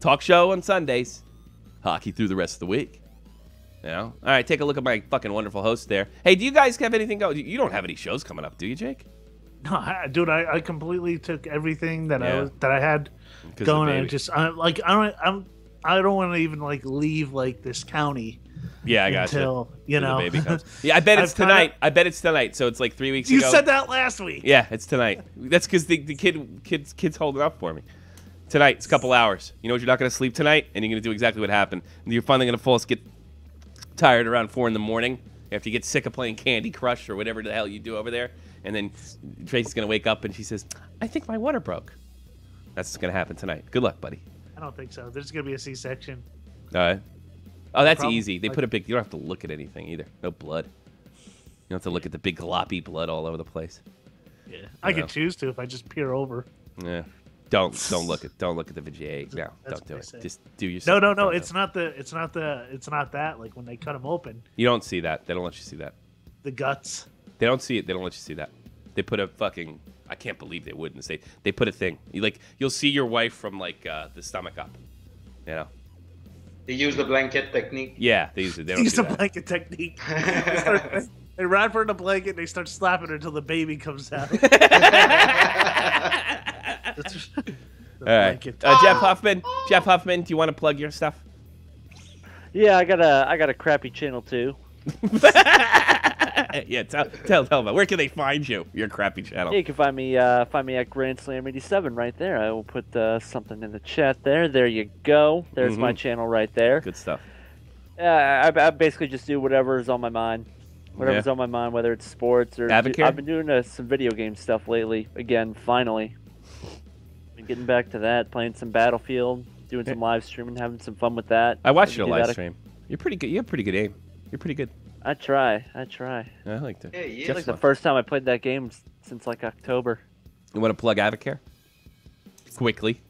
Speaker 1: talk show on Sundays, hockey through the rest of the week. You know? All right, take a look at my fucking wonderful host there. Hey, do you guys have anything going? You don't have any shows coming up, do you, Jake?
Speaker 2: No, dude, I completely took everything that I had going. And just I don't want to even leave this county.
Speaker 1: Yeah, I got
Speaker 2: until you know.
Speaker 1: The baby comes. Yeah, I bet it's tonight. I bet it's tonight. So it's like 3 weeks ago.
Speaker 2: You said that last week.
Speaker 1: Yeah, it's tonight. That's because the kid's holding up for me. Tonight, it's a couple hours. You know what? You're not going to sleep tonight, and you're going to do exactly what happened. And you're finally going to get tired around 4 in the morning after you get sick of playing Candy Crush or whatever the hell you do over there. And then Tracy's going to wake up and she says, I think my water broke. That's going to happen tonight. Good luck, buddy.
Speaker 2: I don't think so. There's going to be a C-section.
Speaker 1: All right. Oh, that's easy. They put a big... You don't have to look at anything either. No blood. You don't have to look at the big gloppy blood all over the place.
Speaker 2: Yeah. I could choose to if I just peer over.
Speaker 1: Yeah. Don't look at the VGA. No, don't do it. Just do yourself.
Speaker 2: No. It's not that. Like when they cut them open.
Speaker 1: You don't see that. They don't let you see that.
Speaker 2: The guts.
Speaker 1: They don't see it. They don't let you see that. They put a fucking... I can't believe they wouldn't. They put a thing. You'll see your wife from the stomach up. You know.
Speaker 12: They use the blanket technique.
Speaker 1: Yeah, they use it. They
Speaker 2: don't use the blanket technique. They wrap her in a blanket and they start slapping her until the baby comes out.
Speaker 1: All right. Jeff Huffman, do you want to plug your stuff?
Speaker 3: Yeah, I got a crappy channel too.
Speaker 1: Yeah, tell about where can they find you? Your crappy channel.
Speaker 3: Yeah, you can find me at Grand Slam 87 right there. I will put something in the chat there. There you go. There's my channel right there.
Speaker 1: Good stuff.
Speaker 3: I basically just do whatever's on my mind. Whatever's on my mind, whether it's sports or...
Speaker 1: Advocare?
Speaker 3: I've been doing some video game stuff lately. Again, finally. Been getting back to that, playing some Battlefield, doing some live streaming, having some fun with that.
Speaker 1: I watched your live stream. You're pretty good. You have pretty good aim. You're pretty good.
Speaker 3: I try.
Speaker 1: I like that.
Speaker 3: It's like the first time I played that game since October.
Speaker 1: You want to plug Advocare? Quickly.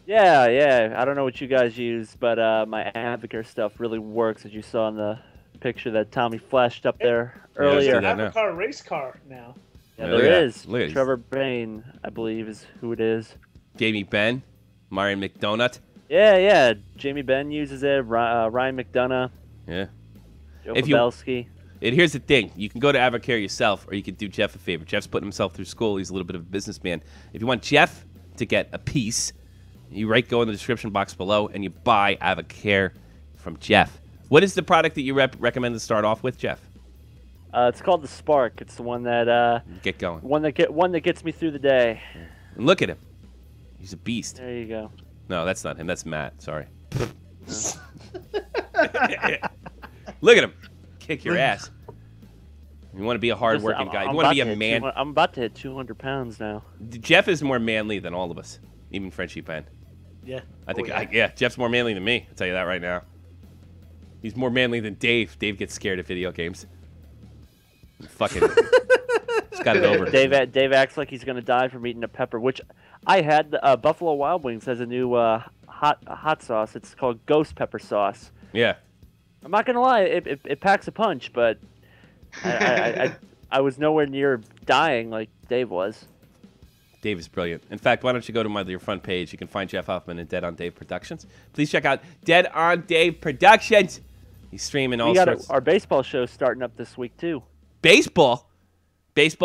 Speaker 3: Yeah. I don't know what you guys use, but my Advocare stuff really works, as you saw in the picture that Tommy flashed up there earlier.
Speaker 2: Advocare race car now.
Speaker 3: Yeah, there is. Trevor Bain, I believe, is who it is.
Speaker 1: Jamie Benn, Marion McDonough.
Speaker 3: Yeah. Jamie Benn uses it. Ryan McDonough.
Speaker 1: Yeah.
Speaker 3: Joe Pavelski.
Speaker 1: And here's the thing. You can go to Advocare yourself, or you can do Jeff a favor. Jeff's putting himself through school. He's a little bit of a businessman. If you want Jeff to get a piece, you go in the description box below, and you buy Advocare from Jeff. What is the product that you recommend to start off with, Jeff?
Speaker 3: It's called the Spark. It's the one that
Speaker 1: get going.
Speaker 3: One that gets me through the day.
Speaker 1: And look at him. He's a beast.
Speaker 3: There you go.
Speaker 1: No, that's not him. That's Matt. Sorry. Look at him. Kick your ass. You want to be a hard-working guy. You want to be a man.
Speaker 3: I'm about to hit 200 pounds now.
Speaker 1: Jeff is more manly than all of us, even Frenchie Pan.
Speaker 2: Yeah.
Speaker 1: I think. Yeah, Jeff's more manly than me. I'll tell you that right now. He's more manly than Dave. Dave gets scared of video games. Fucking. He's got it over.
Speaker 3: Dave acts like he's gonna die from eating a pepper, which I had. Buffalo Wild Wings has a new hot sauce. It's called Ghost Pepper Sauce.
Speaker 1: Yeah.
Speaker 3: I'm not gonna lie, it packs a punch, but I was nowhere near dying like Dave was.
Speaker 1: Dave is brilliant. In fact, why don't you go to your front page? You can find Jeff Huffman and Dead on Dave Productions. Please check out Dead on Dave Productions. He's streaming all sorts.
Speaker 3: Our baseball show starting up this week too.
Speaker 1: Baseball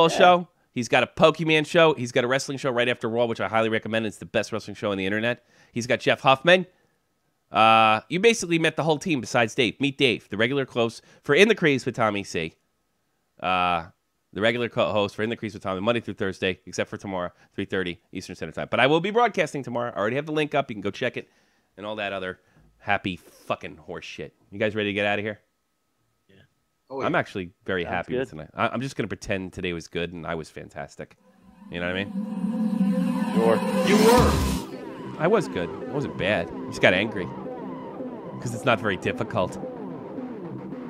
Speaker 1: show. He's got a Pokemon show. He's got a wrestling show right after Raw, which I highly recommend. It's the best wrestling show on the internet. He's got Jeff Huffman. You basically met the whole team besides Dave. Meet Dave, the regular host for In the Crease with Tommy C. The regular host for In the Crease with Tommy, Monday through Thursday, except for tomorrow, 3:30 Eastern Standard Time. But I will be broadcasting tomorrow. I already have the link up. You can go check it and all that other happy fucking horse shit. You guys ready to get out of here?
Speaker 12: Yeah. Oh, yeah.
Speaker 1: I'm actually very happy with tonight. I'm just going to pretend today was good and I was fantastic. You know what I mean?
Speaker 12: You were.
Speaker 1: I was good. It wasn't bad. I just got angry. Because it's not very difficult.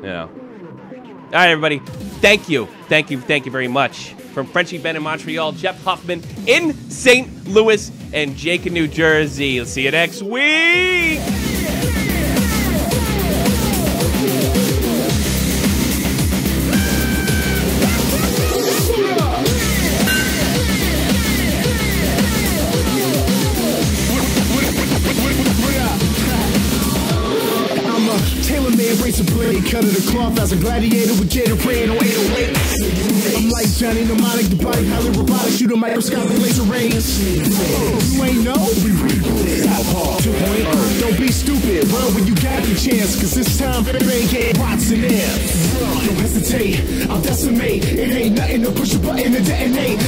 Speaker 1: You know. All right, everybody. Thank you. Thank you very much. From Frenchie Ben in Montreal, Jeff Huffman in St. Louis, and Jake in New Jersey. I'll see you next week.
Speaker 18: Razor blade, cut of the cloth as a gladiator with Gatorade on 808. I'm like Johnny Mnemonic, the body highly robotic, shoot a microscopic laser rays. You ain't know? Don't be stupid, run when you got the chance, cause this time bang get Watson in. Don't hesitate, I'll decimate. It ain't nothing to push a button to detonate.